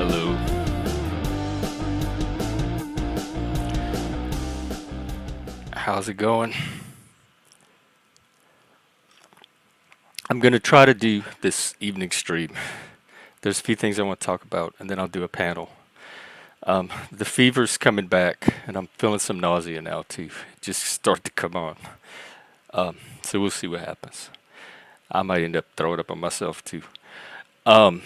Hello. How's it going? I'm going to try to do this evening stream. There's a few things I want to talk about, and then I'll do a panel. The fever's coming back, and I'm feeling some nausea now, too. Just start to come on. So we'll see what happens. I might end up throwing up on myself, too. Um,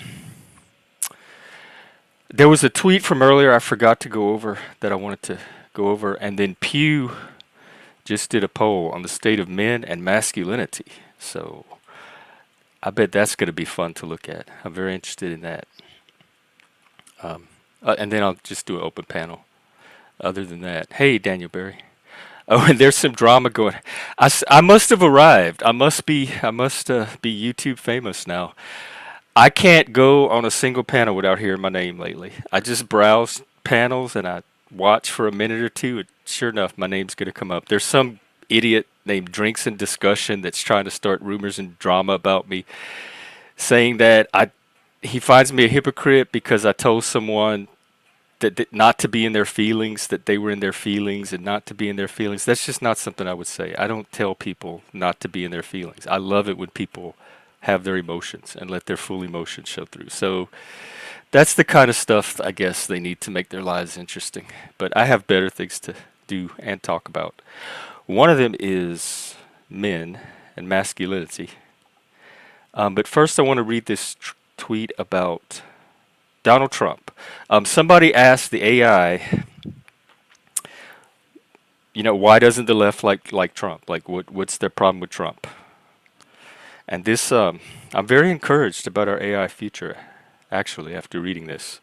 there was a tweet from earlier I forgot to go over that I wanted to go over, and then Pew just did a poll on the state of men and masculinity. So I bet that's going to be fun to look at. I'm very interested in that. And then I'll just do an open panel. Other than that, hey, Daniel Berry. Oh, and there's some drama going. I must have arrived. I must be YouTube famous now. I can't go on a single panel without hearing my name lately. I just browse panels and I watch for a minute or two. And sure enough, my name's going to come up. There's some idiot named Drinks and Discussion that's trying to start rumors and drama about me, saying that he finds me a hypocrite because I told someone that not to be in their feelings, that they were in their feelings and not to be in their feelings. That's just not something I would say. I don't tell people not to be in their feelings. I love it when people have their emotions and let their full emotions show through. So that's the kind of stuff I guess they need to make their lives interesting. But I have better things to do and talk about. One of them is men and masculinity. But first I want to read this tweet about Donald Trump. Somebody asked the AI, why doesn't the left like Trump? Like, what's their problem with Trump? And this, I'm very encouraged about our AI future, actually, after reading this.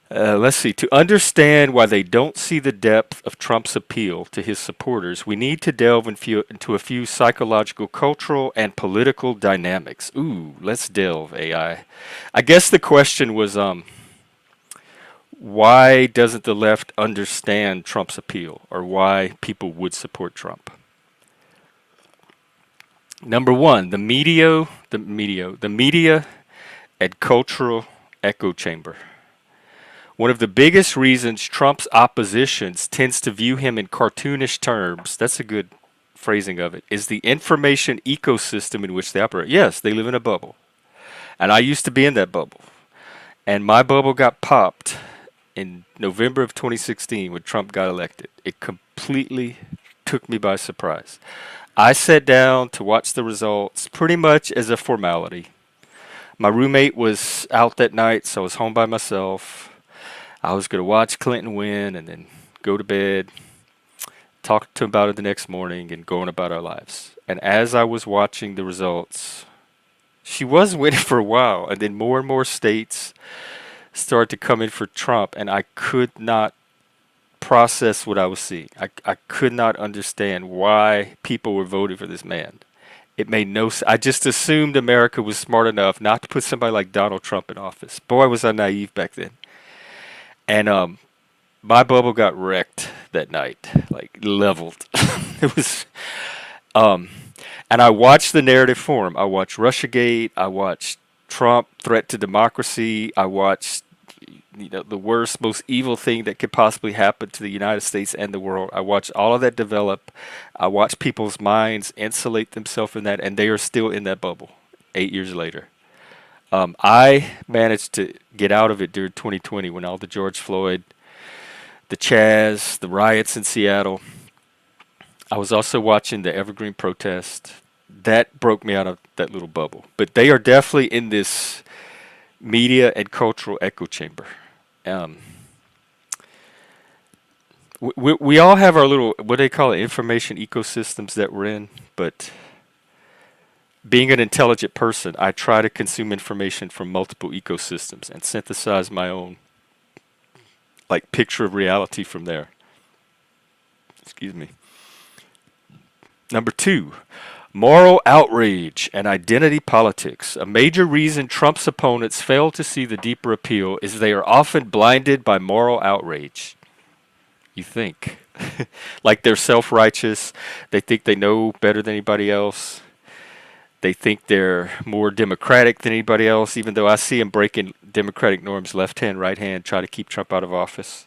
Let's see. To understand why they don't see the depth of Trump's appeal to his supporters, we need to delve into a few psychological, cultural, and political dynamics. Ooh, let's delve, AI. I guess the question was, why doesn't the left understand Trump's appeal, or why people would support Trump? Number one, the media and cultural echo chamber. One of the biggest reasons Trump's opposition tends to view him in cartoonish terms, that's a good phrasing of it, is the information ecosystem in which they operate. Yes, they live in a bubble. And I used to be in that bubble. And my bubble got popped in November of 2016 when Trump got elected. It completely took me by surprise. I sat down to watch the results pretty much as a formality. My roommate was out that night, so I was home by myself. I was going to watch Clinton win and then go to bed, talk to him about it the next morning, and go on about our lives. And as I was watching the results, she was winning for a while, and then more and more states started to come in for Trump, and I could not process what I was seeing. I could not understand why people were voting for this man. It made no sense. I just assumed America was smart enough not to put somebody like Donald Trump in office. Boy, was I naive back then. And my bubble got wrecked that night, like leveled. It was, and I watched the narrative form. I watched Russiagate. I watched Trump threat to democracy. I watched, the worst, most evil thing that could possibly happen to the United States and the world. I watched all of that develop. I watched people's minds insulate themselves in that, and they are still in that bubble 8 years later. I managed to get out of it during 2020 when all the George Floyd, the Chaz, the riots in Seattle. I was also watching the Evergreen protest. That broke me out of that little bubble. But they are definitely in this media and cultural echo chamber. We all have our little, what they call it, information ecosystems that we're in, but being an intelligent person, I try to consume information from multiple ecosystems and synthesize my own picture of reality from there. Excuse me. Number two, moral outrage and identity politics. A major reason Trump's opponents fail to see the deeper appeal is they are often blinded by moral outrage. You think. Like they're self-righteous. They think they know better than anybody else. They think they're more democratic than anybody else, even though I see them breaking democratic norms left hand, right hand, try to keep Trump out of office.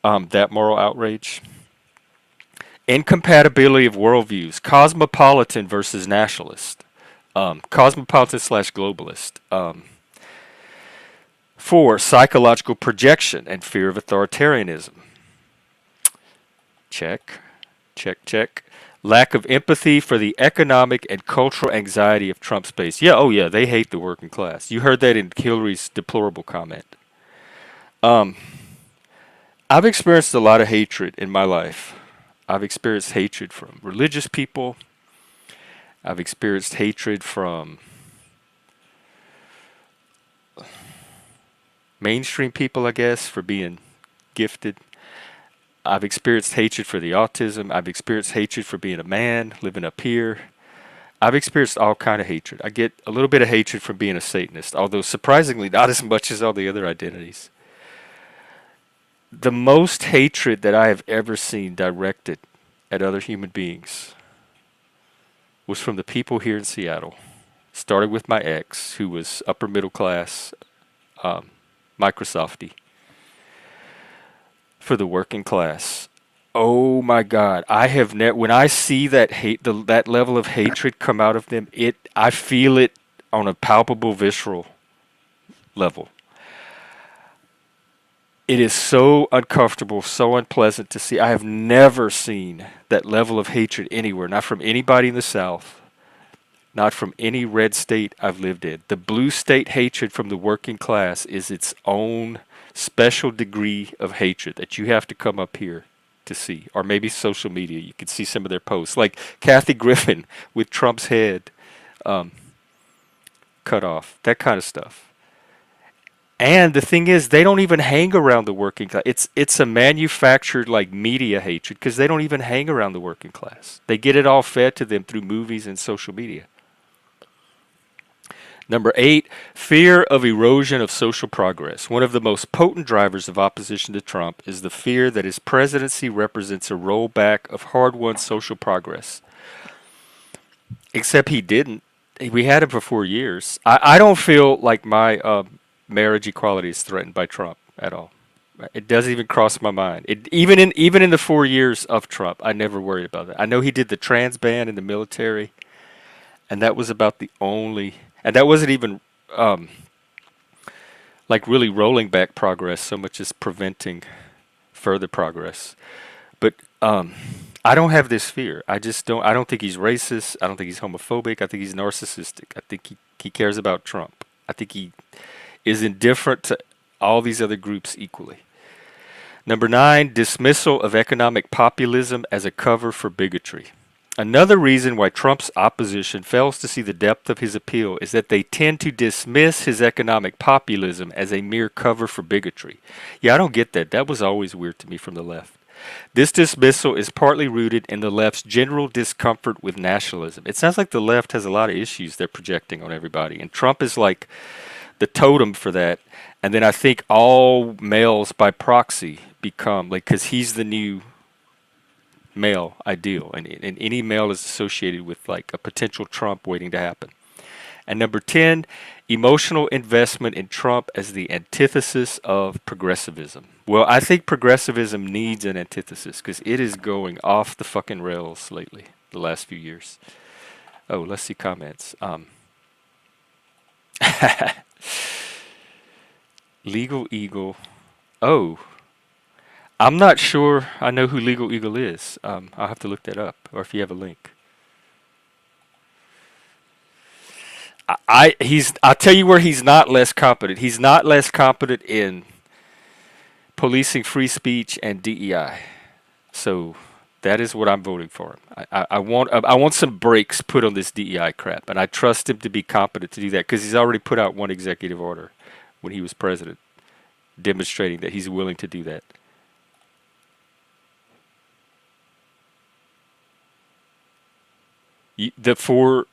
That moral outrage. Incompatibility of worldviews. Cosmopolitan versus nationalist. Cosmopolitan slash globalist. 4. Psychological projection and fear of authoritarianism. Check. Check, check. Lack of empathy for the economic and cultural anxiety of Trump's base. Yeah, oh yeah, they hate the working class. You heard that in Hillary's deplorable comment. Um, I've experienced a lot of hatred in my life. I've experienced hatred from religious people. I've experienced hatred from mainstream people, I guess, for being gifted. I've experienced hatred for the autism. I've experienced hatred for being a man, living up here. I've experienced all kind of hatred. I get a little bit of hatred from being a Satanist, although surprisingly not as much as all the other identities. The most hatred that I have ever seen directed at other human beings was from the people here in Seattle. Started with my ex, who was upper middle class, Microsofty, for the working class. Oh my God! I have when I see that that level of hatred come out of them, I feel it on a palpable, visceral level. It is so uncomfortable, so unpleasant to see. I have never seen that level of hatred anywhere, not from anybody in the South, not from any red state I've lived in. The blue state hatred from the working class is its own special degree of hatred that you have to come up here to see. Or maybe social media, you can see some of their posts. Like Kathy Griffin with Trump's head cut off, that kind of stuff. And the thing is, they don't even hang around the working class. It's a manufactured like media hatred because they don't even hang around the working class. They get it all fed to them through movies and social media. Number 8, fear of erosion of social progress. One of the most potent drivers of opposition to Trump is the fear that his presidency represents a rollback of hard-won social progress. Except he didn't. We had it for 4 years. I don't feel like my marriage equality is threatened by Trump at all. It doesn't even cross my mind. Even in the 4 years of Trump, I never worried about that. I know he did the trans ban in the military, and that was about the only. And that wasn't even like really rolling back progress so much as preventing further progress. But I don't have this fear. I just don't. I don't think he's racist. I don't think he's homophobic. I think he's narcissistic. I think he cares about Trump. I think he is indifferent to all these other groups equally. Number 9, dismissal of economic populism as a cover for bigotry. Another reason why Trump's opposition fails to see the depth of his appeal is that they tend to dismiss his economic populism as a mere cover for bigotry. Yeah, I don't get that. That was always weird to me from the left. This dismissal is partly rooted in the left's general discomfort with nationalism. It sounds like the left has a lot of issues they're projecting on everybody, and Trump is like the totem for that. And then I think all males by proxy become like, because he's the new male ideal, and any male is associated with like a potential Trump waiting to happen. And number 10, emotional investment in Trump as the antithesis of progressivism. Well, I think progressivism needs an antithesis because it is going off the fucking rails lately, the last few years. Oh, let's see comments. Legal Eagle. Oh, I'm not sure I know who Legal Eagle is. I'll have to look that up, or if you have a link. I'll tell you where he's not less competent. He's not less competent in policing free speech and DEI. So that is what I'm voting for him. I want some brakes put on this DEI crap, and I trust him to be competent to do that because he's already put out one executive order when he was president, demonstrating that he's willing to do that. The four,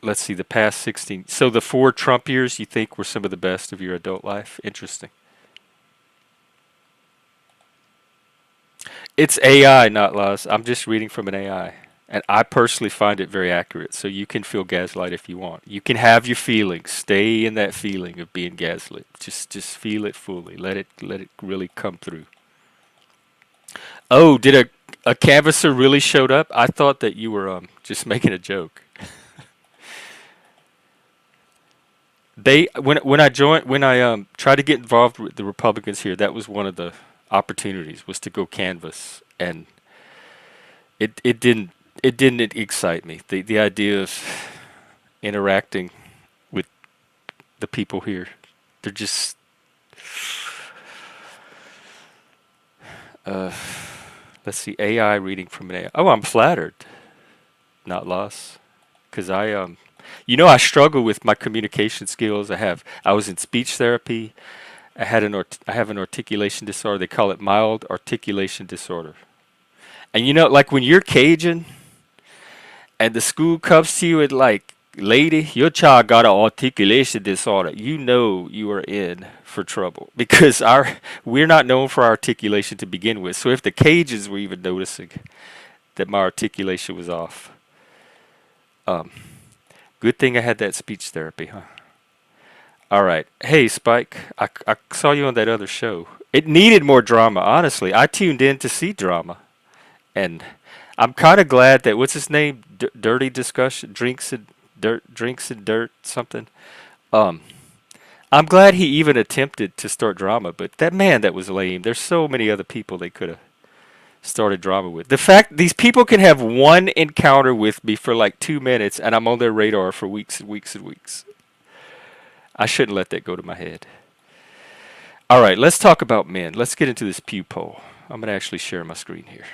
let's see, the past 16. So the 4 Trump years you think were some of the best of your adult life? Interesting. It's AI, not Laz. I'm just reading from an AI. And I personally find it very accurate. So you can feel gaslight if you want. You can have your feelings. Stay in that feeling of being gaslit. Just feel it fully. Let it really come through. Oh, did a canvasser really showed up? I thought that you were just making a joke. They when I tried to get involved with the Republicans here, that was one of the opportunities was to go canvas, and it didn't excite me. The idea of interacting with the people here, they're just uh, let's see, AI reading from an AI. Oh, I'm flattered, not lost, because I struggle with my communication skills. I was in speech therapy. I have an articulation disorder. They call it mild articulation disorder. And like when you're Cajun and the school comes to you and like, lady, your child got an articulation disorder. You know you are in for trouble because we're not known for our articulation to begin with. So if the Cajuns were even noticing that my articulation was off, um, good thing I had that speech therapy, huh? All right. Hey, Spike, I saw you on that other show. It needed more drama, honestly. I tuned in to see drama. And I'm kind of glad that, what's his name? Dirty Discussion, Drinks and Dirt, something. Um, I'm glad he even attempted to start drama, but that was lame. There's so many other people they could have started drama with. The fact these people can have one encounter with me for like 2 minutes and I'm on their radar for weeks and weeks and weeks. I shouldn't let that go to my head. All right, let's talk about men. Let's get into this Pew poll. I'm going to actually share my screen here.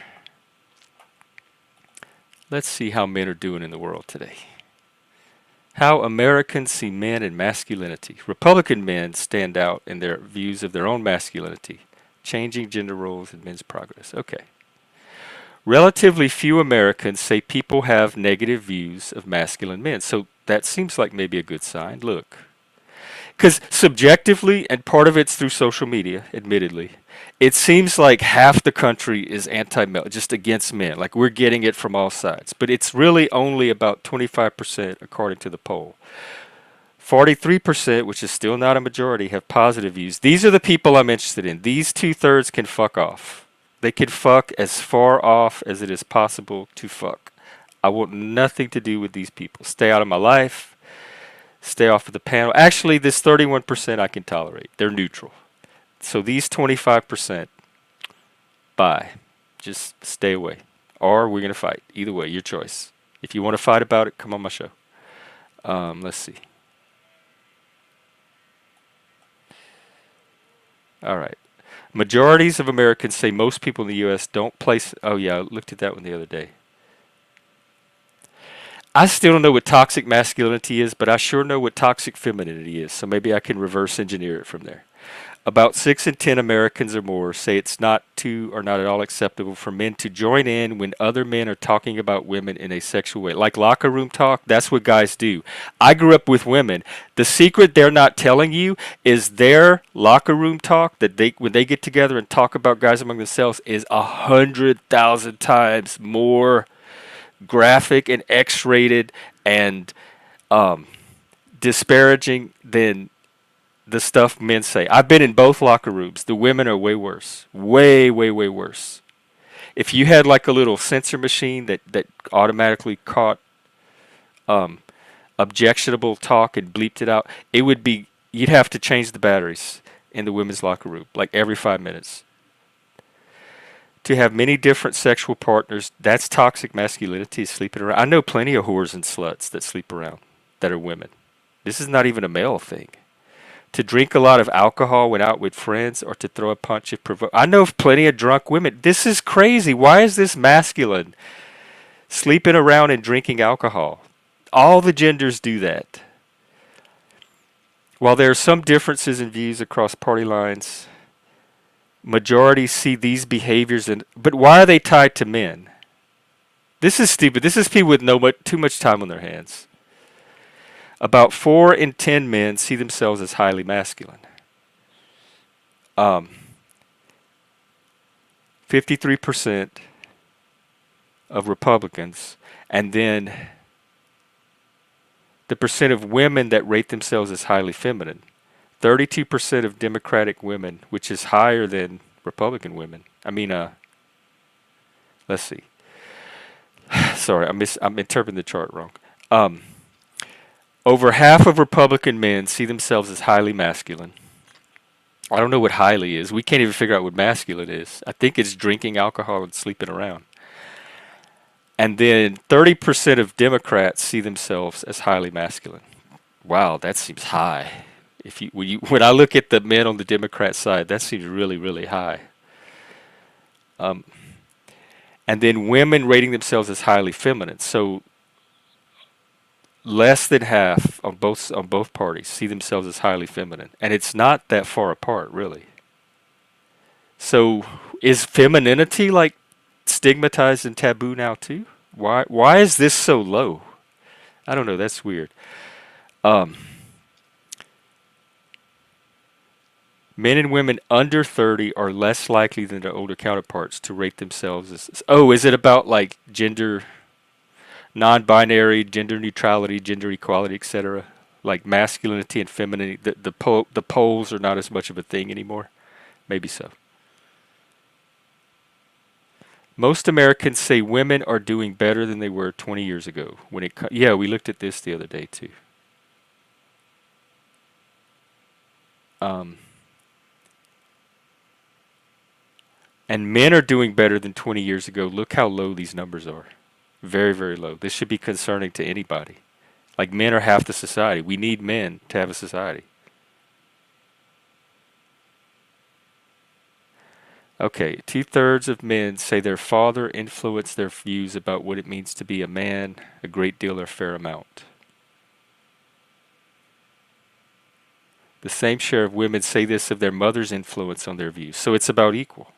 Let's see how men are doing in the world today. How Americans see men and masculinity. Republican men stand out in their views of their own masculinity, changing gender roles and men's progress. Okay. Relatively few Americans say people have negative views of masculine men. So that seems like maybe a good sign. Look. Because subjectively, and part of it's through social media, admittedly, it seems like half the country is anti-male, just against men. Like we're getting it from all sides. But it's really only about 25% according to the poll. 43%, which is still not a majority, have positive views. These are the people I'm interested in. These 2/3 can fuck off. They can fuck as far off as it is possible to fuck. I want nothing to do with these people. Stay out of my life. Stay off of the panel. Actually, this 31% I can tolerate. They're neutral. So these 25%, bye. Just stay away. Or we're going to fight. Either way, your choice. If you want to fight about it, come on my show. Let's see. All right. Majorities of Americans say most people in the U.S. don't place... Oh, yeah, I looked at that one the other day. I still don't know what toxic masculinity is, but I sure know what toxic femininity is, so maybe I can reverse engineer it from there. About 6 in 10 Americans or more say it's not at all acceptable for men to join in when other men are talking about women in a sexual way. Like locker room talk, that's what guys do. I grew up with women. The secret they're not telling you is their locker room talk that when they get together and talk about guys among themselves is 100,000 times more graphic and X-rated and disparaging than the stuff men say. I've been in both locker rooms. The women are way worse. Way, way, way worse. If you had like a little sensor machine that automatically caught objectionable talk and bleeped it out, you'd have to change the batteries in the women's locker room like every 5 minutes. To have many different sexual partners, that's toxic masculinity, sleeping around. I know plenty of whores and sluts that sleep around that are women. This is not even a male thing. To drink a lot of alcohol when out with friends or to throw a punch if provoked. I know plenty of drunk women. This is crazy. Why is this masculine? Sleeping around and drinking alcohol. All the genders do that. While there are some differences in views across party lines, majority see these behaviors, but why are they tied to men? This is stupid. This is people with too much time on their hands. About 4 in 10 men see themselves as highly masculine. 53% of Republicans And then the percent of women that rate themselves as highly feminine. 32% of Democratic women, which is higher than Republican women. Let's see. Sorry, I'm interpreting the chart wrong. Um, Over half of Republican men see themselves as highly masculine. I don't know what highly is. We can't even figure out what masculine is. I think it's drinking alcohol and sleeping around. And then 30% of Democrats see themselves as highly masculine. Wow, that seems high. When I look at the men on the Democrat side, that seems really, really high. Um, and then women rating themselves as highly feminine. So less than half on both parties see themselves as highly feminine, and it's not that far apart, really. So is femininity like stigmatized and taboo now too? Why is this so low? I don't know. That's weird. Um, Men and women under 30 are less likely than their older counterparts to rate themselves as. Oh, is it about like gender non-binary, gender neutrality, gender equality, etc.? Like masculinity and femininity, the poles are not as much of a thing anymore. Maybe so. Most Americans say women are doing better than they were 20 years ago. Yeah, we looked at this the other day too. Um, and men are doing better than 20 years ago. Look how low these numbers are. Very, very low. This should be concerning to anybody. Like men are half the society. We need men to have a society. Okay, 2/3 of men say their father influenced their views about what it means to be a man a great deal or fair amount. The same share of women say this of their mother's influence on their views. So it's about equal.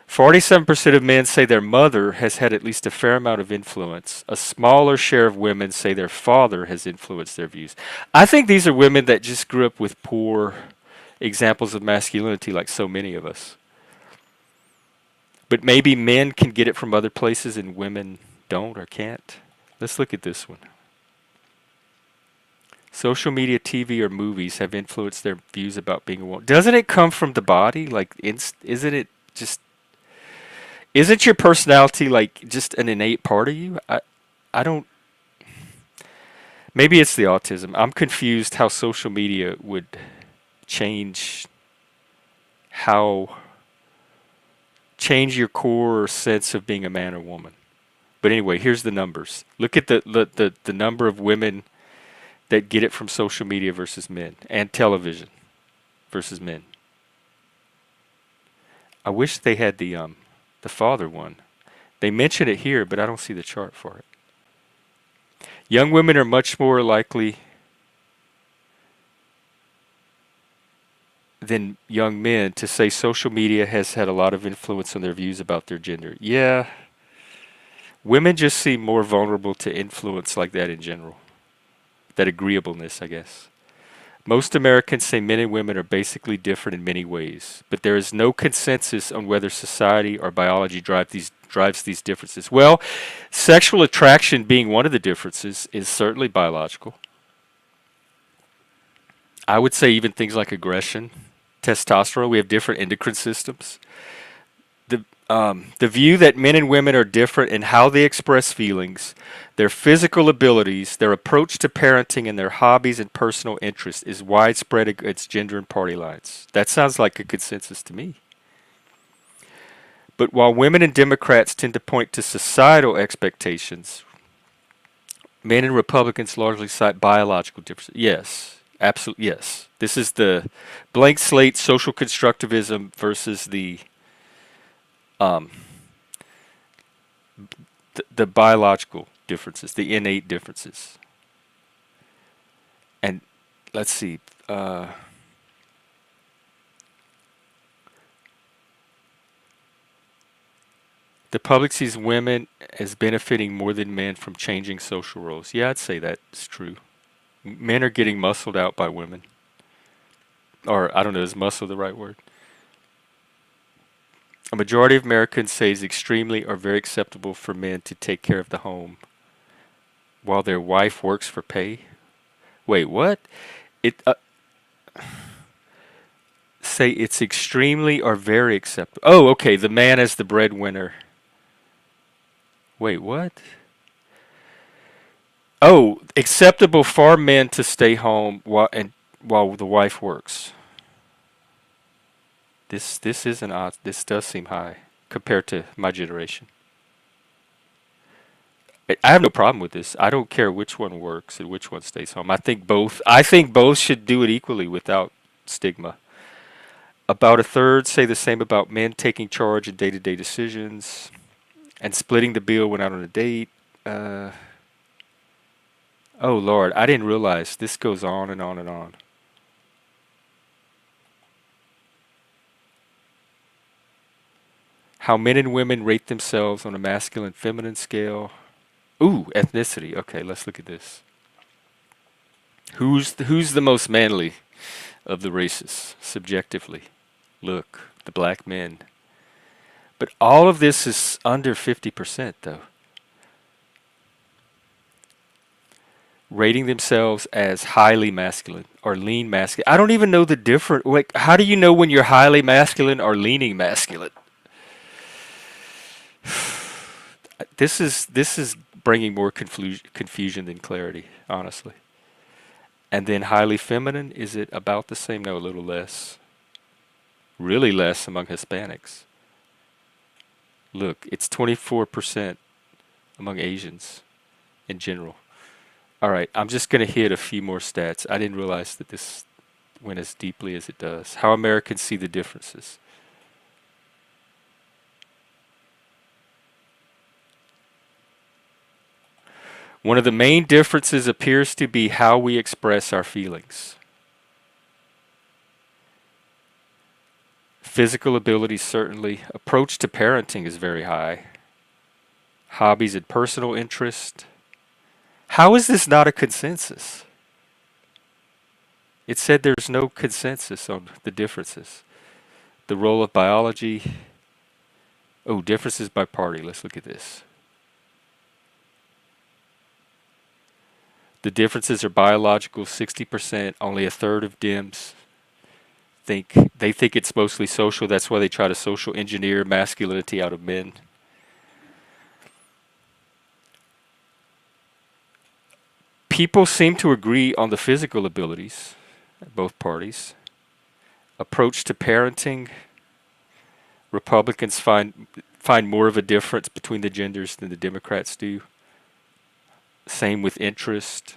47% of men say their mother has had at least a fair amount of influence. A smaller share of women say their father has influenced their views. I think these are women that just grew up with poor examples of masculinity, like so many of us. But maybe men can get it from other places and women don't or can't. Let's look at this one. Social media, TV, or movies have influenced their views about being a woman. Doesn't it come from the body? Like, isn't it just? Isn't your personality like just an innate part of you? I don't. Maybe it's the autism. I'm confused how social media would change how change your core sense of being a man or woman. But anyway, here's the numbers. Look at the number of women that get it from social media versus men, and television versus men. I wish they had the father one. They mention it here, but I don't see the chart for it. Young women are much more likely than young men to say social media has had a lot of influence on their views about their gender. Yeah, women just seem more vulnerable to influence like that in general. That agreeableness, I guess. Most Americans say men and women are basically different in many ways, but there is no consensus on whether society or biology drives these differences. Well, sexual attraction being one of the differences is certainly biological. I would say even things like aggression, testosterone, we have different endocrine systems. The view that men and women are different in how they express feelings, their physical abilities, their approach to parenting, and their hobbies and personal interests is widespread against gender and party lines. That sounds like a consensus to me. But while women and Democrats tend to point to societal expectations, men and Republicans largely cite biological differences. Yes, absolutely, yes. This is the blank slate social constructivism versus um, the biological differences, the innate differences. And let's see. The public sees women as benefiting more than men from changing social roles. Yeah, I'd say that's true. Men are getting muscled out by women. Or, I don't know, is muscle the right word? A majority of Americans say it's extremely or very acceptable for men to take care of the home while their wife works for pay. Wait, what? It say it's extremely or very acceptable. Oh, okay. The man as the breadwinner. Wait, what? Oh, acceptable for men to stay home while the wife works. This is an odd. This does seem high compared to my generation. I have no problem with this. I don't care which one works and which one stays home. I think both. I think both should do it equally without stigma. About a third say the same about men taking charge in day-to-day decisions and splitting the bill when out on a date. Uh, oh Lord, I didn't realize this goes on and on and on. How men and women rate themselves on a masculine feminine scale. Ooh, ethnicity. Okay, let's look at this. Who's the most manly of the races subjectively? Look, the black men. But all of this is under 50% though. Rating themselves as highly masculine or lean masculine. I don't even know the difference. Like, how do you know when you're highly masculine or leaning masculine? This is bringing more confusion than clarity, honestly. And then highly feminine, is it about the same? No, a little less. Really less among Hispanics. Look, it's 24% among Asians in general. All right, I'm just going to hit a few more stats. I didn't realize that this went as deeply as it does. How Americans see the differences. One of the main differences appears to be how we express our feelings. Physical ability, certainly. Approach to parenting is very high. Hobbies and personal interest. How is this not a consensus? It said there's no consensus on the differences. The role of biology. Oh, differences by party. Let's look at this. The differences are biological, 60%. Only a third of Dems think it's mostly social. That's why they try to social engineer masculinity out of men. People seem to agree on the physical abilities at both parties. Approach to parenting. Republicans find more of a difference between the genders than the Democrats do. Same with interest.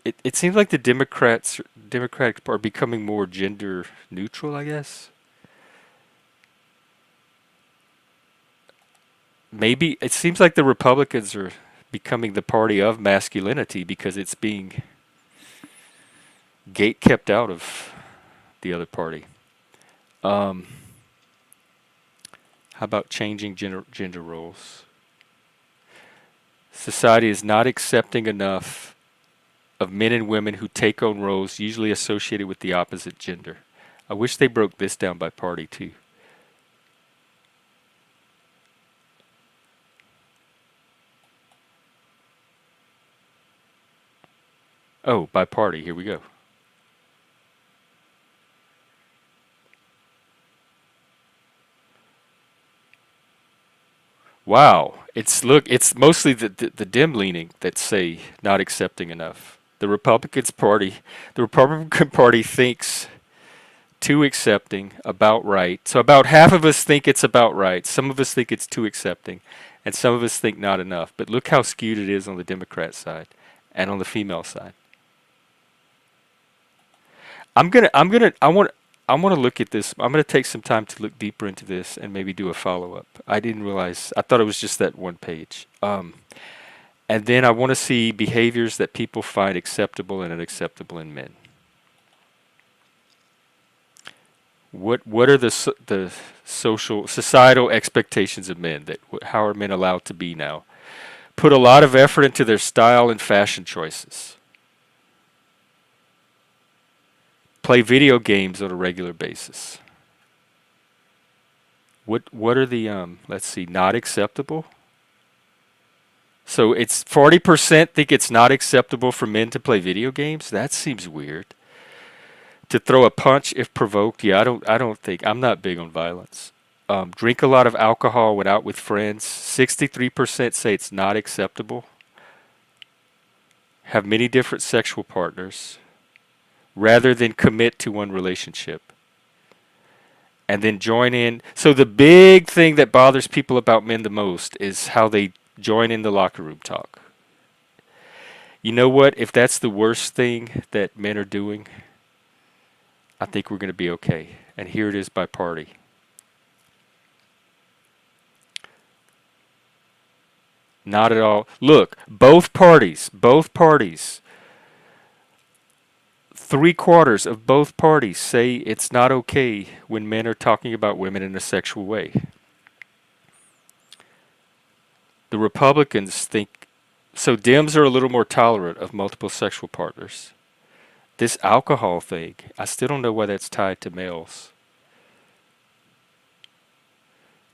It seems like the Democratic are becoming more gender neutral, I guess. Maybe it seems like the Republicans are becoming the party of masculinity because it's being gate kept out of the other party. Um, how about changing gender roles? Society is not accepting enough of men and women who take on roles usually associated with the opposite gender. I wish they broke this down by party too. Oh, by party. Here we go. Wow. It's mostly the dim leaning that say not accepting enough. The Republican Party thinks too accepting, about right. So about half of us think it's about right. Some of us think it's too accepting, and some of us think not enough. But look how skewed it is on the Democrat side and on the female side. I want to look at this. I'm gonna take some time to look deeper into this and maybe do a follow up. I didn't realize. I thought it was just that one page. And then I want to see behaviors that people find acceptable and unacceptable in men. What are the social societal expectations of men that how are men allowed to be now? Put a lot of effort into their style and fashion choices. Play video games on a regular basis. What are the let's see, not acceptable? So it's 40% think it's not acceptable for men to play video games? That seems weird. To throw a punch if provoked? Yeah, I don't think I'm not big on violence. Drink a lot of alcohol when out with friends. 63% say it's not acceptable. Have many different sexual partners rather than commit to one relationship. And then join in. So the big thing that bothers people about men the most is how they join in the locker room talk. You know what? If that's the worst thing that men are doing, I think we're going to be okay. And here it is by party. Not at all. Look, both parties, three-quarters of both parties say it's not okay when men are talking about women in a sexual way. The Republicans think so. Dems are a little more tolerant of multiple sexual partners. This alcohol thing, I still don't know why that's tied to males.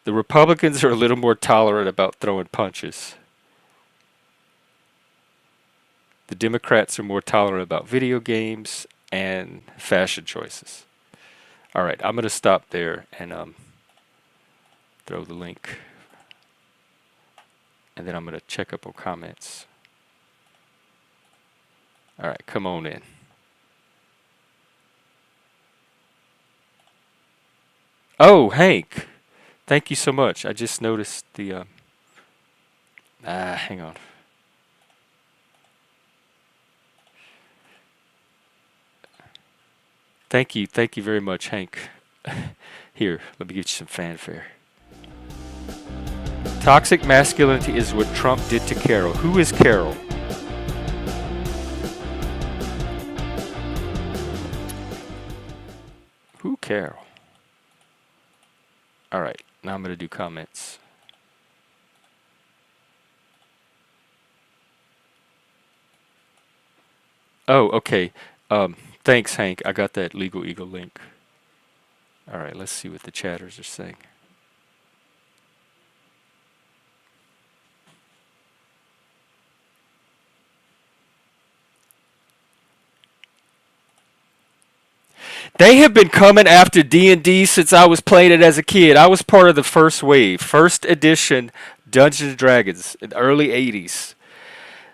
The Republicans are a little more tolerant about throwing punches. The Democrats are more tolerant about video games and fashion choices. All right, I'm going to stop there and throw the link. And then I'm going to check up on comments. All right, come on in. Oh, Hank. Thank you so much. I just noticed the... hang on. Thank you very much, Hank. Here, let me give you some fanfare. Toxic masculinity is what Trump did to Carol. Who is Carol? Who Carol? All right, now I'm going to do comments. Oh, okay. Thanks, Hank. I got that Legal Eagle link. All right, let's see what the chatters are saying. They have been coming after D&D since I was playing it as a kid. I was part of the first wave, first edition Dungeons and Dragons in the early 80s.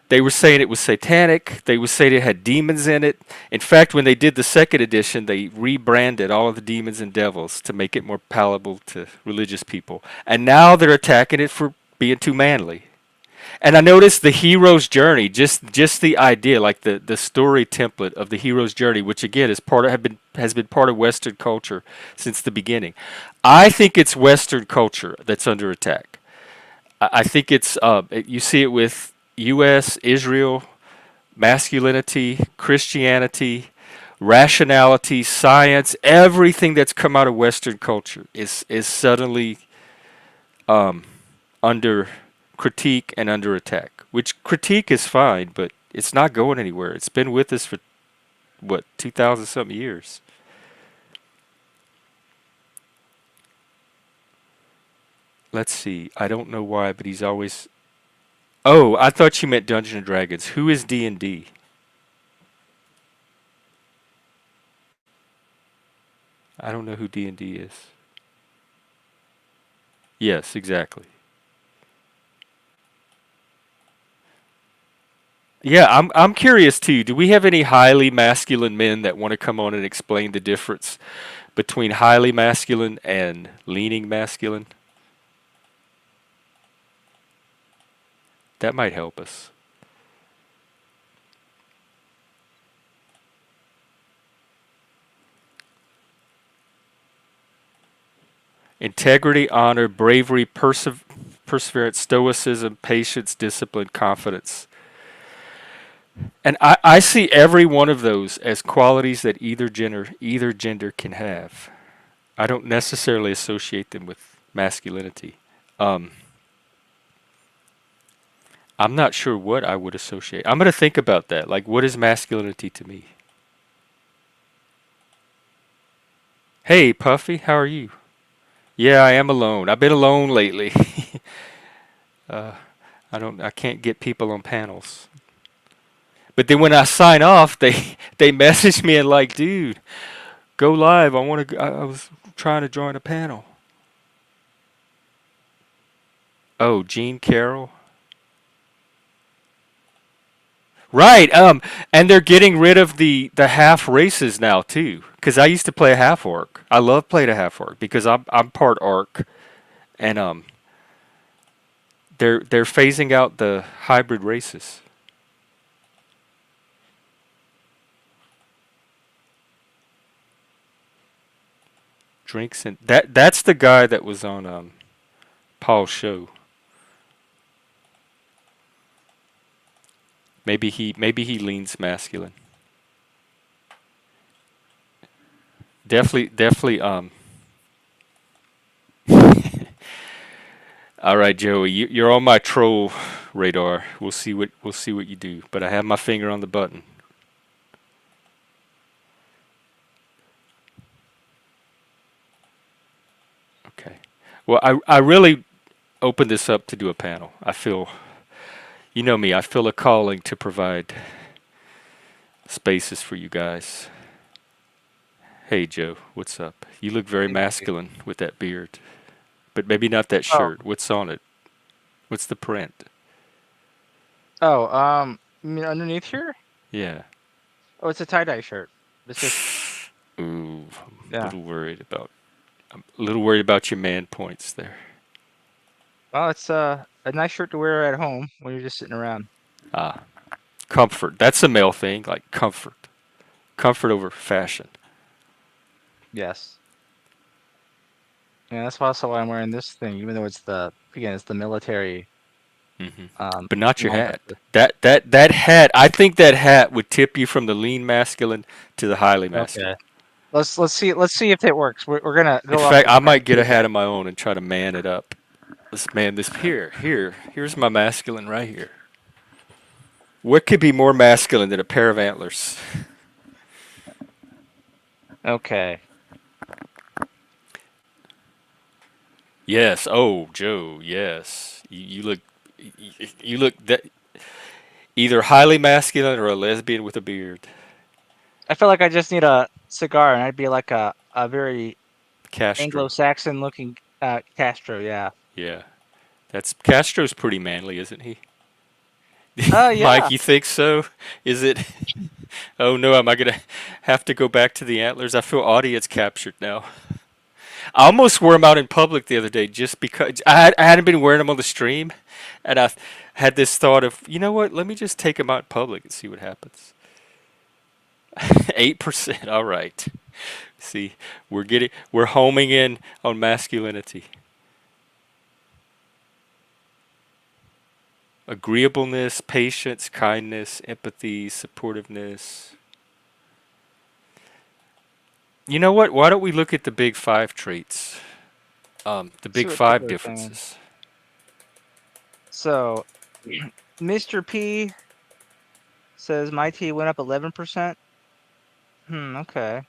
They were saying it was satanic. They were saying it had demons in it. In fact, when they did the second edition, they rebranded all of the demons and devils to make it more palatable to religious people. And now they're attacking it for being too manly. And I noticed the hero's journey, just the idea, like the story template of the hero's journey, which again is has been part of Western culture since the beginning. I think it's Western culture that's under attack. I think it's you see it with U.S., Israel, masculinity, Christianity, rationality, science. Everything that's come out of Western culture is suddenly under critique and under attack. Which critique is fine, but it's not going anywhere. It's been with us for what 2,000 something years. Let's see. I don't know why, but he's always. Oh, I thought you meant Dungeons and Dragons. Who is D&D? I don't know who D&D is. Yes, exactly. Yeah, I'm curious too. Do we have any highly masculine men that want to come on and explain the difference between highly masculine and leaning masculine? That might help us. Integrity, honor, bravery, perseverance, stoicism, patience, discipline, confidence. And I see every one of those as qualities that either gender can have. I don't necessarily associate them with masculinity. Um, I'm not sure what I would associate. I'm going to think about that. Like, what is masculinity to me? Hey, Puffy, how are you? Yeah, I am alone. I've been alone lately. uh, I can't get people on panels. But then when I sign off, they message me and like, dude, go live. I want to. I was trying to join a panel. Oh, Gene Carroll. Right. And they're getting rid of the half races now too. Because I used to play a half orc. I love playing a half orc because I'm part orc, and they're phasing out the hybrid races. Drinks and that's the guy that was on Paul's show. Maybe he leans masculine. Definitely. All right, Joey, you're on my troll radar. We'll see what you do. But I have my finger on the button. Okay. Well, I really opened this up to do a panel. I feel, you know me, I feel a calling to provide spaces for you guys. Hey, Joe, what's up? You look very Hey, Matthew. masculine with that beard, but maybe not that Oh, shirt. What's on it? What's the print? oh, you mean underneath here? Yeah. Oh, it's a tie-dye shirt. It's just, Ooh, yeah. I'm a little worried about your man points there. Well, it's a nice shirt to wear at home when you're just sitting around. Ah, comfort. That's a male thing, like comfort. Comfort over fashion. Yes. Yeah, that's also why I'm wearing this thing, even though it's the military Hmm. But not your line up hat. here. That hat. I think that hat would tip you from the lean masculine to the highly Okay. masculine. Let's see if it works. We're gonna In go off fact, the I print might get a here. hat of my own and try to man it up. Let's man this here's my masculine right here. What could be more masculine than a pair of antlers? Okay. Yes. Oh, Joe. Yes. You look that either highly masculine or a lesbian with a beard. I feel like I just need a cigar, and I'd be like a very Castro. Anglo-Saxon looking Castro. Yeah. Yeah. That's Castro's pretty manly, isn't he? Yeah. Mike, you think so? Is it? Oh no, am I gonna have to go back to the antlers? I feel audience captured now. I almost wore them out in public the other day just because I hadn't been wearing them on the stream, and I had this thought of, you know what? Let me just take them out in public and see what happens. 8%. All right. See, we're homing in on masculinity, agreeableness, patience, kindness, empathy, supportiveness. You know what? Why don't we look at the big five traits? The See big what people five are saying. differences. So, Mr. P says my tea went up 11%. Okay.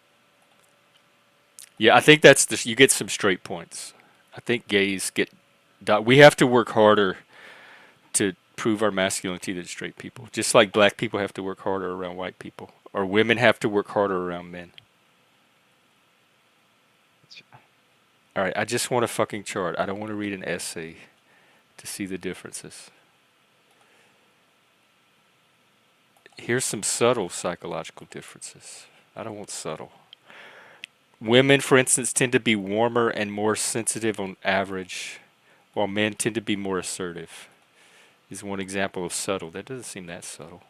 Yeah, I think that's you get some straight points. I think gays get. We have to work harder to prove our masculinity than straight people. Just like black people have to work harder around white people, or women have to work harder around men. All right, I just want a fucking chart. I don't want to read an essay to see the differences. Here's some subtle psychological differences. I don't want subtle. Women, for instance, tend to be warmer and more sensitive on average, while men tend to be more assertive. Is one example of subtle. That doesn't seem that subtle.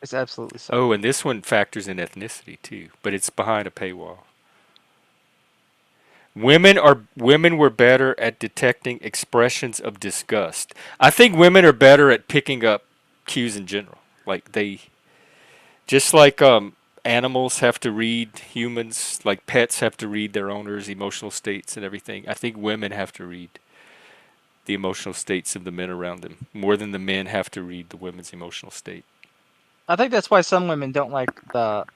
It's absolutely Oh, subtle. and this one factors in ethnicity too, but it's behind a paywall. Women were better at detecting expressions of disgust. I think women are better at picking up cues in general. Like they just like animals have to read humans, like pets have to read their owners' emotional states and everything. I think women have to read the emotional states of the men around them more than the men have to read the women's emotional state. I think that's why some women don't like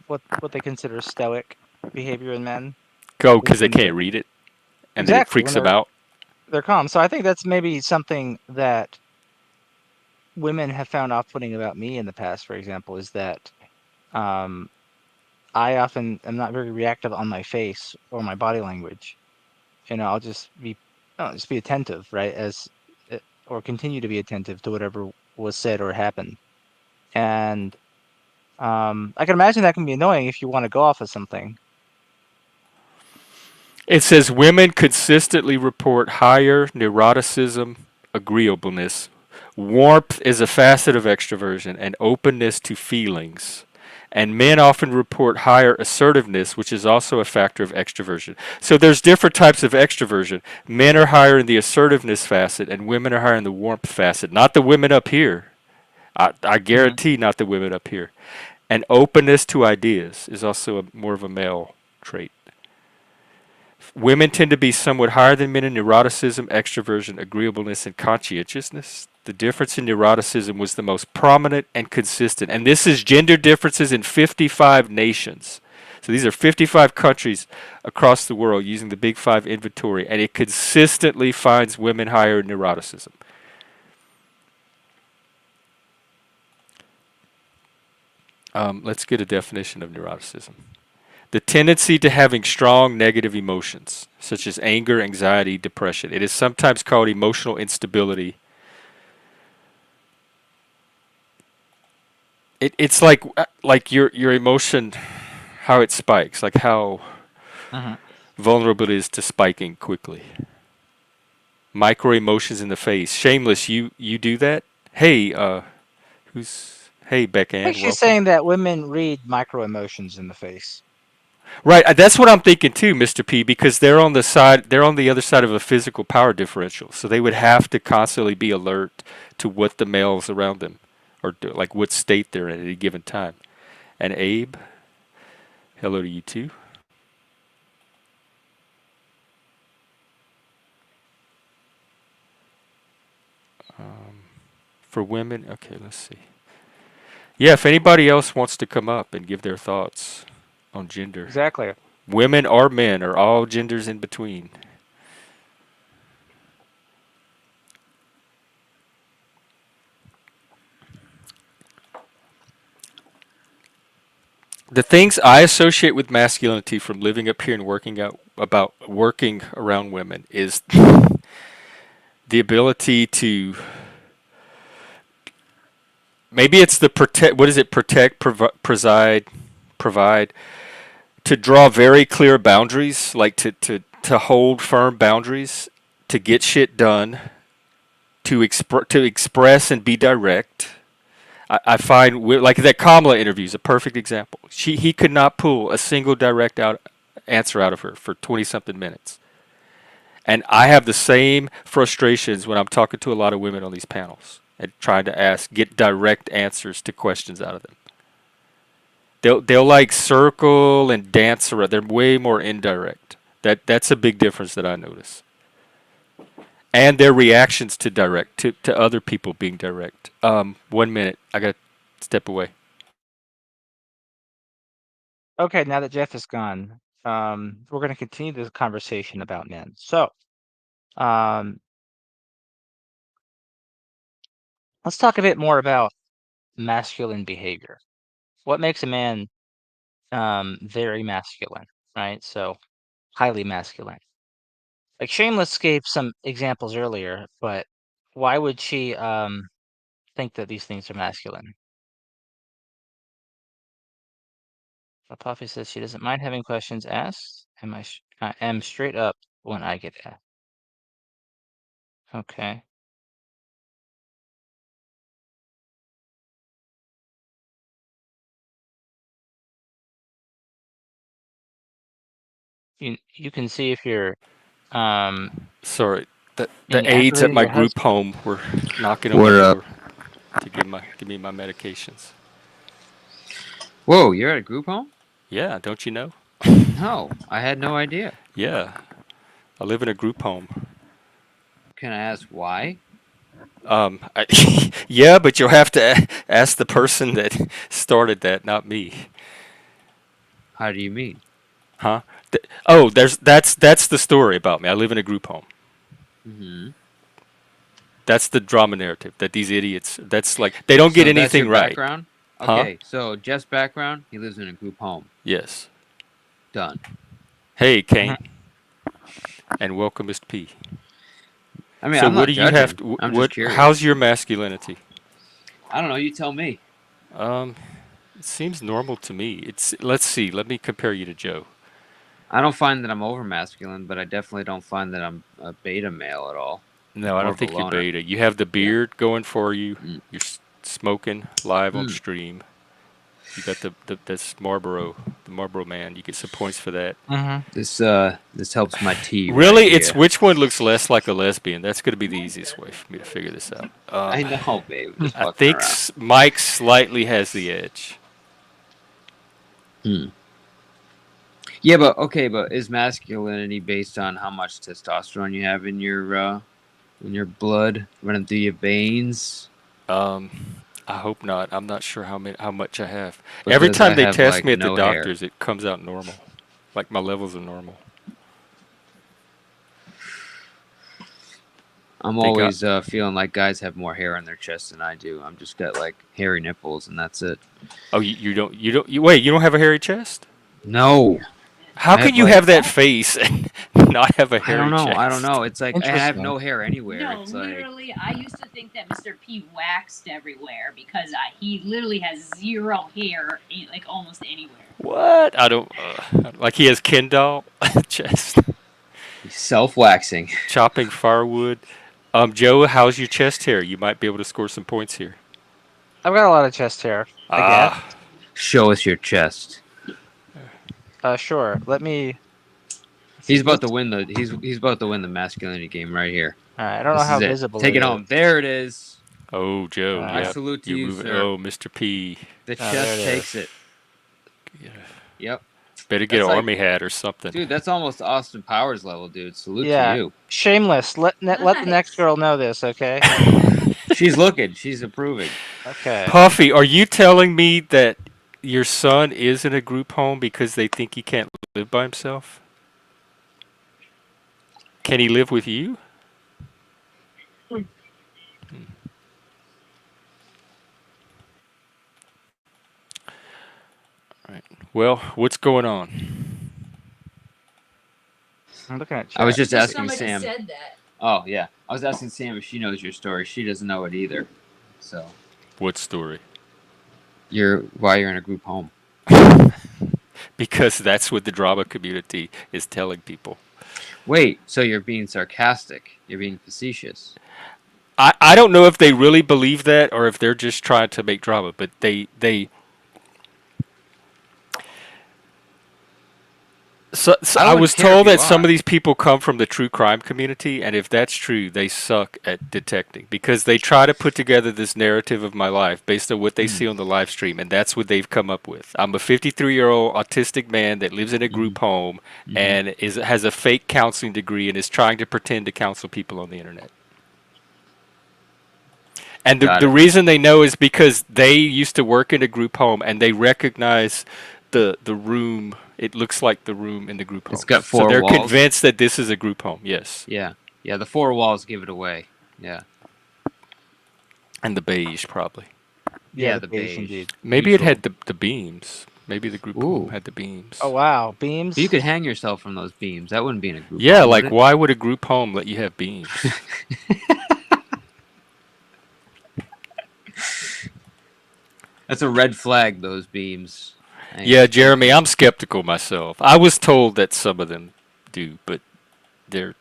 what they consider stoic behavior in men. Go Is because they when they're can't read it. and that it Exactly, when freaks them out. they're calm. So I think that's maybe something that women have found off-putting about me in the past, for example, is that um, I often am not very reactive on my face or my body language. I'll just be attentive, right? Or continue to be attentive to whatever was said or happened. And I can imagine that can be annoying if you want to go off of something. It says women consistently report higher neuroticism, agreeableness. Warmth is a facet of extroversion and openness to feelings. And men often report higher assertiveness, which is also a factor of extroversion. So there's different types of extroversion. Men are higher in the assertiveness facet, and women are higher in the warmth facet. Not the women up here. I Hmm. guarantee not the women up here. And openness to ideas is also more of a male trait. Women tend to be somewhat higher than men in neuroticism, extroversion, agreeableness, and conscientiousness. The difference in neuroticism was the most prominent and consistent. And this is gender differences in 55 nations. So these are 55 countries across the world using the Big Five inventory, and it consistently finds women higher in neuroticism. Let's get a definition of neuroticism. The tendency to having strong negative emotions, such as anger, anxiety, depression. It is sometimes called emotional instability. It's like your emotion, how it spikes, like how Hmm. vulnerable it is to spiking quickly. Micro emotions in the face. Shameless, you do that? Hey, hey I think Beckhand, she's welcome. saying that women read micro emotions in the face. Right, that's what I'm thinking too, Mr. P, because they're on the other side of a physical power differential. So they would have to constantly be alert to what the males around them are doing, like what state they're in at any given time. And Abe, hello to you too. For women, okay, let's see. Yeah, if anybody else wants to come up and give their thoughts on gender, Exactly. women or men or all genders in between. The things I associate with masculinity from living up here and working out about working around women is the ability to, maybe it's the protect, what is it, protect, preside, provide, to draw very clear boundaries, like to hold firm boundaries, to get shit done, to express and be direct. I find like that Kamala interview is a perfect example. He could not pull a single direct out answer out of her for 20 something minutes. And I have the same frustrations when I'm talking to a lot of women on these panels and trying to get direct answers to questions out of them. They'll like circle and dance around. They're way more indirect. That's a big difference that I notice. And their reactions to to other people being direct. 1 minute, I gotta step away. Okay, now that Jeff is gone, we're going to continue this conversation about men. So, um, let's talk a bit more about masculine behavior. What makes a man very masculine, right? So, highly masculine. Like Shameless gave some examples earlier, but why would she think that these things are masculine? Puffy says she doesn't mind having questions asked. I am straight up when I get asked. Okay. You can see if you're um Sorry, being the aides at aggravated at my your group husband. home were knocking on my What up? door to give me my medications. Whoa, you're at a group home? Yeah, don't you know? No, I had no idea. Yeah, I live in a group home. Can I ask why? Yeah, but you'll have to ask the person that started that, not me. How do you mean? Huh? Oh, that's the story about me. I live in a group home. Hmm. That's the drama narrative that these idiots. That's like they don't get So that's your anything right. background? Huh? Okay, so Jeff's background, he lives in a group home. Yes. Done. Hey, Kane, Mhm. and welcome, Mr. P. I mean, So, I'm what not do you have judging. to? I'm just What? How's curious. your masculinity? I don't know. You tell me. Um, it seems normal to me. It's. Let's see. Let me compare you to Joe. I don't find that I'm over masculine, but I definitely don't find that I'm a beta male at all. No, I More don't of a think you're loner. beta. You have the Yeah. beard going for you. Mm. You're smoking live on Mm. stream. You got the that's Marlboro, the Marlboro man. You get some points for that. Mhm. This helps my tea right Really, it's here. which one looks less like a lesbian. That's going to be the easiest way for me to figure this out. I know, babe. Just I fucking think around. Mike slightly has the edge. Hmm. Yeah, but okay, but is masculinity based on how much testosterone you have in your blood running through your veins? Um, I hope not. I'm not sure how much I have. Every Because time I they have test like me at the no hair. doctors, it comes out normal. Like my levels are normal. I'm They got. always feeling like guys have more hair on their chest than I do. I'm just got like hairy nipples and that's it. Oh, you wait. You don't have a hairy chest? No, How I can have you like have that face and not have a I don't hairy know. I don't chest? know. It's like I have Interesting. no hair anywhere. No, It's like literally, I used to think that Mr. P waxed everywhere because he literally has zero hair, like almost anywhere. What? I don't. Like he has Ken doll chest. self waxing. Chopping firewood. Joe, how's your chest hair? You might be able to score some points here. I've got a lot of chest hair, I guess. Ah, Show us your chest. Sure. Let me. He's about to win the he's about to win the masculinity game right here. I don't know This how is it. visible Take it is. home. There it is. oh, Joe, I yeah, salute to you're you, moving. sir. Oh, Mr. P, The there chest it takes is. it. Yep. better get That's an like- army hat or something. Dude, that's almost Austin Powers level, dude. Salute Yeah. to you. Shameless. Let the next Nice. girl know this, okay? She's looking. She's approving. Okay. Puffy, are you telling me that your son is in a group home because they think he can't live by himself? Can he live with you? Right. Well, what's going on? I'm looking at I was chat. just asking Somebody Sam. said that. Oh yeah, I was asking Sam if she knows your story. She doesn't know it either. So What story? why you're in a group home. Because that's what the drama community is telling people. Wait, so you're being sarcastic? You're being facetious? I don't know if they really believe that or if they're just trying to make drama, but So I I wouldn't was care told if you that some are. of these people come from the true crime community, and if that's true, they suck at detecting because they try to put together this narrative of my life based on what they see on the live stream, and that's what they've come up with. I'm a 53-year-old autistic man that lives in a group home and has a fake counseling degree and is trying to pretend to counsel people on the internet. And Got the it. reason they know is because they used to work in a group home and they recognize the room. It looks like the room in the group home. It's got So four they're walls. convinced that this is a group home. Yes. Yeah, yeah. The four walls give it away. Yeah, And the beige probably. yeah. the The beige beige. indeed. Maybe it Neutral. had the beams. Maybe the group Ooh. home had the beams. Oh wow, beams. You could hang yourself from those beams. That wouldn't be in a group. Yeah, home, like would it? why would a group home let you have beams? That's a red flag. Those beams. Yeah, Jeremy, I'm skeptical myself. I was told that some of them do, but they're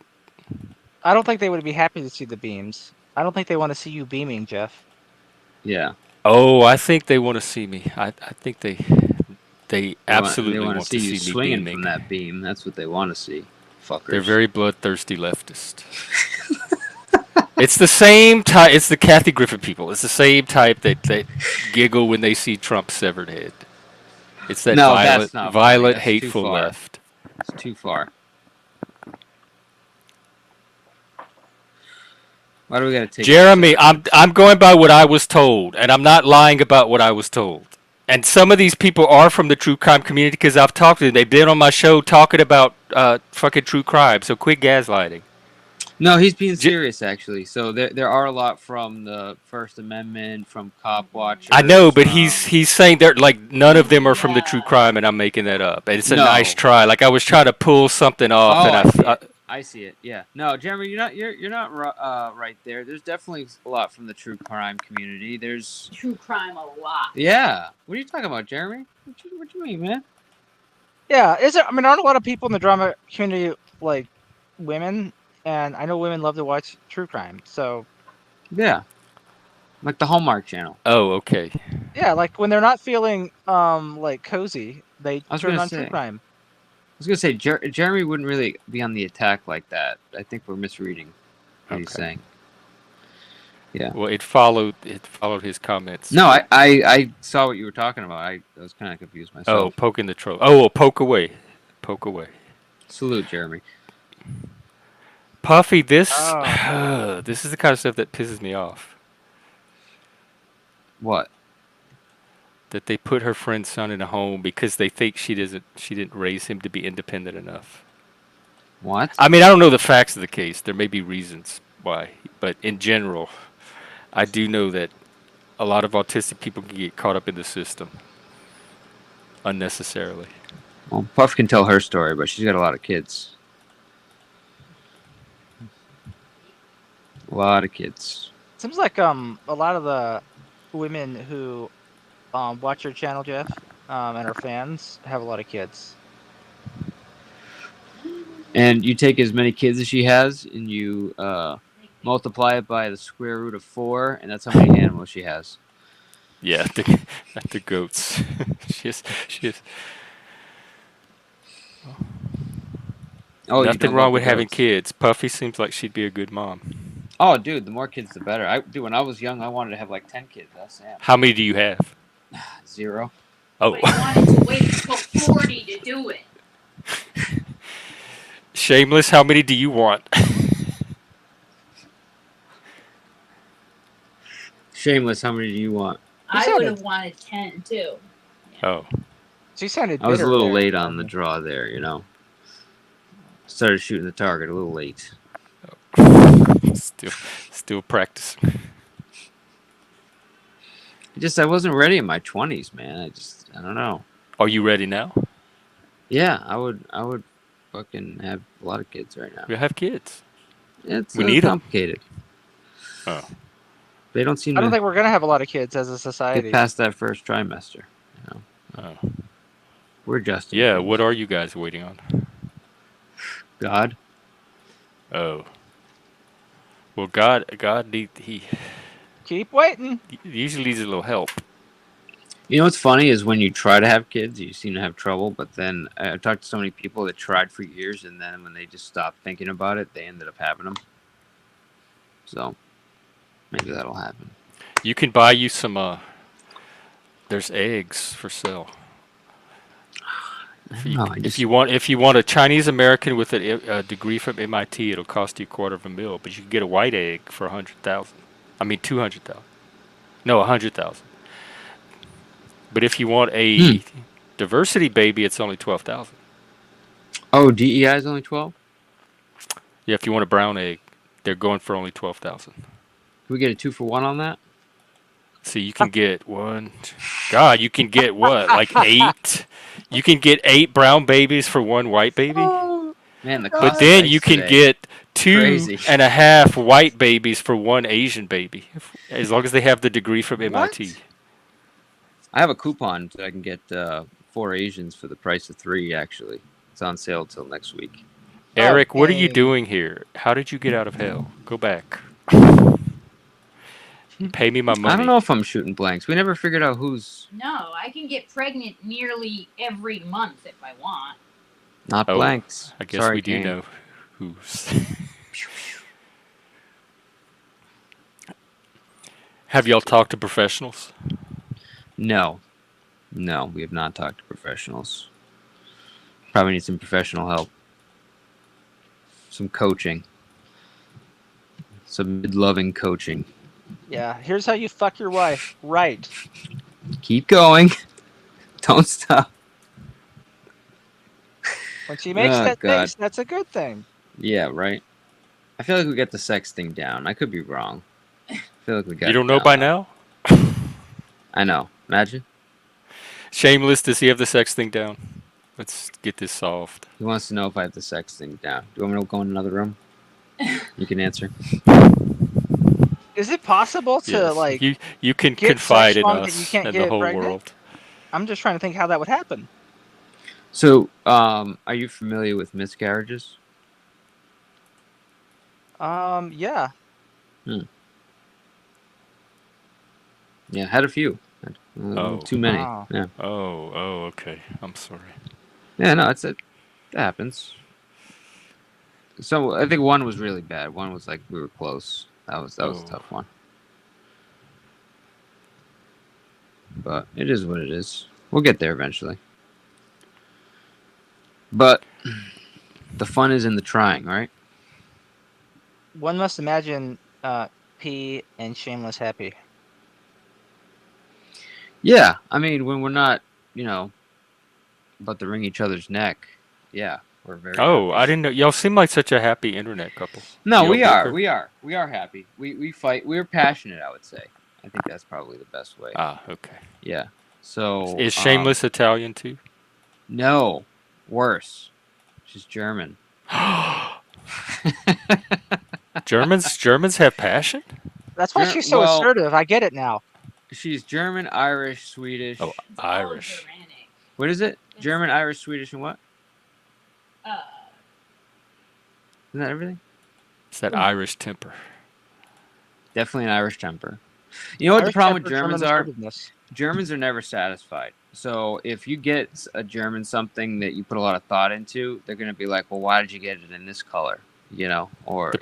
I don't think they would be happy to see the beams. I don't think they want to see you beaming, Jeff. Yeah. Oh, I think they want to see me. I think they absolutely They want want to to see you see me swinging beaming. from that beam. That's what they want to see. Fuckers. They're very bloodthirsty leftist. It's the same type. It's the Kathy Griffin people. It's the same type that giggle when they see Trump's severed head. It's that No, that's not funny. violent, That's too hateful far. left. It's too far. Why do we gotta take? Jeremy, I'm going by what I was told, and I'm not lying about what I was told. And some of these people are from the true crime community because I've talked to them. They've been on my show talking about fucking true crime. So quit gaslighting. No, he's being J- serious actually. So there are a lot from the First Amendment, from cop I watchers. know, but he's saying they're like none of them are from the true Yeah. crime, and I'm making that up. And it's a nice No. try. Like I was trying to pull something off, Oh, and I see I it. I see it. Yeah. No, Jeremy, you're not right there. There's definitely a lot from the true crime community. There's True crime a lot. yeah. What are you talking about, Jeremy? What you mean, man? Yeah, is it? I mean, aren't a lot of people in the drama community like women? And I know women love to watch true crime. So Yeah. Like the Hallmark Channel. oh, okay. yeah, like when they're not feeling like cozy, they I was turn gonna on true say. crime. I was gonna say Jeremy wouldn't really be on the attack like that. I think we're misreading what he's Okay. saying. Yeah. Well, it followed his comments. No, I saw what you were talking about. I was kind of confused Oh, myself. poking the troll. Oh, well, poke away. Poke away. Salute, Jeremy. Puffy, this Oh. this is the kind of stuff that pisses me off. What? That they put her friend's son in a home because they think she didn't raise him to be independent enough. What? I mean, I don't know the facts of the case. There may be reasons why, but in general, I do know that a lot of autistic people can get caught up in the system unnecessarily. Well, Puff can tell her story, but she's got a lot of kids. A lot of kids. Seems like a lot of the women who watch your channel, Jeff, and are fans have a lot of kids. And you take as many kids as she has, and you multiply it by the square root of 4, and that's how many animals she has. Yeah, the goats. she is. Oh, you Nothing don't wrong love with the having goats. kids. Puffy seems like she'd be a good mom. Oh, dude, the more kids, the better. When I was young, I wanted to have like 10 kids. That's Sam. How many do you have? 0. Oh, I wanted to wait until 40 to do it. Shameless. How many do you want? Shameless, how many do you want? I said would it. have wanted 10 too. Oh, She sounded. I was a bitter little there. late on the draw there, you know. Started shooting the target a little late. still practicing. I wasn't ready in my 20s, man. I don't know. Are you ready now? Yeah, I would fucking have a lot of kids right now. We have kids. It's We need 'em. complicated. Oh. They don't seem I don't to think we're gonna have a lot of kids as a society. get past that first trimester. You know, Oh. we're adjusting. Yeah. things. What are you guys waiting on? God? Oh. Well, God he Keep waiting. usually needs a little help. You know what's funny is when you try to have kids, you seem to have trouble. But then I've talked to so many people that tried for years, and then when they just stopped thinking about it, they ended up having them. So maybe that'll happen. You can buy you some. There's eggs for sale. If you want a Chinese American with a degree from MIT, it'll cost you $250,000. But you can get a white egg for 100,000. I mean 200,000. No, 100,000. But if you want a diversity baby, it's only 12,000. Oh, DEI is only 12. Yeah, if you want a brown egg, they're going for only 12,000. Can we get a 2-for-1 on that? See, you can get one. God, you can get what? Like 8? You can get 8 brown babies for 1 white baby? Man, the But cost then of you eggs can today. get Crazy. 2.5 white babies for 1 Asian baby, as long as they have the degree from MIT. I have a coupon that I can get 4 Asians for the price of 3. Actually, it's on sale till next week. Eric, what are you Okay. doing here? How did you get out of hell? Go back. Pay me my money. I don't know if I'm shooting blanks. We never figured out who's No, I can get pregnant nearly every month if I want. not Oh, blanks. I guess Sorry, we do Kane. know who's. Have y'all talked to professionals? No, we have not talked to professionals. Probably need some professional help, some coaching, some mid-loving coaching. Yeah. Here's how you fuck your wife. Right. Keep going. Don't stop. When she makes Oh that God. face, that's a good thing. Yeah, right. I feel like we got the sex thing down. I could be wrong. I feel like we got You it don't know down, by though. now? I know. Imagine. Shameless, does he have the sex thing down? Let's get this solved. He wants to know if I have the sex thing down. Do you want me to go in another room? You can answer. Is it possible to Yes, like you can get sex confide in wrong that you us can't and the get whole pregnant? world. I'm just trying to think how that would happen. So, are you familiar with miscarriages? Yeah. Yeah, had a few. Oh. Too many. Wow. Yeah. Oh, okay. I'm sorry. Yeah, no, it happens. So I think one was really bad. One was like we were close. That was a Oh. tough one. But it is what it is. We'll get there eventually. But the fun is in the trying, right? One must imagine P and Shameless happy. Yeah, I mean when we're not, about to wring each other's neck. Yeah, we're very. Oh, happy. I didn't know. Y'all seem like such a happy internet couple. No, Y'all we are. bicker? We are happy. We fight. We're passionate. I would say. I think that's probably the best way. Ah, okay. Yeah. So Is Shameless Italian too? No, worse. She's German. Germans have passion? That's why she's so assertive. I get it now. She's German, Irish, Swedish. Oh, It's all Irish. Germanic. What is it? German, Irish, Swedish, and what? Isn't that everything? It's that Irish temper. Definitely an Irish temper. You know what the problem with Germans are? Assertiveness. Germans are never satisfied. So if you get a German something that you put a lot of thought into, they're gonna be like, "Well, why did you get it in this color?" Or The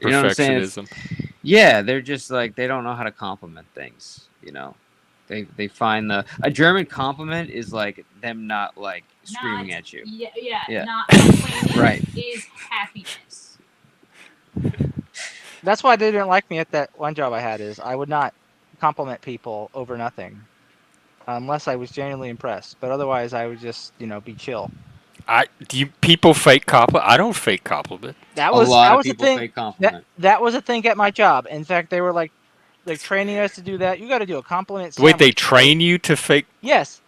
you know what I'm saying? perfectionism. Yeah, they're just like they don't know how to compliment things. They find a German compliment is like them not like screaming at you. Yeah. Not complaining Right. is happiness. That's why they didn't like me at that one job I had. Is I would not compliment people over nothing, unless I was genuinely impressed. But otherwise, I would just be chill. Do you people fake compliment? I don't fake compliment. That A was lot that of was the people thing. fake compliment. That was a thing at my job. In fact, they were like training us to do that. You got to do a compliment. Wait, they sandwich, train you to fake? Yes.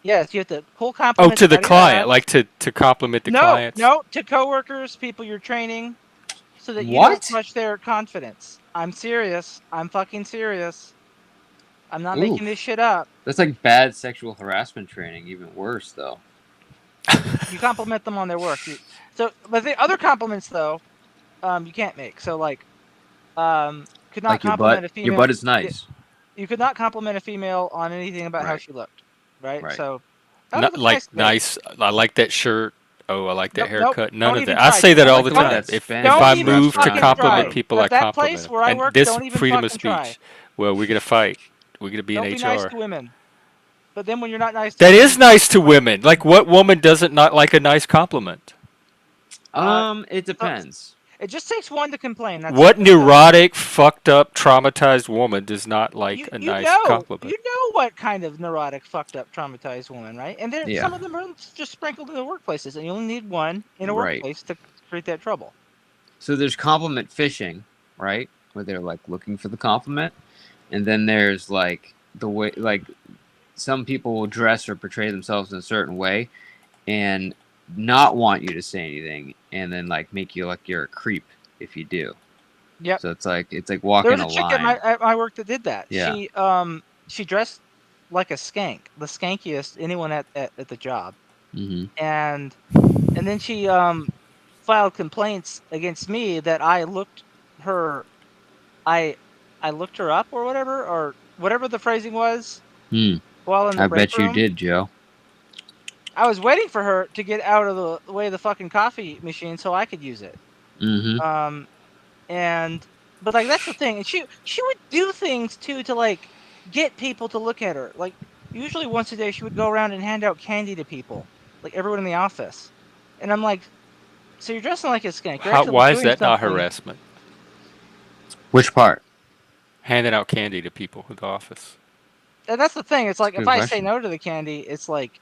Yes, you have to pull Oh, compliments. to the out of your client, ass. like to compliment the clients. No, to coworkers, people you're training, so that you What? don't crush their confidence. I'm serious. I'm fucking serious. I'm not Ooh. making this shit up. That's like bad sexual harassment training. Even worse, though. You compliment them on their work. But the other compliments though, you can't make. So could not Like your compliment butt. a female. Your butt is nice. You could not compliment a female on anything about how Right. she looked, right? Right. So Not like today. nice. I like that shirt. Oh, I like that Nope, haircut. None don't of even that. I try. say that Don't all the like time. that If Spanish Don't I even move to fucking compliment try. people, But I that compliment place them. where I And work, this don't even freedom of fucking speech. try. Well, we're gonna fight. We're gonna be Don't in be HR. nice to women. But then when you're not nice to That women, is nice to women. Like, what woman doesn't not like a nice compliment? It depends. it just takes one to complain. That's What it. neurotic, fucked up, traumatized woman does not like a nice compliment? You know what kind of neurotic, fucked up, traumatized woman, right? And Yeah. some of them are just sprinkled in the workplaces, and you only need one in a Right. workplace to create that trouble. So there's compliment fishing, right? Where they're like looking for the compliment, and then there's like the way like some people will dress or portray themselves in a certain way, and not want you to say anything, and then like make you like you're a creep if you do. Yep. So it's like There walking was a a chick line. at my work that did that. Yeah. She dressed like a skank, the skankiest anyone at the job, Mm-hmm. and then she filed complaints against me that I looked her up or whatever the phrasing was while in the I break bet you room. did, Joe. I was waiting for her to get out of the way of the fucking coffee machine so I could use it. Mm-hmm. But like that's the thing, and she would do things too to like get people to look at her. Like usually once a day she would go around and hand out candy to people, like everyone in the office. And I'm like, so you're dressing like a skank. You're actually Why is doing that not something- harassment? Which part? Handing out candy to people in the office. And that's the thing. It's like That's a if good I say question. no to the candy, it's like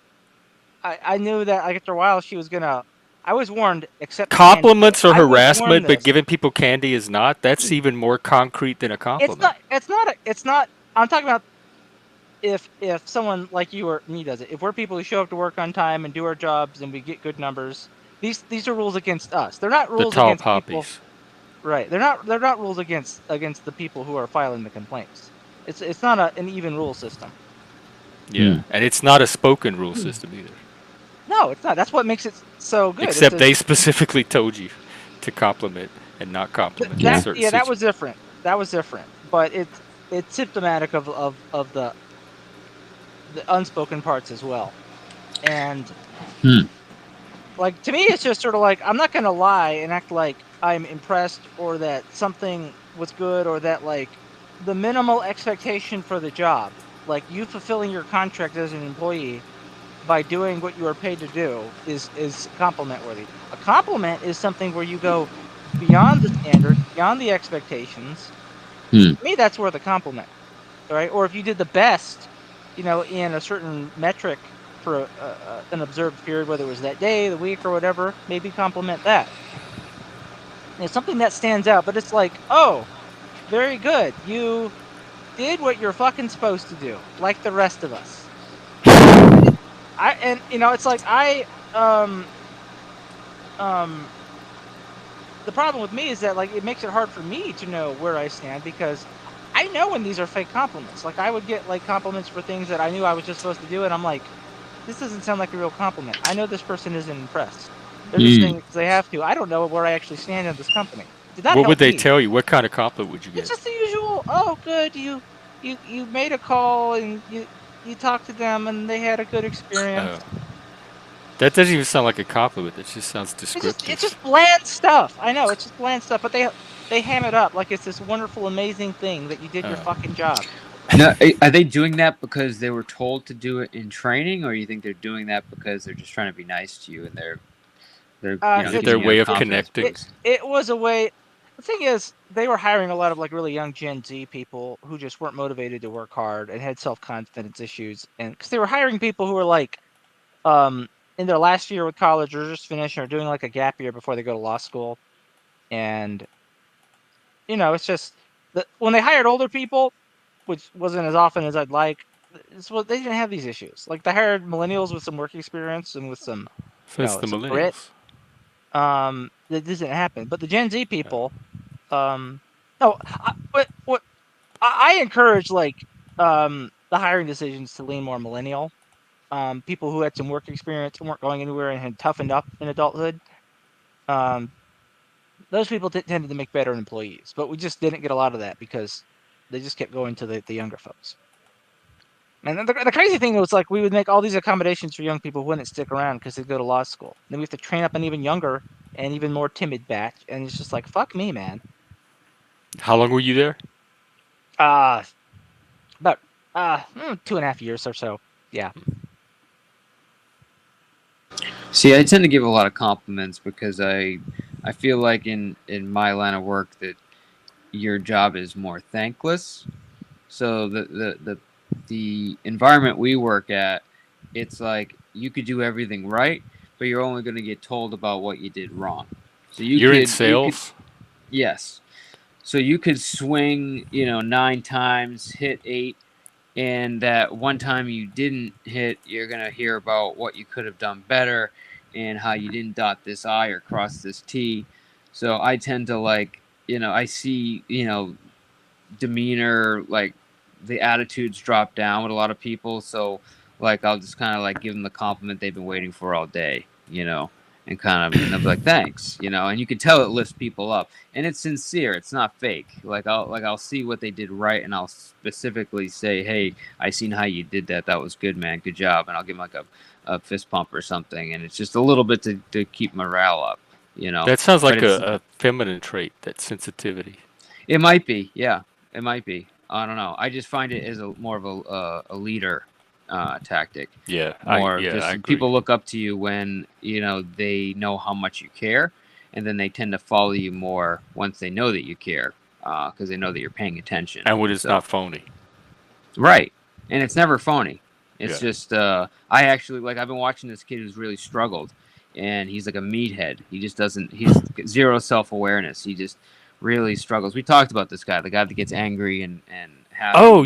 I knew that like after a while she was gonna. I was warned. Accept candy. Compliments are I was warned harassment, but this. giving people candy is not. That's even more concrete than a It's compliment. not. It's not. It's not. I'm talking about if someone like you or me does it. If we're people who show up to work on time and do our jobs and we get good numbers, these are rules against us. They're not The rules tall against people. poppies. Right. They're not rules against the people who are filing the complaints. It's not an even rule system. Yeah, and it's not a spoken rule system either. No, it's not. That's what makes it so good. Except they specifically told you to compliment and not compliment in certain that situations. was different. That was different. But it's symptomatic of the unspoken parts as well. And like to me it's just sort of like I'm not gonna lie and act like I'm impressed or that something was good or that like the minimal expectation for the job, like you fulfilling your contract as an employee by doing what you are paid to do is compliment worthy. A compliment is something where you go beyond the standard, beyond the expectations. To me, that's worth a compliment, right? Or if you did the best, in a certain metric for an observed period, whether it was that day, the week, or whatever, maybe compliment that. It's something that stands out, but it's like, oh, very good. You did what you're fucking supposed to do, like the rest of us. It's like the problem with me is that like it makes it hard for me to know where I stand because I know when these are fake compliments. Like I would get like compliments for things that I knew I was just supposed to do, and I'm like, this doesn't sound like a real compliment. I know this person isn't impressed. They're just saying it because they have to. I don't know where I actually stand in this company. Did not What would help they me. tell you? What kind of compliment would you It's get? just the usual. Oh, good. You made a call and you talked to them and they had a good experience. That doesn't even sound like a compliment. That just sounds descriptive. It's just bland stuff. I know it's just bland stuff, but they ham it up like it's this wonderful, amazing thing that you did your fucking job. Now, are they doing that because they were told to do it in training, or you think they're doing that because they're just trying to be nice to you and they're Is it their giving you way a of confidence connecting? boost? It was a way. The thing is, they were hiring a lot of like really young Gen Z people who just weren't motivated to work hard and had self-confidence issues, and because they were hiring people who were like, in their last year with college or just finishing or doing like a gap year before they go to law school, and it's just that when they hired older people, which wasn't as often as I'd like, they didn't have these issues. Like they hired millennials with some work experience and with some, So it's the some grit. millennials. That doesn't happen. But the Gen Z people, no, I encourage like the hiring decisions to lean more millennial. People who had some work experience and weren't going anywhere and had toughened up in adulthood. Those people tended to make better employees, but we just didn't get a lot of that because they just kept going to the younger folks. And then the crazy thing was like we would make all these accommodations for young people who wouldn't stick around because they'd go to law school. Then we have to train up an even younger and even more timid batch, and it's just like fuck me, man. How long were you there? About 2.5 years or so. Yeah. See, I tend to give a lot of compliments because I feel like in my line of work that your job is more thankless. So the environment we work at, it's like you could do everything right, but you're only going to get told about what you did wrong. So You're in sales? Yes. So you could swing, 9 times, hit 8, and that one time you didn't hit, you're going to hear about what you could have done better and how you didn't dot this I or cross this T. So I tend to I see, demeanor, like the attitudes drop down with a lot of people. So like I'll just kind of like give them the compliment they've been waiting for all day, and they'll be like, thanks, and you can tell it lifts people up, and it's sincere. It's not fake. I'll see what they did right, and I'll specifically say, hey, I seen how you did that. That was good, man. Good job. And I'll give them like a fist pump or something. And it's just a little bit to keep morale up, That sounds like But a feminine trait, that sensitivity. it might be, yeah. It might be. I don't know. I just find it as more of a leader tactic. Yeah, I agree. people look up to you when they know how much you care, and then they tend to follow you more once they know that you care, because they know that you're paying attention. And when it's not phony. Right, and it's never phony. It's Yeah. just I actually I've been watching this kid who's really struggled, and he's like a meathead. He just doesn't. He's zero self-awareness. He just really struggles. We talked about this guy, the guy that gets angry and how Oh, he.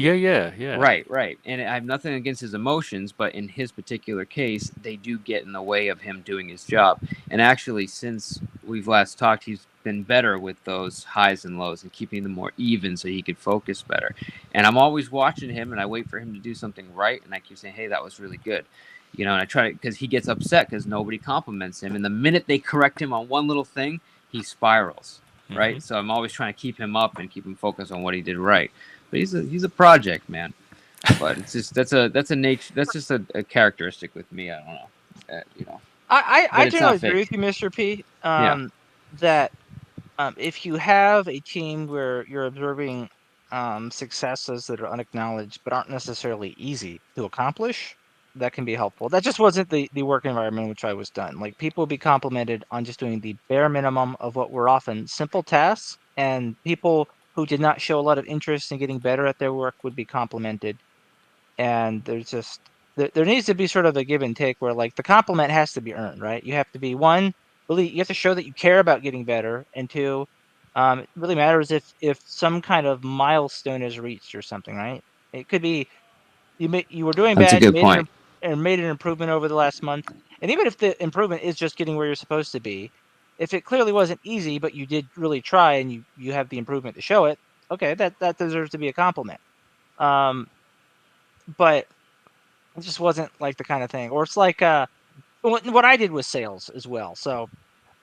yeah. Right. And I have nothing against his emotions, but in his particular case, they do get in the way of him doing his job. And actually, since we've last talked, he's been better with those highs and lows and keeping them more even so he could focus better. And I'm always watching him, and I wait for him to do something right, and I keep saying, "Hey, that was really good." And I try to, because he gets upset because nobody compliments him, and the minute they correct him on one little thing, he spirals. Hmm. Right, so I'm always trying to keep him up and keep him focused on what he did right. But he's a project, man. But it's just that's a nature, that's just a characteristic with me. I don't know, I but it's generally not agree with fake. you, Mr. P. Yeah, That if you have a team where you're observing successes that are unacknowledged but aren't necessarily easy to accomplish, that can be helpful. That just wasn't the work environment in which I was done. Like people would be complimented on just doing the bare minimum of what were often simple tasks, and people who did not show a lot of interest in getting better at their work would be complimented. And there's just there needs to be sort of a give and take where like the compliment has to be earned, right? You have to be one, really you have to show that you care about getting better, and two, it really matters if some kind of milestone is reached or something, right? It could be you were doing that's a bad, you good made point. made an improvement over the last month, and even if the improvement is just getting where you're supposed to be, if it clearly wasn't easy but you did really try and you have the improvement to show it, okay, that deserves to be a compliment. Um, but it just wasn't like the kind of thing. Or it's like what I did was sales as well. So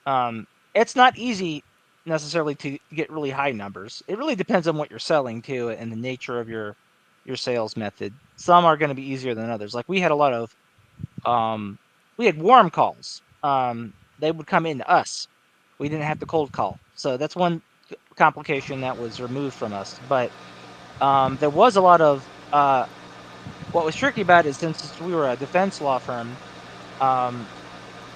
um it's not easy necessarily to get really high numbers. It really depends on what you're selling too and the nature of your sales method. Some are going to be easier than others. Like we had a lot of we had warm calls. They would come into us. We didn't have to cold call. So that's one complication that was removed from us. But there was a lot of what was tricky about it is since we were a defense law firm, um,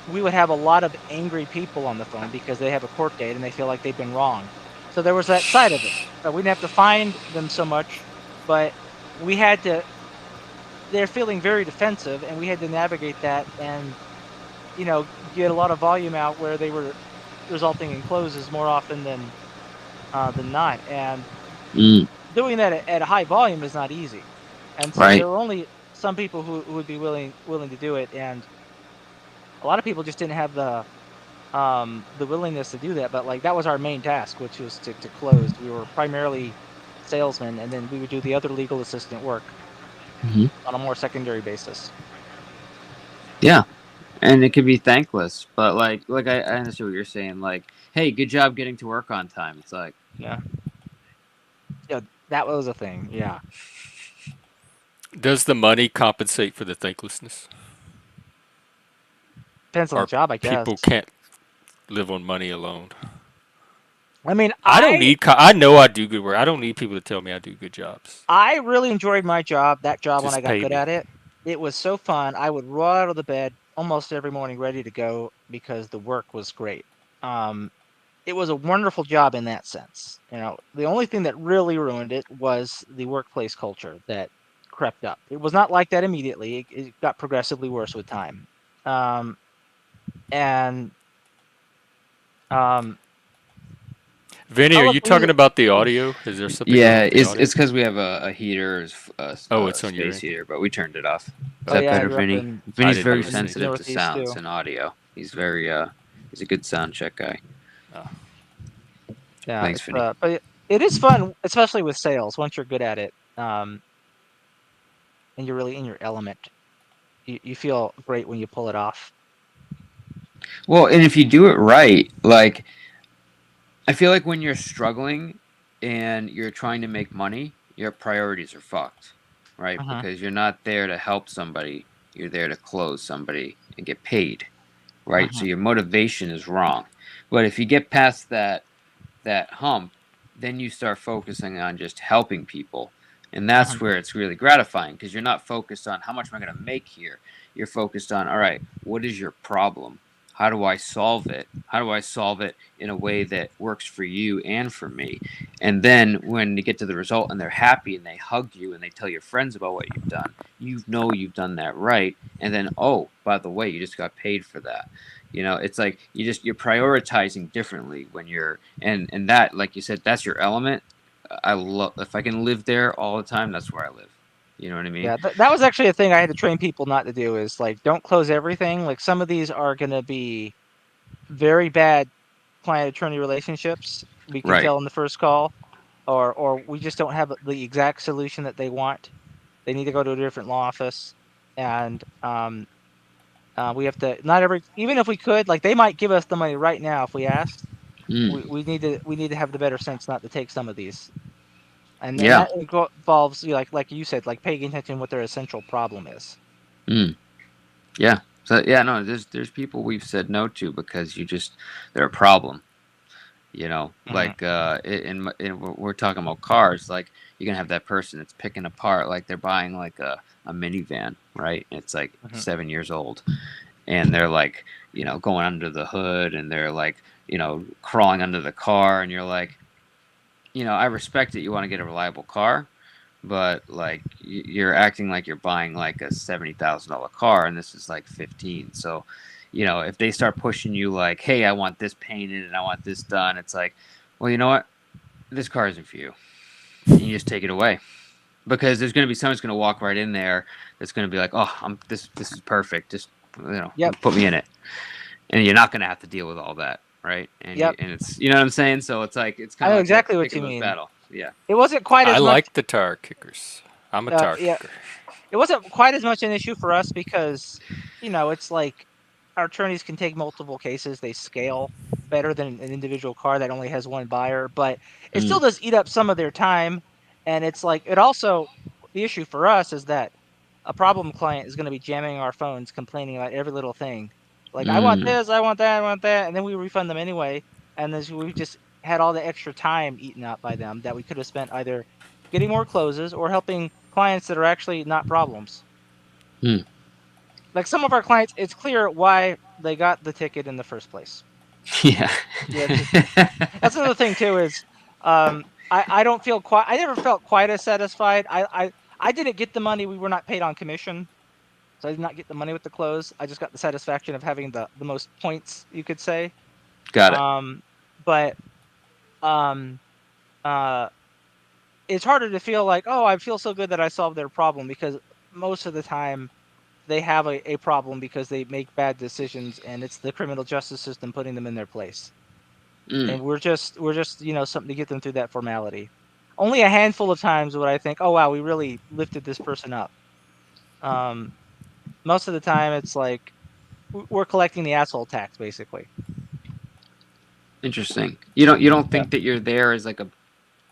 we would have a lot of angry people on the phone because they have a court date and they feel like they've been wronged. So there was that side of it. We didn't have to find them so much, but we had to. They're feeling very defensive, and we had to navigate that and get a lot of volume out where they were resulting in closes more often than not. And Mm, doing that at a high volume is not easy. And so right. there were only some people who would be willing to do it, and a lot of people just didn't have the willingness to do that. But like that was our main task, which was to close. We were primarily salesmen, and then we would do the other legal assistant work Hmm. on a more secondary basis. Yeah, and it could be thankless, but I understand what you're saying. Like, hey, good job getting to work on time. It's like, Yeah, yeah, that was a thing. Yeah, Does the money compensate for the thanklessness? depends on the Or job, I guess. people can't live on money alone? I mean, I don't need. I know I do good work. I don't need people to tell me I do good jobs. I really enjoyed my job. That job when I Just got pay good me. at it, it was so fun. I would roll out of the bed almost every morning ready to go because the work was great. Um, it was a wonderful job in that sense. The only thing that really ruined it was the workplace culture that crept up. It was not like that immediately. It got progressively worse with time. Um, and um, Vinny, oh are look, you talking about the audio? Is there something going on yeah, with the audio? it's because we have a heater, Oh, a it's on your space end. heater, but we turned it off. Is oh that yeah, better, you're Vinny? I Vinny's didn't very notice in the sensitive anything. to Northeast sounds too. and audio. He's very he's a good sound check guy. Oh. Yeah, Thanks, it's Vinny. but it is fun, especially with sales. Once you're good at it, and you're really in your element, you feel great when you pull it off. Well, and if you do it right, like I feel like when you're struggling and you're trying to make money, your priorities are fucked, right? Uh-huh. Because you're not there to help somebody, you're there to close somebody and get paid, right? So Uh-huh. your motivation is wrong. But if you get past that hump, then you start focusing on just helping people. And Uh-huh. that's where it's really gratifying because you're not focused on how much am I going to make here. You're focused on, all right, what is your problem? how do I solve it? How do I solve it in a way that works for you and for me? And then when you get to the result and they're happy and they hug you and they tell your friends about what you've done, you know you've done that right. And then, oh, by the way, you just got paid for that. It's like you're prioritizing differently when you're and that, like you said, that's your element. I love if I can live there all the time, that's where I live. You know what I mean? Yeah, that was actually a thing I had to train people not to do is like don't close everything. Like some of these are going to be very bad client attorney relationships. We can Right. tell in the first call, or we just don't have the exact solution that they want. They need to go to a different law office, and we have to not every even if we could like they might give us the money right now if we asked. Mm. We need to have the better sense not to take some of these, and Yeah. that involves like you said like paying attention what their essential problem is. Mm. Yeah. So yeah, no, there's people we've said no to because they're a problem. Mhm. Like we're talking about cars. Like you're gonna have that person that's picking apart, like they're buying like a minivan, right? It's like Mhm. 7 years old, and they're like going under the hood, and they're like crawling under the car, and you're like, I respect that you want to get a reliable car, but like you're acting like you're buying like a $70,000 car, and this is like 15. So, if they start pushing you like, "Hey, I want this painted and I want this done," it's like, well, you know what? This car isn't for you. And you just take it away because there's going to be someone's going to walk right in there that's going to be like, "Oh, this is perfect. Just Yep. put me in it," and you're not going to have to deal with all that, right? And Yep. it's what I'm saying. So it's like it's I kind of know like you have to exactly what pick a you those mean. battle. Yeah. It wasn't quite I as much. like the tire kickers. I'm a tire Yeah, kicker. it wasn't quite as much an issue for us because it's like our attorneys can take multiple cases. They scale better than an individual car that only has one buyer, but it still Mm. does eat up some of their time. And it's like it also the issue for us is that a problem client is going to be jamming our phones, complaining about every little thing. Like I want Mm. this, I want that, I want that, and then we refund them anyway. And then we just had all the extra time eaten up by them that we could have spent either getting more closes or helping clients that are actually not problems. Mm. Like some of our clients, it's clear why they got the ticket in the first place. Yeah. Yeah, that's another thing too. Is I don't feel quite. I never felt quite as satisfied. I didn't get the money. We were not paid on commission, so I did not get the money with the close. I just got the satisfaction of having the most points, you could say. Got it. But um, uh, it's harder to feel like, oh, I feel so good that I solved their problem because most of the time they have a problem because they make bad decisions and it's the criminal justice system putting them in their place. Mm. And we're just something to get them through that formality. Only a handful of times would I think, oh wow, we really lifted this person up. Um, Most of the time it's like we're collecting the asshole tax basically. Interesting. You don't Yeah. think that you're there as like a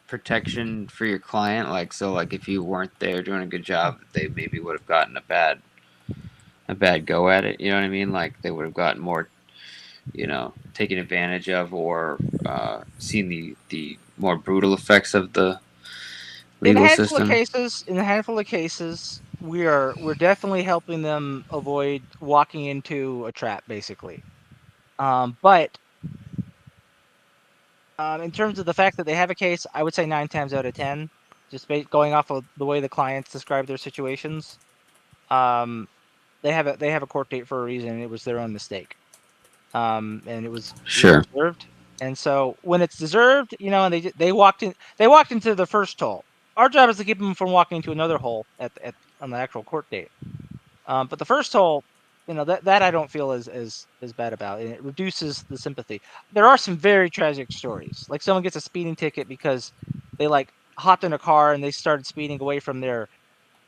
protection for your client, like so like if you weren't there doing a good job, they maybe would have gotten a bad go at it. You know what I mean? Like they would have gotten more, taken advantage of or seen the more brutal effects of the In a legal handful of system. cases, we're definitely helping them avoid walking into a trap basically. But in terms of the fact that they have a case, I would say 9 times out of 10, just going off of the way the clients describe their situations, um, they have a court date for a reason. And it was their own mistake, and it was Sure. deserved. And so when it's deserved, and they walked into the first hole. Our job is to keep them from walking into another hole on the actual court date. But the first hole, that I don't feel is bad about, and it reduces the sympathy. There are some very tragic stories, like someone gets a speeding ticket because they like hopped in a car and they started speeding away from their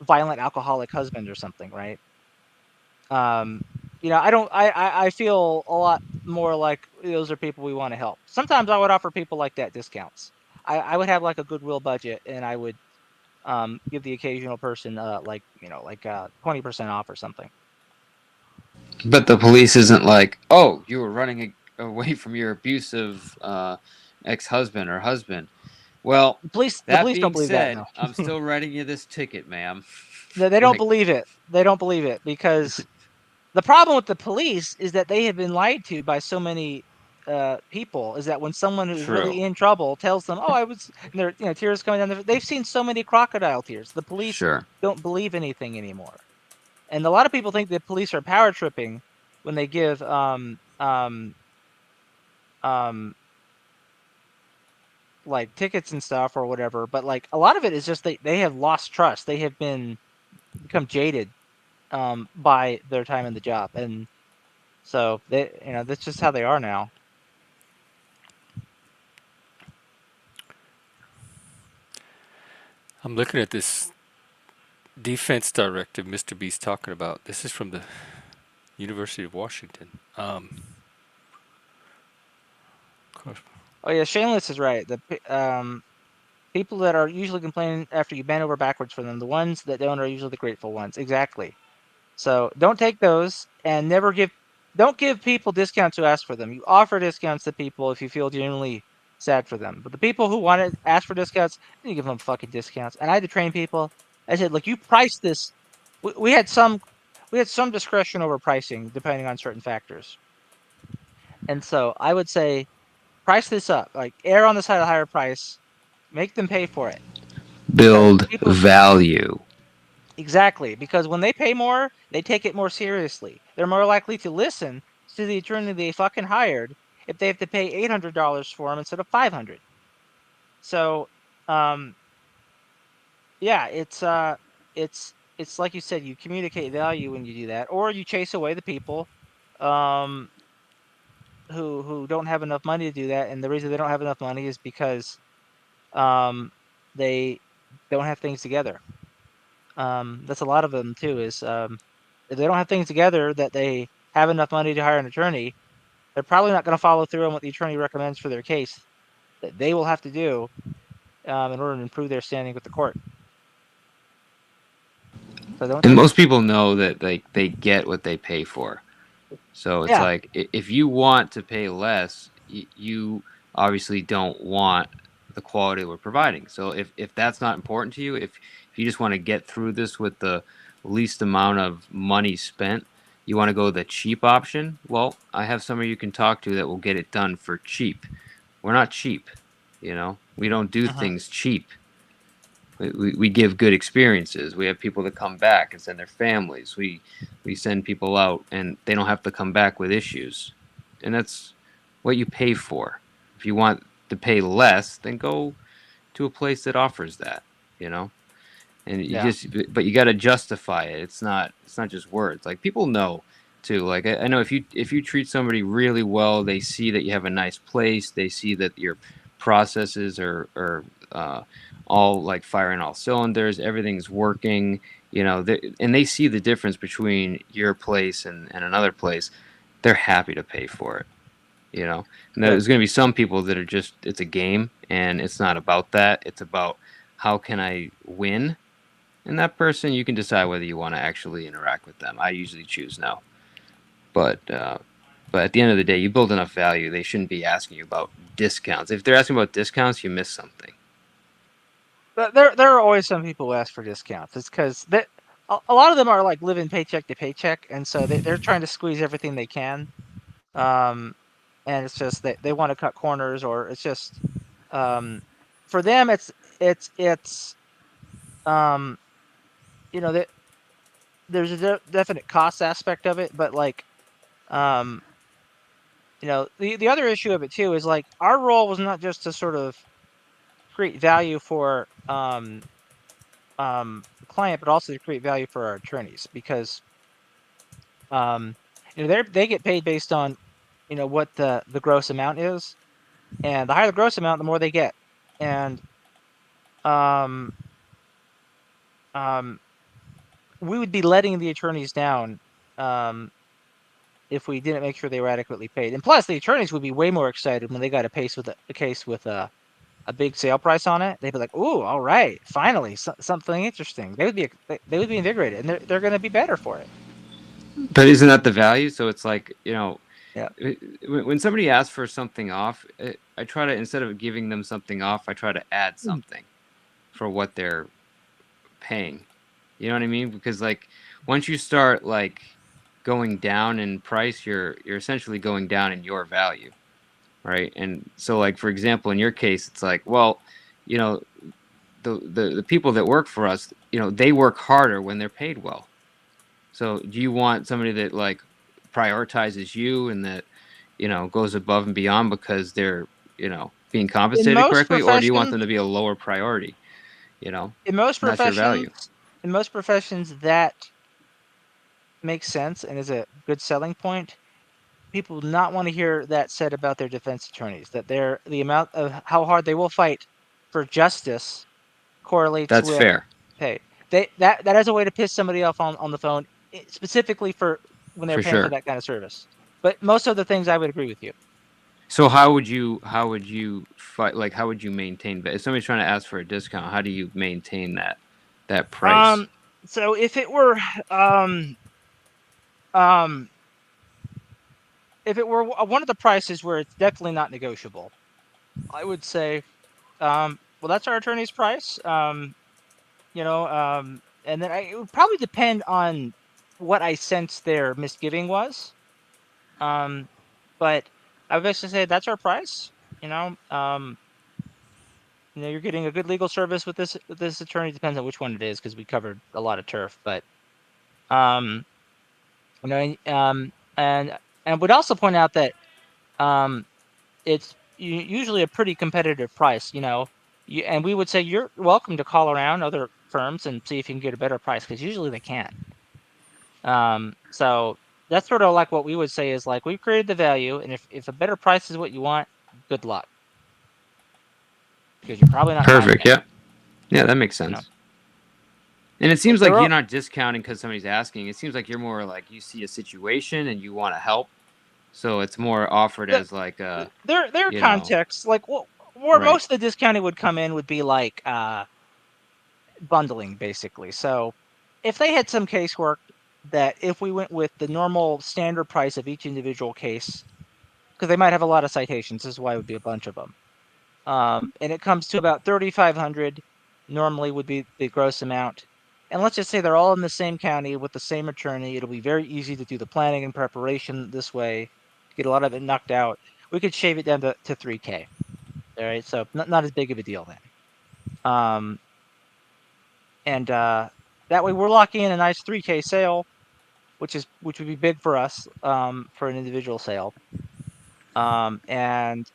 violent alcoholic husband or something, right? Um, I don't. I feel a lot more like those are people we want to help. Sometimes I would offer people like that discounts. I would have like a goodwill budget, and I would give the occasional person like 20% off or something. But the police isn't like, oh, you were running away from your abusive ex-husband or husband. Well, The that police don't being believe that, said, no. I'm still writing you this ticket, ma'am. They don't Like, believe it. They don't believe it because The problem with the police is that they have been lied to by so many people. Is that when someone who's True. really in trouble tells them, "Oh, I was," and they're tears coming down. They've seen so many crocodile tears. The police Sure. don't believe anything anymore, and a lot of people think the police are power tripping when they give like tickets and stuff or whatever. But like a lot of it is just they have lost trust. They have become jaded by their time in the job, and so that's just how they are now. I'm looking at this defense directive Mr. B's talking about. This is from the University of Washington. Oh yeah, Shameless is right. People that are usually complaining after you bend over backwards for them, the ones that don't are usually the grateful ones. Exactly. So don't take those, and don't give people discounts who ask for them. You offer discounts to people if you feel genuinely sad for them. But the people who want to ask for discounts, you give them fucking discounts. And I had to train people. I said, look, you price this. We had some discretion over pricing depending on certain factors. And so I would say price this up. Like err on the side of higher price. Make them pay for it. Because Build people value. Exactly, because when they pay more, they take it more seriously. They're more likely to listen to the attorney they fucking hired if they have to pay $800 for them instead of 500. So, yeah, it's like you said, you communicate value when you do that, or you chase away the people, um, who don't have enough money to do that, and the reason they don't have enough money is because, they don't have things together. That's a lot of them too. Is if they don't have things together that they have enough money to hire an attorney, they're probably not going to follow through on what the attorney recommends for their case that they will have to do in order to improve their standing with the court. So don't And take. most people know that they get what they pay for. So it's Yeah. like if you want to pay less, you obviously don't want the quality we're providing. So if that's not important to you, if you just want to get through this with the least amount of money spent, you want to go the cheap option, well, I have somebody you can talk to that will get it done for cheap. We're not cheap, we don't do things cheap. We give good experiences. We have people that come back and send their families. We send people out and they don't have to come back with issues. And that's what you pay for. If you want to pay less, then go to a place that offers that, you know? And Yeah. but you got to justify it. It's not just words. Like people know too. Like I know if you treat somebody really well, they see that you have a nice place. They see that your processes are all like firing all cylinders. Everything's working. And they see the difference between your place and another place. They're happy to pay for it. And Good. there's going to be some people that are just, it's a game and it's not about that. It's about how can I win, and that person, you can decide whether you want to actually interact with them. I usually choose no. But at the end of the day, you build enough value, they shouldn't be asking you about discounts. If they're asking about discounts, you miss something. But there are always some people who ask for discounts. It's because a lot of them are like living paycheck to paycheck, and so they're trying to squeeze everything they can. Um, and it's just they want to cut corners, or it's just for them it's that there's a definite cost aspect of it, but like um the other issue of it too is like our role was not just to sort of create value for the client, but also to create value for our attorneys, because they get paid based on what the gross amount is, and the higher the gross amount, the more they get. And um um we would be letting the attorneys down if we didn't make sure they were adequately paid. And plus, the attorneys would be way more excited when they got a case with a big sale price on it. They'd be like, "Ooh, all right, finally something interesting." They would be invigorated, and they're going to be better for it. But isn't that the value? So it's like, Yeah. when somebody asks for something off, I try to, instead of giving them something off, I try to add something for what they're paying. You know what I mean? Because like once you start like going down in price, you're essentially going down in your value, right? And so, like, for example, in your case, it's like, well, you know, the people that work for us, you know, they work harder when they're paid well. So do you want somebody that like prioritizes you and that, you know, goes above and beyond because they're, you know, being In compensated most correctly, or do you want professions, them to be a lower priority? You know, in most and that's your professions, value. in most professions, that makes sense and is a good selling point. People do not want to hear that said about their defense attorneys, that the amount of how hard they will fight for justice correlates That's with fair, pay. That has a way to piss somebody off on the phone, specifically for when they're for paying for sure. that kind of service. But most of the things I would agree with you. So how would you fight, like how would you maintain, but if somebody's trying to ask for a discount, how do you maintain that price? Um, so um um if it were one of the prices where it's definitely not negotiable, I would say, well, that's our attorney's price. And then it would probably depend on what I sense their misgiving was. Um, but I would basically say that's our price. You know, um, you're getting a good legal service with this attorney. Depends on which one it is because we covered a lot of turf. But um, you know, and would also point out that um, it's usually a pretty competitive price. And we would say you're welcome to call around other firms and see if you can get a better price because usually they can. So that's sort of like what we would say is like we've created the value, and if a better price is what you want, good luck because you're probably not buying Perfect. it. Yeah. Yeah, that makes You know, sense. And it but seems like you're not discounting because somebody's asking. It seems like you're more like you see a situation and you want to help. So it's more offered the, as like a, their you know, context, like where right. most of the discounting would come in would be like bundling basically. So if they had some casework that if we went with the normal standard price of each individual case, because they might have a lot of citations, this is why it would be a bunch of them. And it comes to about 3,500 normally would be the gross amount. And let's just say they're all in the same county with the same attorney. It'll be very easy to do the planning and preparation this way, get a lot of it knocked out. We could shave it down to 3K. All right, so not as big of a deal then. And that way we're locking in a nice 3K sale, which would be big for us for an individual sale. And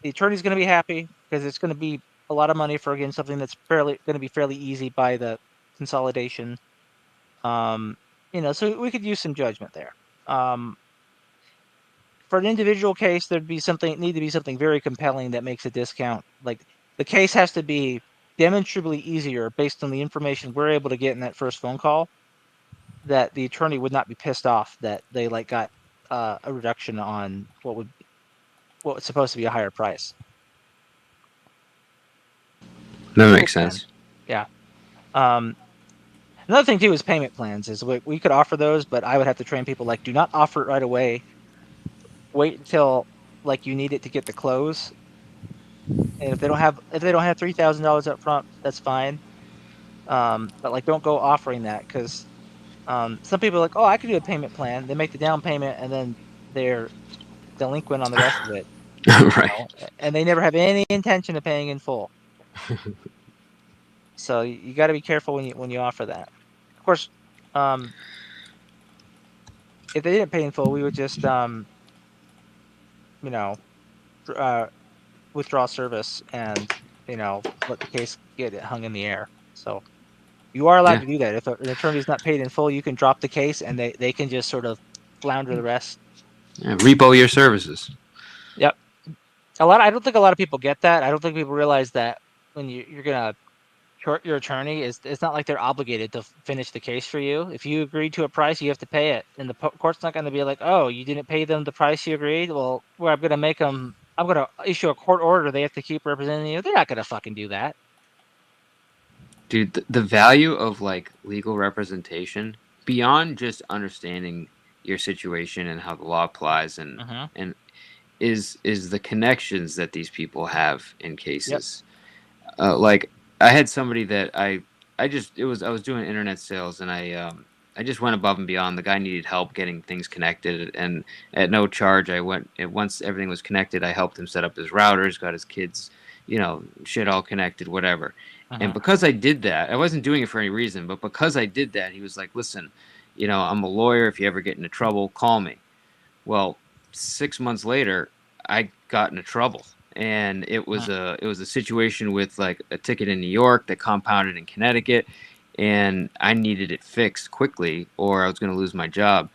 the attorney's going to be happy because it's going to be a lot of money for again something that's going to be fairly easy by the consolidation. So we could use some judgment there. For an individual case, need to be something very compelling that makes a discount. Like the case has to be demonstrably easier based on the information we're able to get in that first phone call, that the attorney would not be pissed off that they got a reduction on what was supposed to be a higher price. That It makes depends. sense. Yeah. Another thing too is payment plans. Is we could offer those, but I would have to train people do not offer it right away. Wait until you need it to get the close. And if they don't have $3,000 up front, that's fine. But don't go offering that because some people are like, oh, I could do a payment plan. They make the down payment and then they're delinquent on the rest of it. Right. And they never have any intention of paying in full. So you got to be careful when you offer that. Of course, if they didn't pay in full, we would just withdraw service and let the case get it hung in the air. So you are allowed Yeah. to do that. If an attorney is not paid in full, you can drop the case and they can just sort of flounder the rest. Yeah. Repo your services. Yep. I don't think a lot of people get that. I don't think people realize that when you're gonna short your attorney, it's not like they're obligated to finish the case for you. If you agree to a price, you have to pay it, and the court's not going to be like, oh, you didn't pay them the price you agreed. Well, I'm going to issue a court order. They have to keep representing you. They're not going to fucking do that. Dude, the value of like legal representation beyond just understanding your situation and how the law applies and is the connections that these people have in Yep. cases. Like I had somebody that I was doing internet sales and I just went above and beyond. The guy needed help getting things connected, and at no charge, I went. Once everything was connected, I helped him set up his routers, got his kids, shit all connected, whatever. And Uh-huh. because I did that, I wasn't doing it for any reason, but because I did that, he was like, "Listen, I'm a lawyer. If you ever get into trouble, call me." Well, 6 months later, I got into trouble, and it was a situation with like a ticket in New York that compounded in Connecticut, and I needed it fixed quickly, or I was going to lose my job.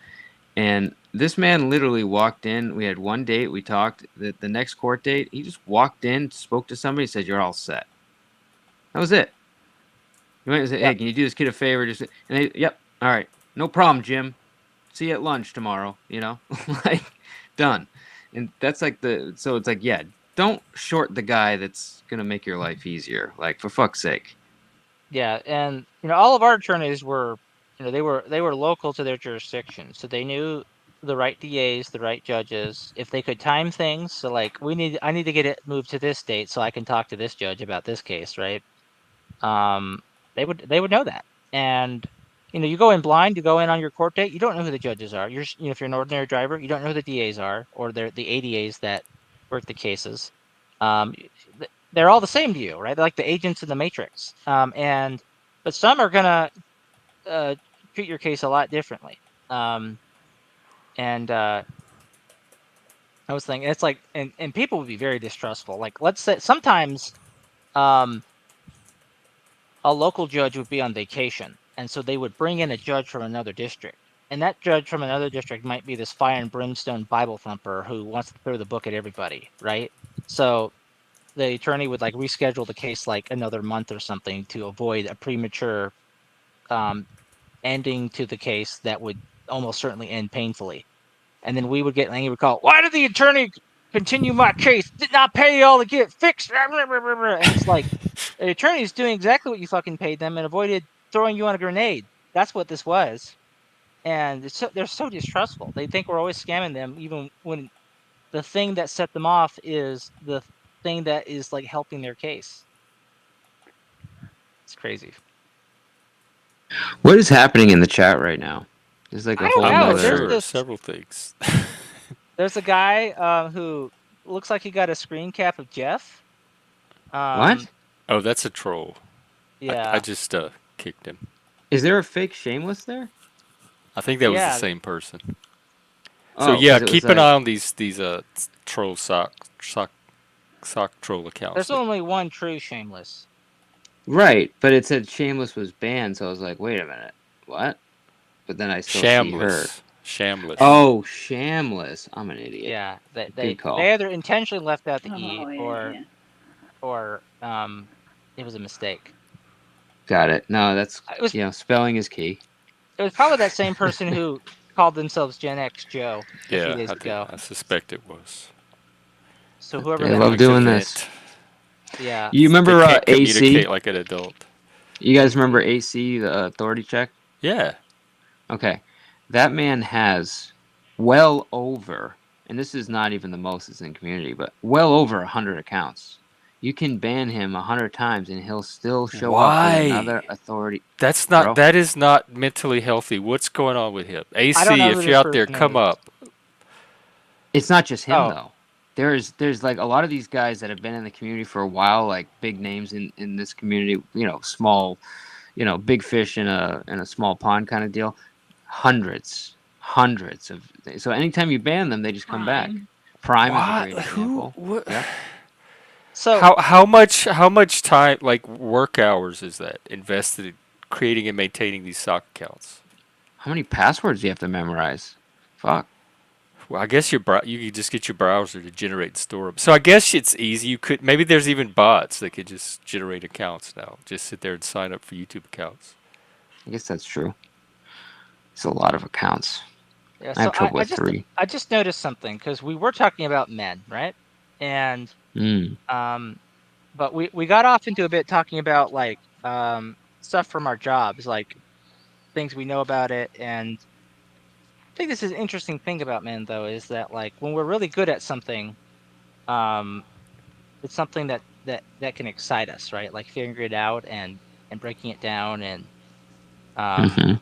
And this man literally walked in. We had one date. We talked. The next court date, he just walked in, spoke to somebody, said, "You're all set." That was it. He went and said, Yeah. "Hey, can you do this kid a favor?" Yep, all right, no problem, Jim. See you at lunch tomorrow. Like done. And that's like so it's like, yeah, don't short the guy that's gonna make your life easier. Like, for fuck's sake. Yeah, and all of our attorneys were, they were local to their jurisdiction, so they knew the right DAs, the right judges, if they could time things. So like, I need to get it moved to this date so I can talk to this judge about this case, right? Um, they would know that, and you go in blind, you go in on your court date, you don't know who the judges are. If you're an ordinary driver, you don't know who the DAs are, or they're the ADAs that work the cases. They're all the same to you, right? They're like the agents in the Matrix. But some are gonna uh, treat your case a lot differently. Um, and I was thinking, it's like, and people would be very distrustful. Like, let's say sometimes um, a local judge would be on vacation, and so they would bring in a judge from another district. And that judge from another district might be this fire and brimstone Bible thumper who wants to throw the book at everybody, right? So the attorney would like reschedule the case like another month or something to avoid a premature ending to the case that would almost certainly end painfully. And then we would get an angry call. Why did the attorney continue my case? Did not pay y'all to get it fixed. And it's like, the attorney is doing exactly what you fucking paid them and avoided throwing you on a grenade. That's what this was. And they're so distrustful. They think we're always scamming them, even when the thing that set them off is the thing that is like helping their case. It's crazy. What is happening in the chat right now? There's like a I don't whole I'm know. not There's sure. nother. this. Several things. There's a guy who looks like he got a screen cap of Jeff. What? Oh, that's a troll. I Yeah, just kicked him. Is there a fake Shameless there? I think that was the yeah. same person. So Oh, yeah, because it was keep an like, eye on these troll sock troll accounts. There's only one true Shameless. right, but it said Shameless was banned, so I was like, wait a minute, what? But then I still see her. Shamless. Oh, Shamless. I'm an idiot. Yeah, Good call. they either intentionally left out the E Oh, yeah. or it was a mistake. Got it. No, that's It was spelling is key. it was probably that same person who called themselves Gen X Joe a few Yeah, days ago. I suspect it was. So whoever They that love Like was, to doing vent. this. yeah. You They remember can't AC? communicate like an adult. You guys remember AC, the authority check? Yeah. Okay. That man has well over, and this is not even the most that's in community, but well over 100 accounts. You can ban him 100 times and he'll still show up with another Why? authority. That Bro, is not mentally healthy. What's going on with him? I don't AC, know who if you're this out there, person come is. up. it's not just him Oh, though. There's like a lot of these guys that have been in the community for a while, like big names in this community, small, big fish in a small pond kind of deal. Hundreds of. So anytime you ban them, they just come back. Prime is a Why? great Who? example. What? Yep. so How much time, like work hours, is that invested in creating and maintaining these sock accounts? How many passwords do you have to memorize? Fuck. Well, I guess you could just get your browser to generate and store them. So I guess it's easy. You could maybe there's even bots that could just generate accounts now. Just sit there and sign up for YouTube accounts. I guess that's true. It's a lot of accounts. yeah, I have so trouble with 3. I just noticed something because we were talking about men, right? And Mm. but we got off into a bit talking about like stuff from our jobs, like things we know about it. And I think this is an interesting thing about men though, is that like when we're really good at something, it's something that can excite us, right? Like figuring it out and breaking it down and hmm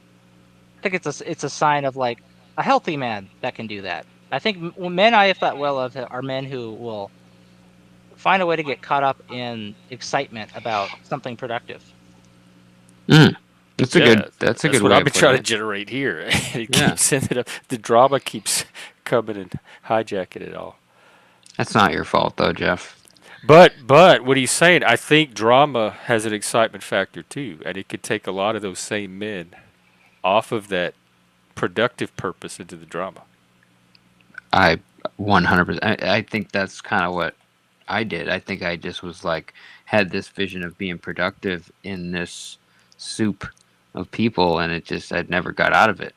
think it's a sign of like a healthy man that can do that. I think men I have thought well of are men who will find a way to get caught up in excitement about something productive. Mm. That's a Yeah, good. That's a that's good what way I've of been putting trying to it. generate here. It Yeah, keeps ending up. The drama keeps coming and hijacking it all. that's not your fault though, Jeff. But what he's saying, I think drama has an excitement factor too, and it could take a lot of those same men off of that productive purpose into the drama. I 100%. I think that's kind of what I did. I think I just was like had this vision of being productive in this soup of people, and it just I'd never got out of it.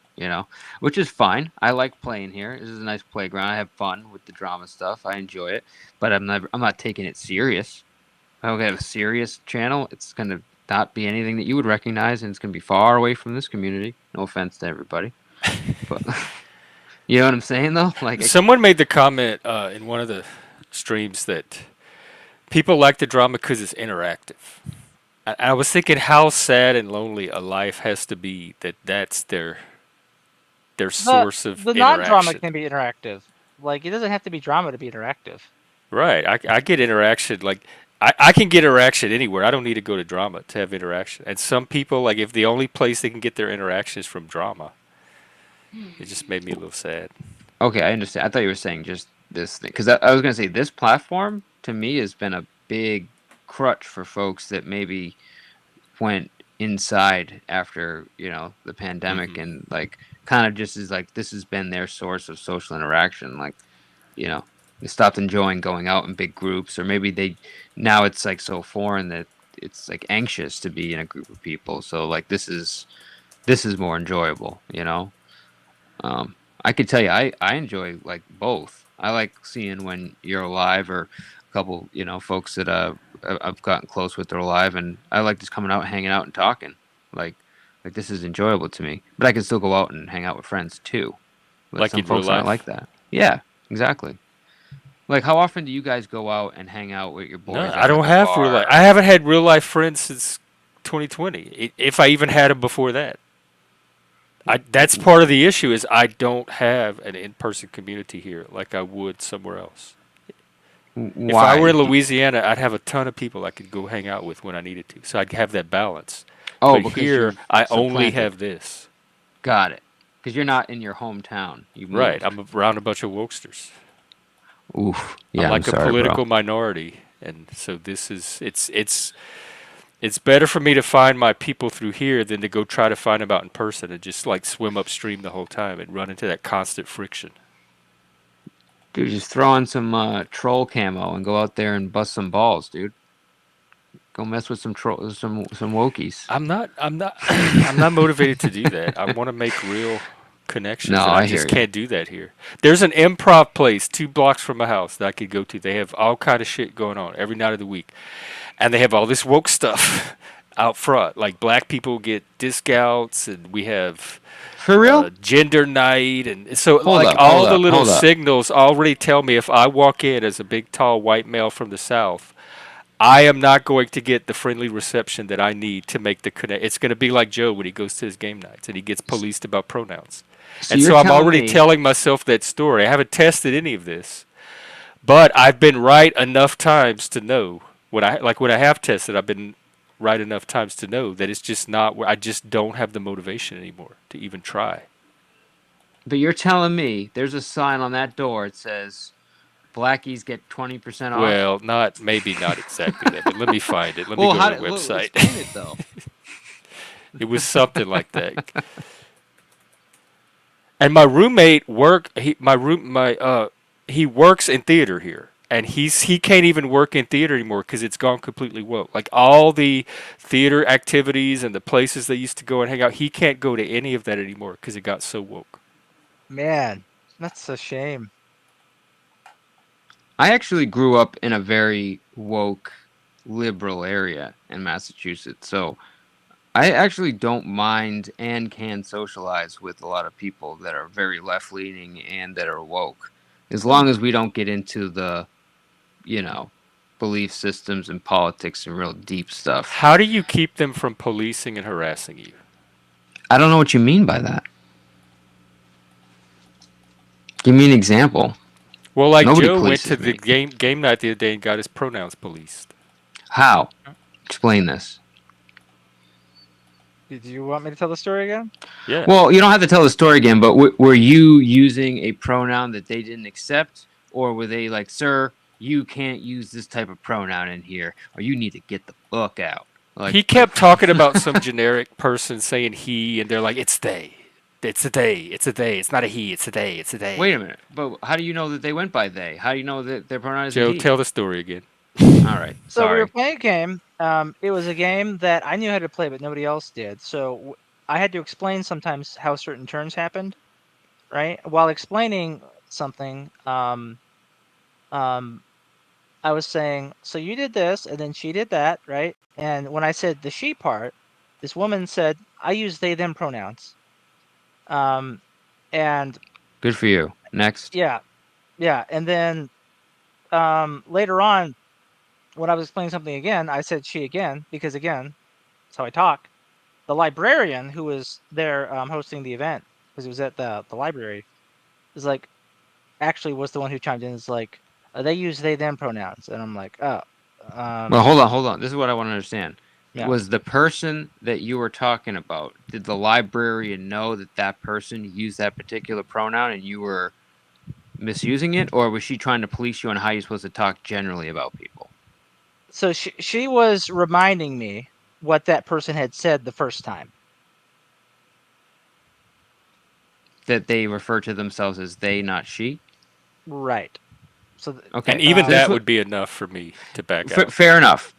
Which is fine. I like playing here. This is a nice playground. I have fun with the drama stuff. I enjoy it, but I'm not taking it serious. If I don't have a serious channel, it's gonna not be anything that you would recognize, and it's gonna be far away from this community. No offense to everybody, but you know what I'm saying though. Like, Someone made the comment in one of the streams that people like the drama because it's interactive. I was thinking how sad and lonely a life has to be that that's their The source of the non-drama interaction. can be interactive. Like it doesn't have to be drama to be interactive. Right. I get interaction like I can get interaction anywhere. I don't need to go to drama to have interaction. And some people like if the only place they can get their interaction is from drama, it just made me a little sad. okay, I understand. I thought you were saying just this thing because I was gonna say this platform to me has been a big crutch for folks that maybe went inside after the pandemic Hmm. and like kind of just is like this has been their source of social interaction. Like you know they stopped enjoying going out in big groups, or maybe they now it's like so foreign that it's like anxious to be in a group of people. So like this is more enjoyable. I could tell you, I enjoy like both. I like seeing when you're alive, or a couple, folks that I've gotten close with are alive, and I like just coming out, hanging out, and talking. Like, like this is enjoyable to me. But I can still go out and hang out with friends too. But Like some in real folks aren't like life. that. Yeah, exactly. Like, how often do you guys go out and hang out with your No, boys I at like don't a have real life. bar? I haven't had real life friends since 2020. If I even had them before that. That's part of the issue is I don't have an in-person community here like I would somewhere else. If I were Why? in Louisiana, I'd have a ton of people I could go hang out with when I needed to. So I'd have that balance. Oh, But because here, you've I only supplanted. have this. Got it. Because you're not in your hometown. You Right. moved. I'm around a bunch of wokesters. Oof. I'm Yeah, I'm like a sorry, bro. political minority, and so this is it's better for me to find my people through here than to go try to find them out in person and just like swim upstream the whole time and run into that constant friction. Dude, just throw on some troll camo and go out there and bust some balls, dude. Go mess with some troll, some wokies. I'm not I'm not motivated to do that. I want to make real No, connections and I I just hear you. can't do that here. There's an improv place 2 blocks from my house that I could go to. They have all kind of shit going on every night of the week. And they have all this woke stuff out front. Like black people get discounts and we have For real? gender night and so Hold like up, all hold the up, little hold up. signals already tell me if I walk in as a big tall white male from the south I am not going to get the friendly reception that I need to make the connect. It's going to be like Joe when he goes to his game nights and he gets policed about pronouns. So And you're so I'm telling already me telling myself that story. I haven't tested any of this, but I've been right enough times to know when I have tested, I've been right enough times to know that it's just not where I just don't have the motivation anymore to even try. but you're telling me there's a sign on that door that says blackies get 20% off? Well, maybe not exactly that, but let me find it. Let me Well, go to how the did website. explain it though? It was something like that. And my roommate he works in theater here. And he can't even work in theater anymore because it's gone completely woke. Like all the theater activities and the places they used to go and hang out, he can't go to any of that anymore because it got so woke. Man, that's a shame. I actually grew up in a very woke liberal area in Massachusetts. So I actually don't mind and can socialize with a lot of people that are very left leaning and that are woke. As long as we don't get into the, you know, belief systems and politics and real deep stuff. How do you keep them from policing and harassing you? I don't know what you mean by that. Give me an example. Well, like Nobody Joe went to polices the me. game night the other day and got his pronouns policed. How? Explain this. Did you want me to tell the story again? Yeah. Well, you don't have to tell the story again, but were you using a pronoun that they didn't accept, or were they like, "Sir, you can't use this type of pronoun in here, or you need to get the fuck out"? He kept talking about some generic person saying he, and they're like, "It's they. It's a they. It's a they. It's not a he. It's a they. It's a they." Wait a minute, but how do you know that they went by they? How do you know that their pronoun is a Joe, he? tell the story again. All right, So we were sorry. playing a game. It was a game that I knew how to play, but nobody else did. So I had to explain sometimes how certain turns happened, right? While explaining something, I was saying, so you did this, and then she did that, right? And when I said the she part, this woman said, I use they them pronouns. And Good for you. Next. yeah, and then later on, when I was explaining something again, I said she again, because again, that's how I talk. The librarian who was there hosting the event, because it was at the library, is like, actually was the one who chimed in, is like, they use they them pronouns. And I'm like, oh. Well, hold on. This is what I want to understand. Yeah. Was the person that you were talking about, did the librarian know that that person used that particular pronoun and you were misusing it, or was she trying to police you on how you're supposed to talk generally about people? So she was reminding me what that person had said the first time. That they refer to themselves as they, not she? Right. So Okay. And even So that this would be enough for me to back out. fair enough.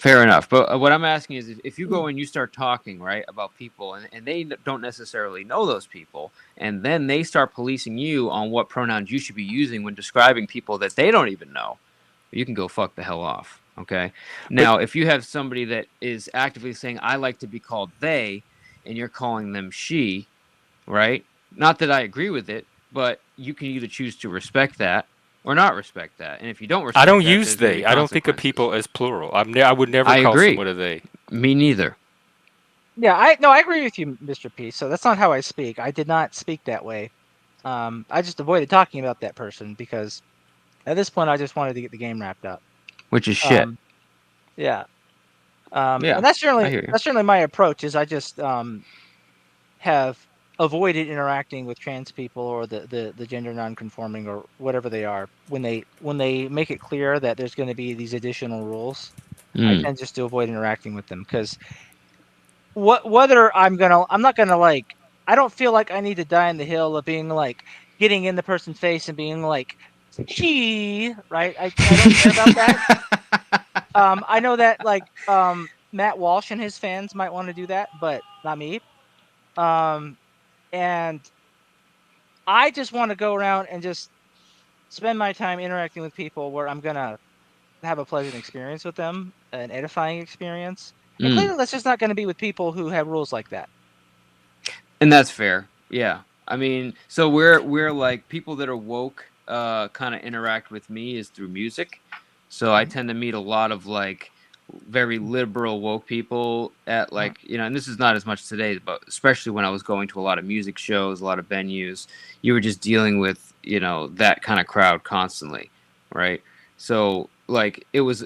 But what I'm asking is, if you go and you start talking, right, about people, and they don't necessarily know those people, and then they start policing you on what pronouns you should be using when describing people that they don't even know, you can go fuck the hell off. Okay. Now, if you have somebody that is actively saying, I like to be called they, and you're calling them she, right? Not that I agree with it, but you can either choose to respect that or not respect that. And if you don't respect I don't that, use there's going to be they. I don't think of consequences. people as plural. I would never I call agree. someone a they. Me neither. Yeah, I agree with you, Mr. P. So that's not how I speak. I did not speak that way. I just avoided talking about that person because at this point I just wanted to get the game wrapped up. Which is shit. Yeah. Yeah, and that's I hear you. generally my approach. Is I just have avoided interacting with trans people or the gender non-conforming or whatever they are when they make it clear that there's going to be these additional rules. I tend just to avoid interacting with them because whether I'm not gonna like, I don't feel like I need to die in the hill of being like getting in the person's face and being like, "Gee," right? I don't care about that. I know that like Matt Walsh and his fans might want to do that, but not me. And I just want to go around and just spend my time interacting with people where I'm gonna have a pleasant experience with them, an edifying experience. And clearly, that's just not going to be with people who have rules like that. And that's fair. Yeah. I mean, so we're like people that are woke kind of interact with me is through music. So I tend to meet a lot of like very liberal woke people at like, and this is not as much today, but especially when I was going to a lot of music shows, a lot of venues, you were just dealing with, that kind of crowd constantly, right? So like it was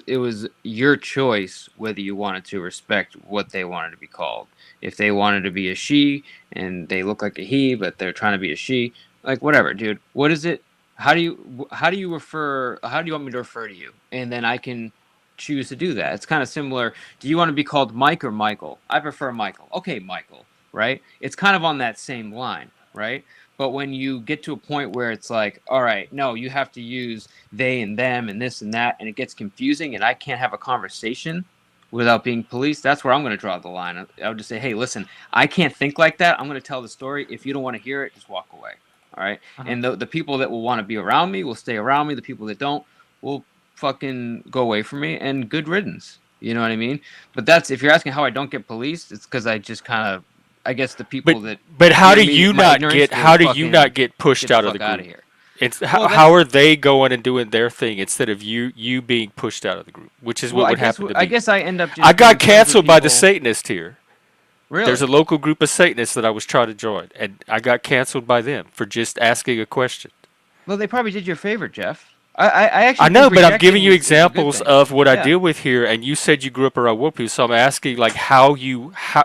your choice whether you wanted to respect what they wanted to be called. If they wanted to be a she and they look like a he, but they're trying to be a she, like whatever, dude. What is it? How do you want me to refer to you? And then I can choose to do that. It's kind of similar. Do you want to be called Mike or Michael? I prefer Michael. Okay, Michael, right? It's kind of on that same line, right? But when you get to a point where it's like, all right, no, you have to use they and them and this and that, and it gets confusing and I can't have a conversation without being policed, that's where I'm going to draw the line. I would just say, hey, listen, I can't think like that. I'm going to tell the story. If you don't want to hear it, just walk away. All right? And the people that will want to be around me will stay around me. The people that don't will fucking go away from me, and good riddance. You know what I mean? But that's, if you're asking how I don't get policed, it's because I just kind of, I guess the people But how do hear me, you my not ignorance, get they how do you fucking not get pushed get the out of the fuck out group? of here. It's Well, how are they going and doing their thing instead of you being pushed out of the group, which is what would happen to me. I guess I end up just I got being friends with canceled by the people- Satanist here. Really? There's a local group of Satanists that I was trying to join, and I got canceled by them for just asking a question. Well, they probably did you a favor, Jeff. I I actually know, think but I'm giving rejecting you is a good examples thing. of what I Yeah. deal with here, and you said you grew up around woke people, so I'm asking like how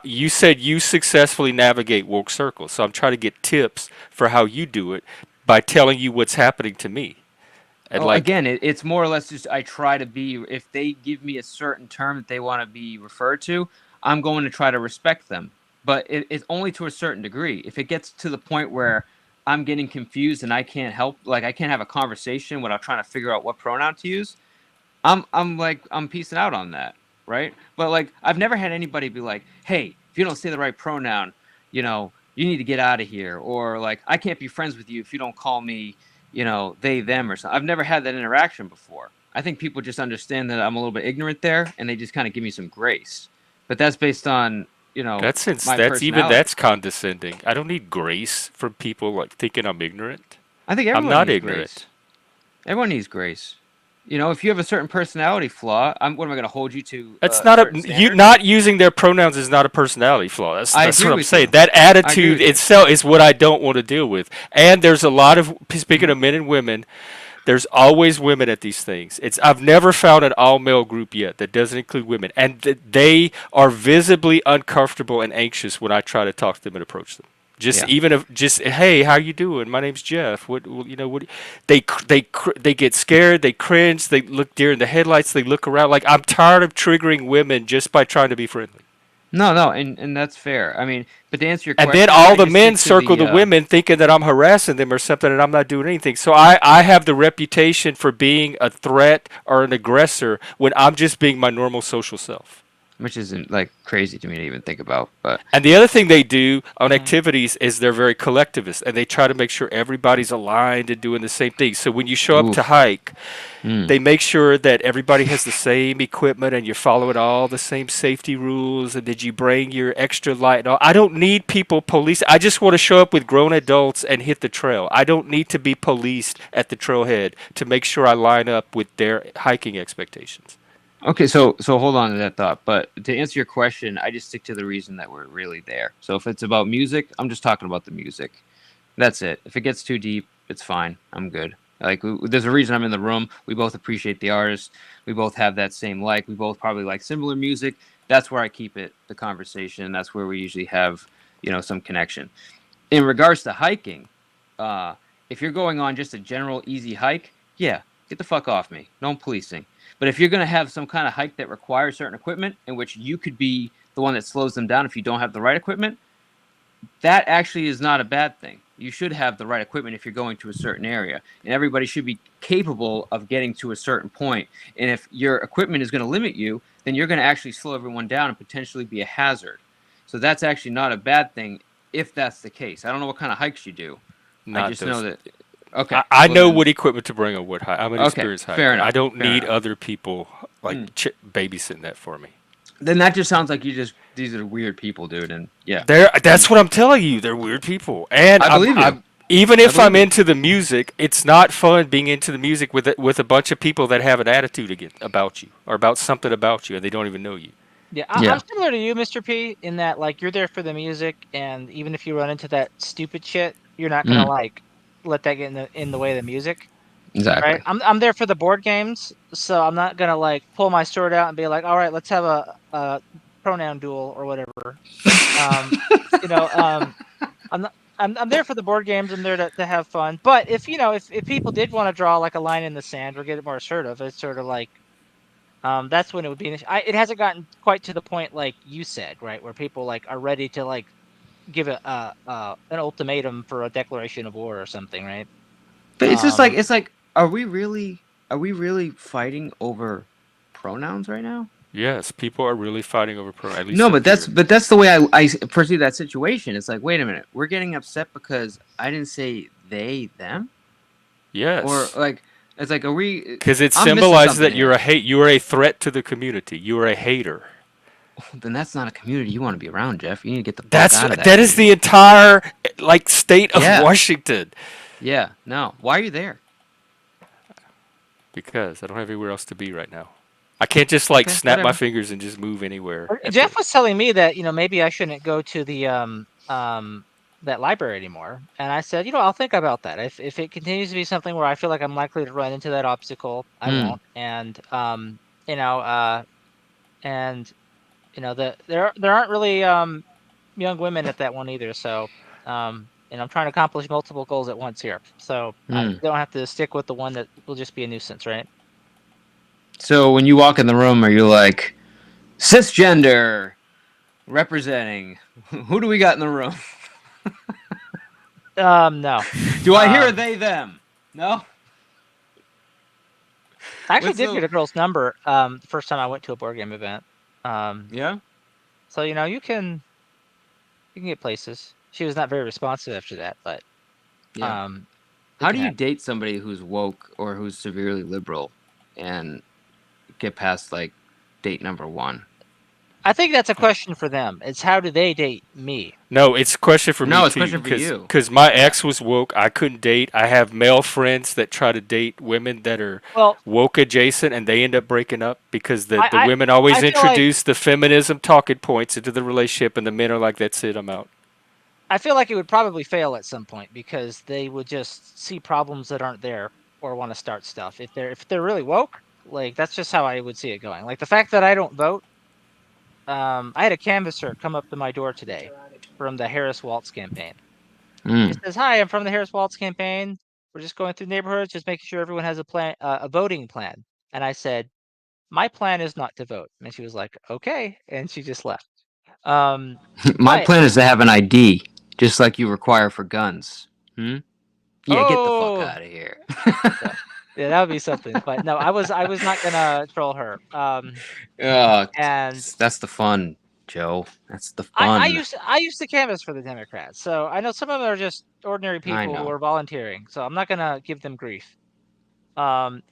you said you successfully navigate woke circles, so I'm trying to get tips for how you do it by telling you what's happening to me, and Oh, like again, it's more or less just I try to be. If they give me a certain term that they want to be referred to, I'm going to try to respect them. But it's only to a certain degree. If it gets to the point where I'm getting confused and I can't help, like I can't have a conversation without trying to figure out what pronoun to use, I'm peacing out on that, right? But like I've never had anybody be like, "Hey, if you don't say the right pronoun, you need to get out of here," or like, "I can't be friends with you if you don't call me, they them or something." I've never had that interaction before. I think people just understand that I'm a little bit ignorant there, and they just kind of give me some grace. But that's based on my personality. that's condescending. I don't need grace from people like thinking I'm ignorant. I think I'm everyone not needs ignorant. grace. Everyone needs grace. If you have a certain personality flaw, what am I going to hold you to That's a not certain you standard? not using their pronouns is not a personality flaw. I That's what agree I'm with saying. you. That I agree attitude with you. itself is what I don't want to deal with. And there's a lot of speaking of men and women, there's always women at these things. I've never found an all male group yet that doesn't include women, and they are visibly uncomfortable and anxious when I try to talk to them and approach them. Just Yeah. even if just hey, how you doing? My name's Jeff. What they get scared, they cringe, they look deer in the headlights, they look around like I'm tired of triggering women just by trying to be friendly. No, and that's fair. I mean, but to answer your And then question, all I the just men stick to circle the the women thinking that I'm harassing them or something and I'm not doing anything. So I have the reputation for being a threat or an aggressor when I'm just being my normal social self. which isn't like crazy to me to even think about, but And the other thing they do on Mhm. activities is they're very collectivist and they try to make sure everybody's aligned and doing the same thing. So when you show up to oof. hike, Mm. they make sure that everybody has the same equipment and you're following all the same safety rules. And did you bring your extra light? And all? I don't need people police. I just want to show up with grown adults and hit the trail. I don't need to be policed at the trailhead to make sure I line up with their hiking expectations. Okay, so hold on to that thought. But to answer your question, I just stick to the reason that we're really there. So if it's about music, I'm just talking about the music. That's it. If it gets too deep, it's fine. I'm good. Like, there's a reason I'm in the room. We both appreciate the artist. We both have that same like. We both probably like similar music. That's where I keep it, the conversation. That's where we usually have, some connection. In regards to hiking, uh, if you're going on just a general easy hike, yeah, get the fuck off me. No policing. But if you're going to have some kind of hike that requires certain equipment, in which you could be the one that slows them down if you don't have the right equipment, that actually is not a bad thing. You should have the right equipment if you're going to a certain area, and everybody should be capable of getting to a certain point. And if your equipment is going to limit you, then you're going to actually slow everyone down and potentially be a hazard. So that's actually not a bad thing if that's the case. I don't know what kind of hikes you do. I Not just know those. that. Okay, I well know then, what equipment to bring on what hike. I'm an okay, experienced fair hiker. I enough, don't fair need enough. other people like Mm. babysitting that for me. Then that just sounds like these are weird people, dude. And yeah, That's what I'm telling you. They're weird people, and I believe you. I'm even I if I'm believe you. into the music, it's not fun being into the music with a bunch of people that have an attitude about you or about something about you, and they don't even know you. Yeah, I'm Yeah. similar to you, Mr. P, in that like you're there for the music, and even if you run into that stupid shit, you're not gonna Mm. like let that get in the way of the music, right? Exactly. I'm there for the board games, so I'm not gonna like pull my sword out and be like, all right, let's have a pronoun duel or whatever. Um, you know, I'm not. I'm there for the board games. I'm there to have fun. But if people did want to draw like a line in the sand or get it more assertive, it's sort of like that's when it would be. It hasn't gotten quite to the point like you said, right, where people like are ready to like give an ultimatum for a declaration of war or something, right? But Um, it's like are we really fighting over pronouns right now? Yes, people are really fighting over at least No, up but that's here. but that's the way I perceive that situation. It's like, wait a minute, we're getting upset because I didn't say they them, or Yes, like it's like are we? because it I'm missing symbolizes something that here. you are a threat to the community. You are a hater. Then that's not a community you want to be around, Jeff. You need to get the fuck That's out of that that is the community. entire like state of Yeah, Washington. yeah. No, why are you there? Because I don't have anywhere else to be right now. I can't just like Okay, snap my whatever. fingers and just move anywhere at Jeff the. was telling me that maybe I shouldn't go to the that library anymore. And I said, I'll think about that. If it continues to be something where I feel like I'm likely to run into that obstacle, I Hmm. won't. And you know, and there aren't really young women at that one either. So and I'm trying to accomplish multiple goals at once here. So I Hmm. don't have to stick with the one that will just be a nuisance, right? So when you walk in the room, are you like cisgender representing? Who do we got in the room? No. Do I hear Um, they them? No. I actually What's did get the a girl's number the first time I went to a board game event. yeah? So you can get places. She was not very responsive after that, but Yeah. um, it How can do you happen. date somebody who's woke or who's severely liberal and get past like date number one? I think that's a question for them. It's how do they date me? No, it's a question for me No, it's a too, question for because you. my Yeah. ex was woke. I couldn't date. I have male friends that try to date women that are Well, woke adjacent, and they end up breaking up because the I women I, I always feel like introduce the feminism talking points into the relationship, and the men are like, "That's it, I'm out." I feel like it would probably fail at some point because they would just see problems that aren't there or want to start stuff. If they're really woke, like that's just how I would see it going. Like the fact that I don't vote. I had a canvasser come up to my door today from the Harris Waltz campaign. He Mm. says, "Hi, I'm from the Harris Waltz campaign. We're just going through neighborhoods, just making sure everyone has a plan, a voting plan." And I said, "My plan is not to vote." And she was like, "Okay," and she just left. Um, My but plan is to have an ID, just like you require for guns. Hmm? Yeah, get the fuck oh, out of here. yeah, yeah, that would be something. But no, I was not gonna troll her. Oh, And that's the fun, Joe. That's the I fun. used to, I used to canvass for the Democrats, so I know some of them are just ordinary I people who know. are volunteering. So I'm not gonna give them grief.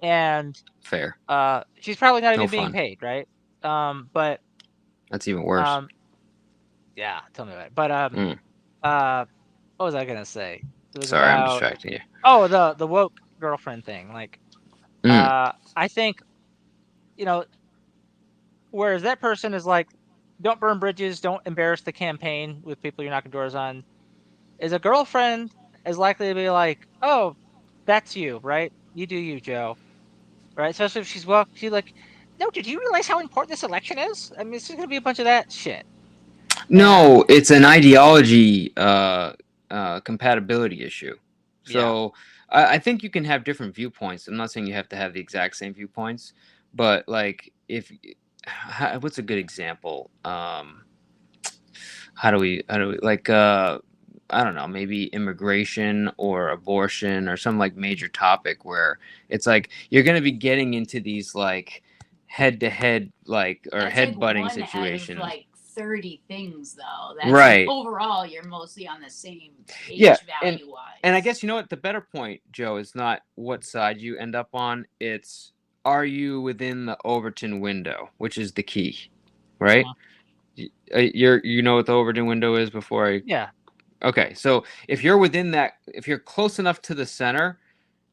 And Fair. she's probably not No even being fun. paid, right? But That's even worse. um, yeah, tell me about it. But Mm. uh, what was I gonna say? It was Sorry, I'm about distracting you. the woke girlfriend thing. Like, Mm. I think you know, whereas that person is like, don't burn bridges, don't embarrass the campaign with people you're knocking doors on. Is a girlfriend is likely to be like, oh, that's you, right? You do you, Joe, right? Especially if she's well, she's like, no, did you realize how important this election is? I mean, it's just gonna be a bunch of that shit. And No, it's an ideology compatibility issue. yeah, So I think you can have different viewpoints. I'm not saying you have to have the exact same viewpoints, but like if what's a good example? How do we like I don't know, maybe immigration or abortion or some like major topic where it's like you're gonna be getting into these like head to head like or That's like head butting one out of situations. like 30 things, though. That's like Right. overall, you're mostly on the same Yeah, page and value wise. and I guess you know what the better point, Joe, is not what side you end up on. It's are you within the Overton window, which is the key, right? uh You know what the Overton window is before I. yeah, Okay, so if you're within that, if you're close enough to the center,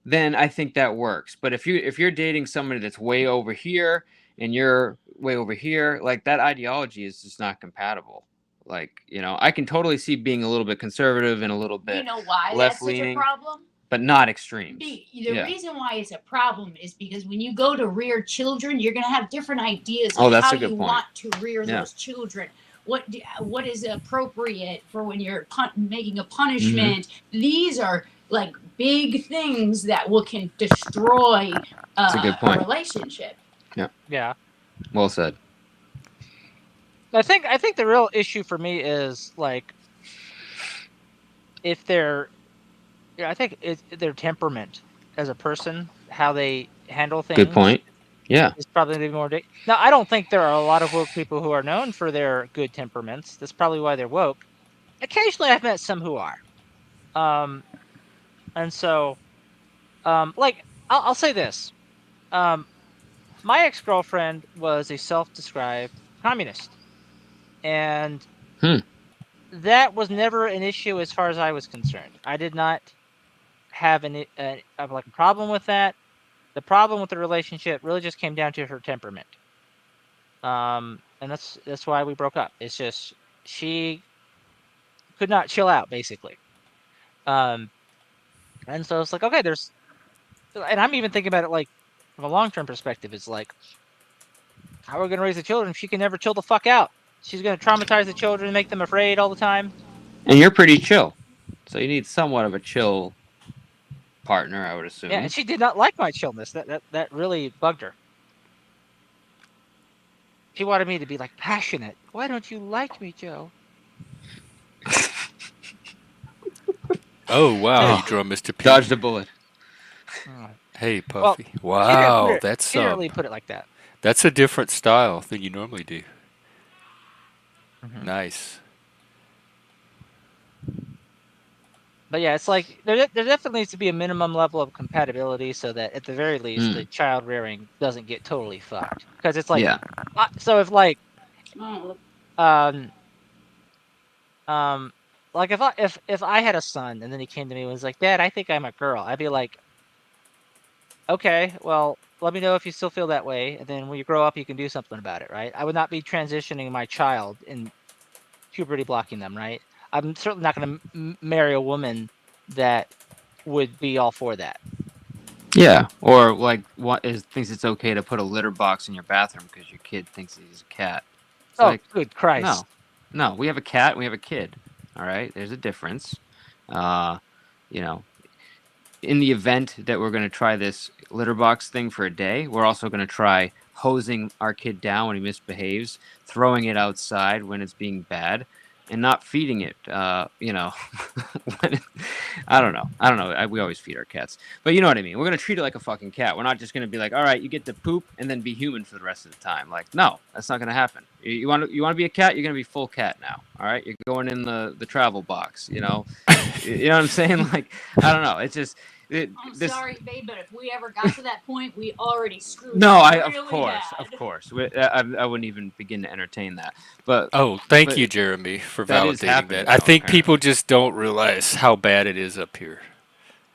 then I think that works. But if you're dating somebody that's way over here and you're way over here, like that ideology is just not compatible. Like, I can totally see being a little bit conservative and a little You bit know why left that's such a leaning, problem? but not extremes. The Yeah. reason why it's a problem is because when you go to rear children, you're going to have different ideas Oh, of that's how a good you point. want to rear Yeah. those children. What is appropriate for when you're making a Mm-hmm. punishment? These are like big things that can destroy That's a good point. relationship. yeah. Well said. I think the real issue for me is like if they're, I think it's their temperament as a person, how they handle Good things point. Yeah. is probably the more. Now, I don't think there are a lot of woke people who are known for their good temperaments. That's probably why they're woke. Occasionally, I've met some who are. Um, and so, like, I'll say this. My ex-girlfriend was a self-described communist, and Hmm. that was never an issue as far as I was concerned. I did not have like a problem with that. The problem with the relationship really just came down to her temperament. And that's why we broke up. It's just she could not chill out, basically. And so it's like, okay, and I'm even thinking about it like from a long-term perspective. It's like, how are we going to raise the children if she can never chill the fuck out? She's going to traumatize the children, make them afraid all the time. And you're pretty chill, so you need somewhat of a chill partner, I would assume. Yeah, and she did not like my chillness. That really bugged her. She wanted me to be like passionate. Why don't you like me, Joe? Oh wow, Oh. you draw Mr. P. Dodged a bullet. Hey, Well, Puffy. Wow, that's she didn't really put it like that. That's a different style than you normally do. Mhm. Nice. But yeah, it's like there definitely needs to be a minimum level of compatibility so that at the very least the child rearing doesn't get totally fucked. Because it's like, Yeah. So if like, Oh, like if I had a son and then he came to me and was like, Dad, I think I'm a girl, I'd be like, okay, well, let me know if you still feel that way, and then when you grow up, you can do something about it, right? I would not be transitioning my child and puberty blocking them, right? I'm certainly not going to marry a woman that would be all for that. Yeah, or like thinks it's okay to put a litter box in your bathroom because your kid thinks he's a cat. It's like, good Christ! No, we have a cat, and we have a kid. All right, there's a difference. You know, in the event that we're going to try this litter box thing for a day, we're also going to try hosing our kid down when he misbehaves, throwing it outside when it's being bad, and not feeding it. You know, I don't know. We always feed our cats, but you know what I mean. We're going to treat it like a fucking cat. We're not just going to be like, all right, you get to poop and then be human for the rest of the time. Like, no, that's not going to happen. You want to be a cat? You're going to be full cat now. All right, you're going in the travel box. You know what I'm saying? Like, I don't know. It's just. I'm sorry, babe, but if we ever got to that point, we already screwed. No, up of course. I wouldn't even begin to entertain that. But thank you, Jeremy, for validating that. I think people just don't realize how bad it is up here.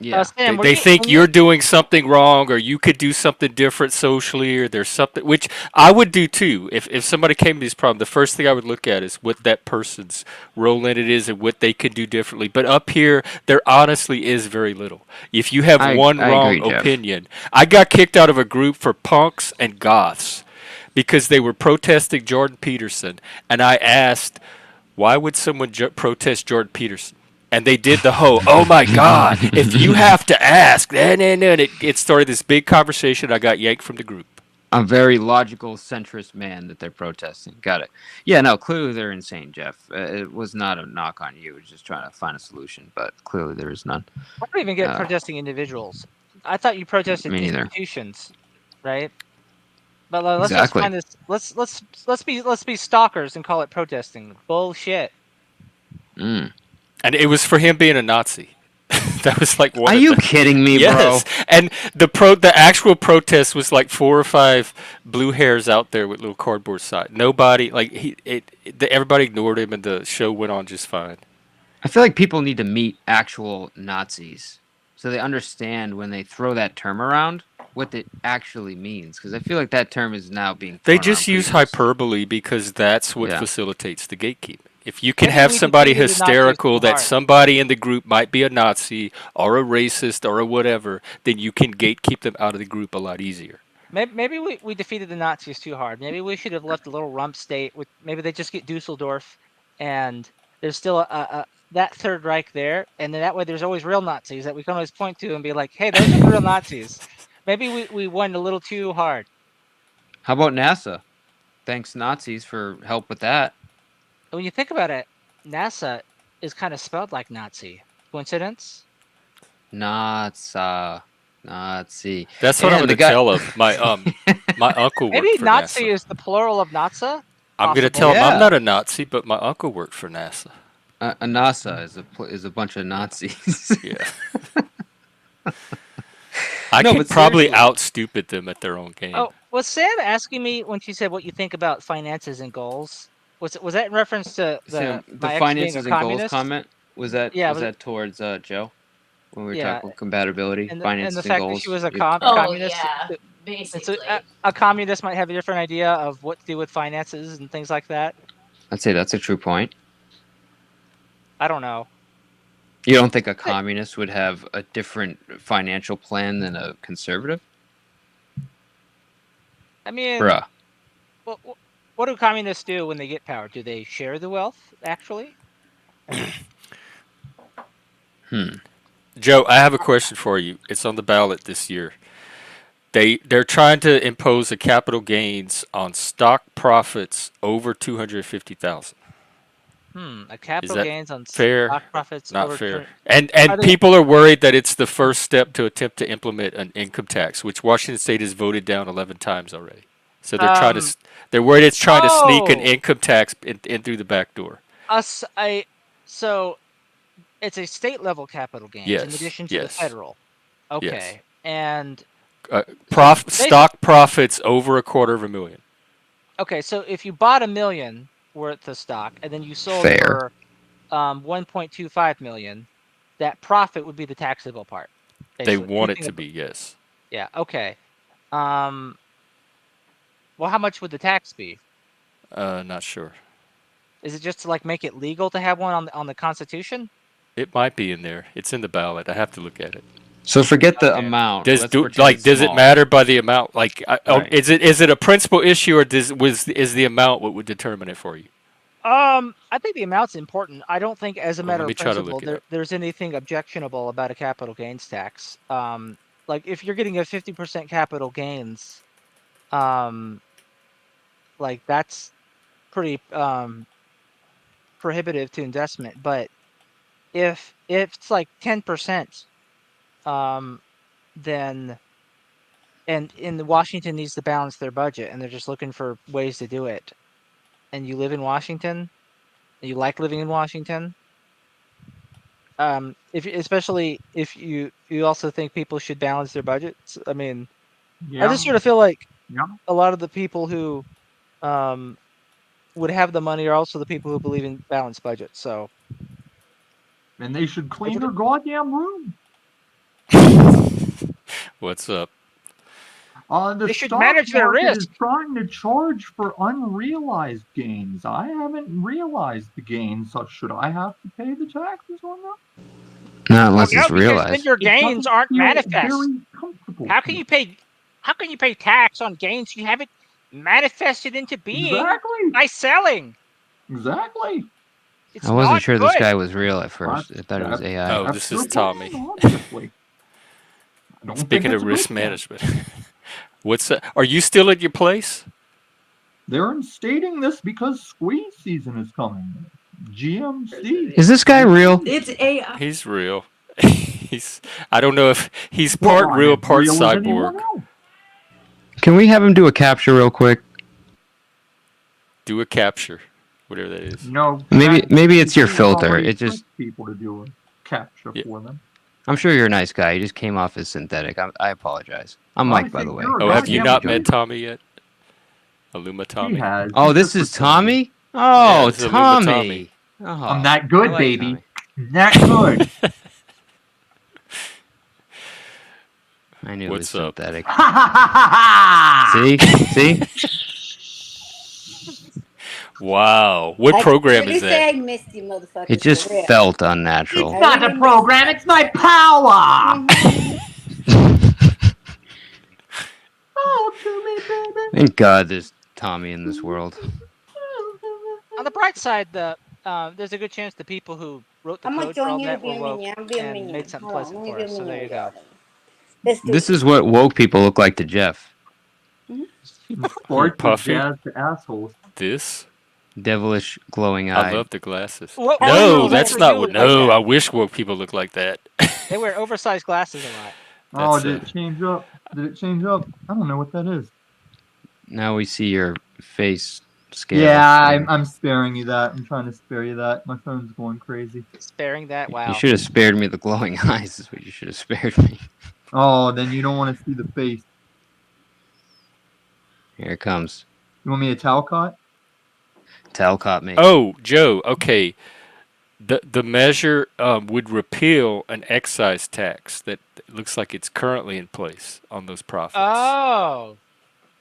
Yeah, Sam, they think you're doing something wrong, or you could do something different socially, or there's something which I would do too. If somebody came to this problem, the first thing I would look at is what that person's role in it is and what they could do differently. But up here, there honestly is very little. If you have one wrong opinion, I got kicked out of a group for punks and goths because they were protesting Jordan Peterson, and I asked, why would someone protest Jordan Peterson? And they did the whole, oh my God, if you have to ask, and it started this big conversation. I got yanked from the group. A very logical, centrist man that they're protesting. Got it. Yeah, no, clearly they're insane, Jeff. It was not a knock on you. It was just trying to find a solution, but clearly there is none. I don't even get protesting individuals. I thought you protested institutions, right? But let's just find this. Let's be stalkers and call it protesting. Bullshit. And it was for him being a Nazi. That was like one. Are you kidding me, yes. Bro? And the actual protest was like 4 or 5 blue hairs out there with little cardboard signs. Nobody everybody ignored him, and the show went on just fine. I feel like people need to meet actual Nazis so they understand when they throw that term around what it actually means, because I feel like that term is now being thrown They just use hyperbole because that's what facilitates the gatekeeping. If you can Maybe have somebody hysterical that somebody in the group might be a Nazi or a racist or a whatever, then you can gatekeep them out of the group a lot easier. Maybe we defeated the Nazis too hard. Maybe we should have left a little rump state. Maybe they just get Dusseldorf, and there's still that Third Reich there, and then that way there's always real Nazis that we can always point to and be like, hey, those are real Nazis. Maybe we went a little too hard. How about NASA? Thanks Nazis for help with that. When you think about it, NASA is kind of spelled like Nazi. Coincidence? Nazi. That's what I'm going to tell him. My uncle worked Maybe for Nazi NASA. Is the plural of NASA? I'm going to tell him I'm not a Nazi, but my uncle worked for NASA. A NASA is a bunch of Nazis. Yeah. I could probably out-stupid them at their own game. Oh, was Sam asking me when she said what you think about finances and goals? Was that in reference to the finances and goals comment? Was that towards Joe when we were talking about compatibility, finances and the fact goals? That she was a communist. Yeah, basically. So a communist might have a different idea of what to do with finances and things like that. I'd say that's a true point. I don't know. You don't think a communist would have a different financial plan than a conservative? I mean, Bruh. what do communists do when they get power? Do they share the wealth, actually? Joe, I have a question for you. It's on the ballot this year. They're trying to impose a capital gains on stock profits over 250,000. A Is capital that gains on fair? stock profits Not over fair. 200. And Are they? people are worried that it's the first step to attempt to implement an income tax, which Washington State has voted down 11 times already. So they're worried it's trying to sneak an Oh, income tax in through the back door. so it's a state level capital gains in Yes, addition to the yes, federal. yes. Okay, and so basically, Stock profits over $250,000. okay, so if you bought $1 million worth of stock and then you sold Fair. for 1.25 million, that profit would be the taxable part, They basically. want it Anything to be, yes. yeah, okay. Um, well, how much would the tax be? Not sure. Is it just to like make it legal to have one on the Constitution? It might be in there. It's in the ballot. I have to look at it. So forget the Okay. amount. Does Let's pretend it's does it small. matter by the amount? Like, Right. is it a principal issue, or is the amount what would determine it for you? I think the amount's important. I don't think, as a Well, matter let me of try to principle, look it up. there's anything objectionable about a capital gains tax. Like if you're getting a 50% capital gains, like that's pretty prohibitive to investment. But if it's like 10%, then and Washington needs to balance their budget, and they're just looking for ways to do it. And you live in Washington, and you like living in Washington. Especially if you also think people should balance their budgets. I mean, I Yeah, just sort of feel like yeah. a lot of the people who would have the money are also the people who believe in balanced budgets. So And they should clean It's a their goddamn room. What's up? The They should stock manage their market is risk. trying to charge for unrealized gains. I haven't realized the gains, so should I have to pay the taxes on them? Not unless no, it's because then realized. your It gains doesn't aren't feel manifest. very comfortable. How to can me. you pay? How can you pay tax on gains you haven't manifested into being Exactly. by selling? Exactly. It's I wasn't not sure good. this guy was real at first. I thought it was That's- AI. Oh, That's this their is Tommy. plan, obviously. I don't think Speaking it's of a good risk plan. management, what's that? Are you still at your place? They're instating this because squeeze season is coming. GMC. Is this guy real? It's AI. He's real. I don't know if he's Well, part I'm real, as part real as anyone cyborg. else. Can we have him do a capture real quick? Do a capture, whatever that is. No. Maybe it's your ChatGPT filter. already It just. tricks people to do a capture Yeah. for them. I'm sure you're a nice guy. You just came off as synthetic. I apologize. I'm Mike, by think the way. you're a Oh, have you goddamn not idiot. met Tommy yet? Illuma He Tommy. has. Oh, He this just is pretended. Tommy? Oh, this is Illuma Tommy. Oh, I'm that I good, like baby. Tommy. That good. I knew What's it was up? synthetic. Ha ha ha See? Wow. What program Really is say that? I missed you, motherfuckers. It just for real. felt unnatural. I Not really a program, it's my power. Oh, to me, baby. Thank God there's Tommy in this world. On the bright side, there's a good chance the people who wrote the I'm gonna code for all join you to that be were a woke minion. I'm being a and minion. made something Hold on, pleasant let me for be a us. So there minion, you go. darling. Let's do This it. is what woke people look like to Jeff. Or Puffy? jazz to assholes. This? Devilish, glowing I eye. love the glasses. What I No, don't know that's what not to what. do with No, that. I wish woke people look like that. They wear oversized glasses a lot. Oh, That's, did it change up? Did it change up? I don't know what that is. Now we see your face scale. Yeah, thing. I'm sparing you that. I'm trying to spare you that. My phone's going crazy. Sparing that, wow. You should have spared me the glowing eyes. Is what you should have spared me. Oh, then you don't want to see the face. Here it comes. You want me to Talcott? Talcott me. Oh, Joe. Okay. The measure would repeal an excise tax that looks like it's currently in place on those profits. Oh.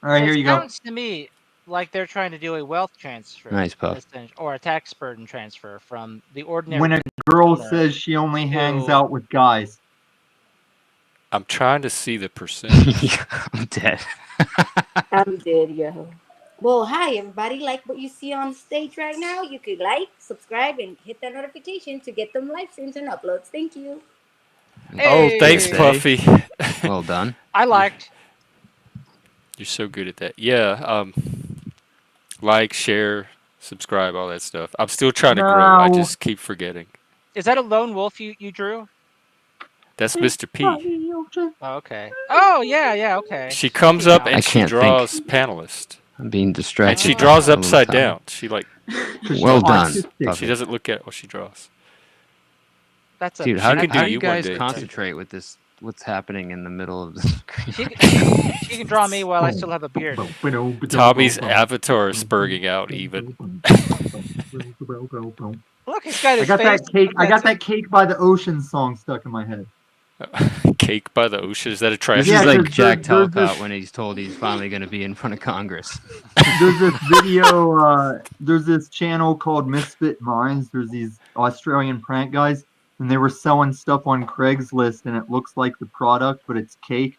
All right, So here it you go. sounds to me like they're trying to do a wealth transfer, Nice, Puff. or a tax burden transfer from the ordinary When a girl consumer says she only hangs to- out with guys. I'm trying to see the percentage. I'm dead. I'm dead, yo. Well, hi everybody. Like what you see on stage right now, you could like, subscribe, and hit that notification to get them live streams and uploads. Thank you. Oh, thanks, Hey! Puffy. Well done. I liked. You're so good at that. Yeah. Like, share, subscribe, all that stuff. I'm still trying to grow. I No. just keep forgetting. Is that a lone wolf you drew? That's Mr. P. Oh, okay. Oh yeah, okay. She comes up Now. and I she can't draws panelist. I'm being And distracted. she draws all the upside time. down. She like Well done, Autistic. Puffy. she doesn't look at what she draws. That's a Dude, She how can do, do how do you you one guys day, too. concentrate with this? What's happening in the middle of the screen? she can draw me while I still have a beard. Tommy's avatar is spurging out even. Look, he's got I his got face. that cake. I got that Cake by the Ocean song stuck in my head. Cake by the ocean. Is that a trash? This Yeah, is like 'cause Jack there's Talcott this- when he's told he's finally going to be in front of Congress. There's this video. There's this channel called Misfit Minds. There's these Australian prank guys, and they were selling stuff on Craigslist, and it looks like the product, but it's cake,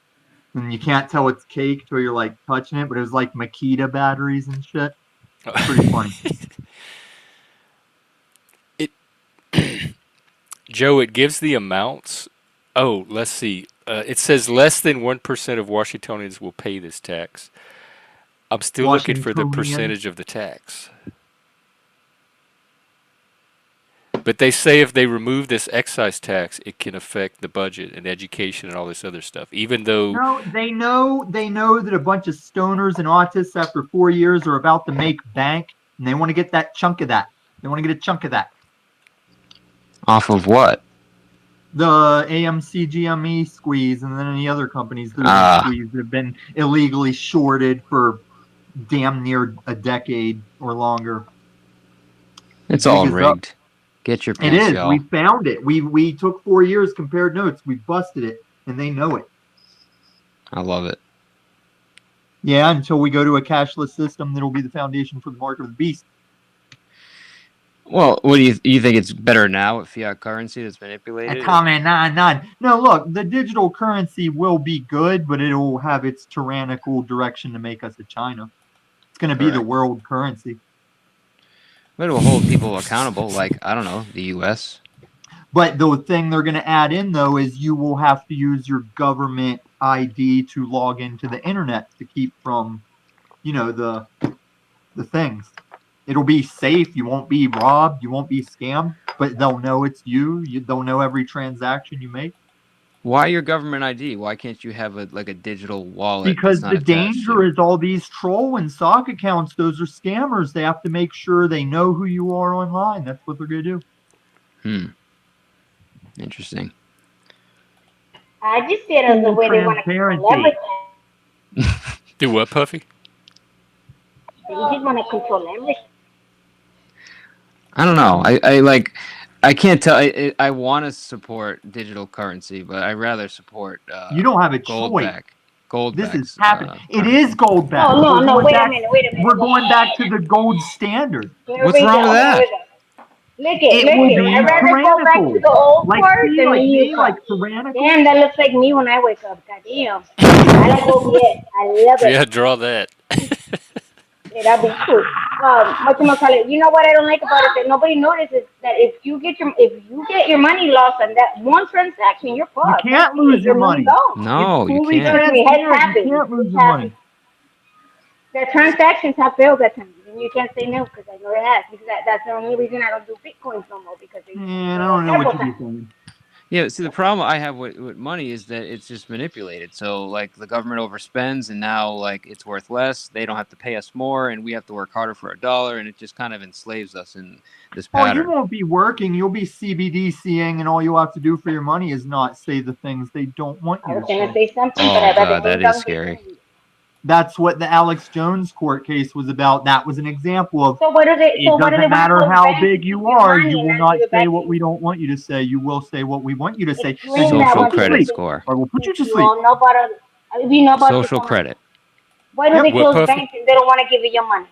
and you can't tell it's cake till you're like touching it. But it was like Makita batteries and shit. It's pretty funny. Joe, it gives the amounts. Oh, let's see. It says less than 1% of Washingtonians will pay this tax. I'm still looking for the Washingtonians? percentage of the tax. But they say if they remove this excise tax, it can affect the budget and education and all this other stuff. Even though No, they know that a bunch of stoners and autists after 4 years are about to make bank, and they want to get that chunk of that. They want to get a chunk of that. Off of what? The AMC GME squeeze, and then any other companies that Ah. have been squeezed that have been illegally shorted for damn near a decade or longer. It's all Jig is up. rigged. Get your It pants, is. y'all. We found it. We took 4 years, compared notes. We busted it, and they know it. I love it. Yeah, until we go to a cashless system that'll be the foundation for the mark of the beast. Well, what do you think it's better now with fiat currency that's manipulated? Comment nine. No, look, the digital currency will be good, but it will have its tyrannical direction to make us a China. It's going to be the Correct. world currency. But it will hold people accountable, like, I don't know, the U.S. But the thing they're going to add in, though, is you will have to use your government ID to log into the internet to keep from, the things. It'll be safe. You won't be robbed. You won't be scammed. But they'll know it's you. They'll know every transaction you make. Why your government ID? Why can't you have a digital wallet? Because that's not the attached danger to- is all these troll and sock accounts. Those are scammers. They have to make sure they know who you are online. That's what they're going to do. Interesting. I just see it as the way they want to control everything. do what, Puffy? They just want to control everything. I don't know. I can't tell. I want to support digital currency, but I'd rather support You don't have a gold choice. back. Gold This backs, is happening. It is gold back. No, We're no, going wait a back- minute. We're going back to the gold standard. Here What's we wrong go, with that? here we go. Look It it, will look it. be I'd rather go back to the old Like part me, than like the me, new like part. tyrannical. Damn, that looks like me when I wake up. Goddamn. I like OBS. I love it. Yeah, draw that. Yeah, that'd be cool. You know what I don't like about it that nobody notices that if you get your money lost on that one transaction, you're You fucked. can't lose your money. Gone. No, you Fully can't. Trust me, it has transparent. happened. You can't lose It's your money. happened. The transactions have failed at times, and you can't say no because I know it has. Because that's the only reason I don't do bitcoins no more because they. Man, I don't know what you're doing. Yeah, see, the problem I have with money is that it's just manipulated. So, the government overspends, and now, it's worth less. They don't have to pay us more, and we have to work harder for $1, and it just kind of enslaves us in this Oh, you pattern. won't be working. You'll be CBDCing, and all you'll have to do for your money is not say the things they don't want I you was to gonna say. say something, Oh, but I'd rather God, that move is on. scary. That's what the Alex Jones court case was about. That was an example of So what do they? it So what do they doesn't matter want to how prevent big you you from are, money you and will not not give it say back what to we you? don't want you to say. You will say what we want you to say. You ain't And that Social one credit person. score. or we'll put you to You sleep. all know about it. We know about Social this one. credit. Why do Yep. they What, close Puffy? banks and they don't want to give you your money?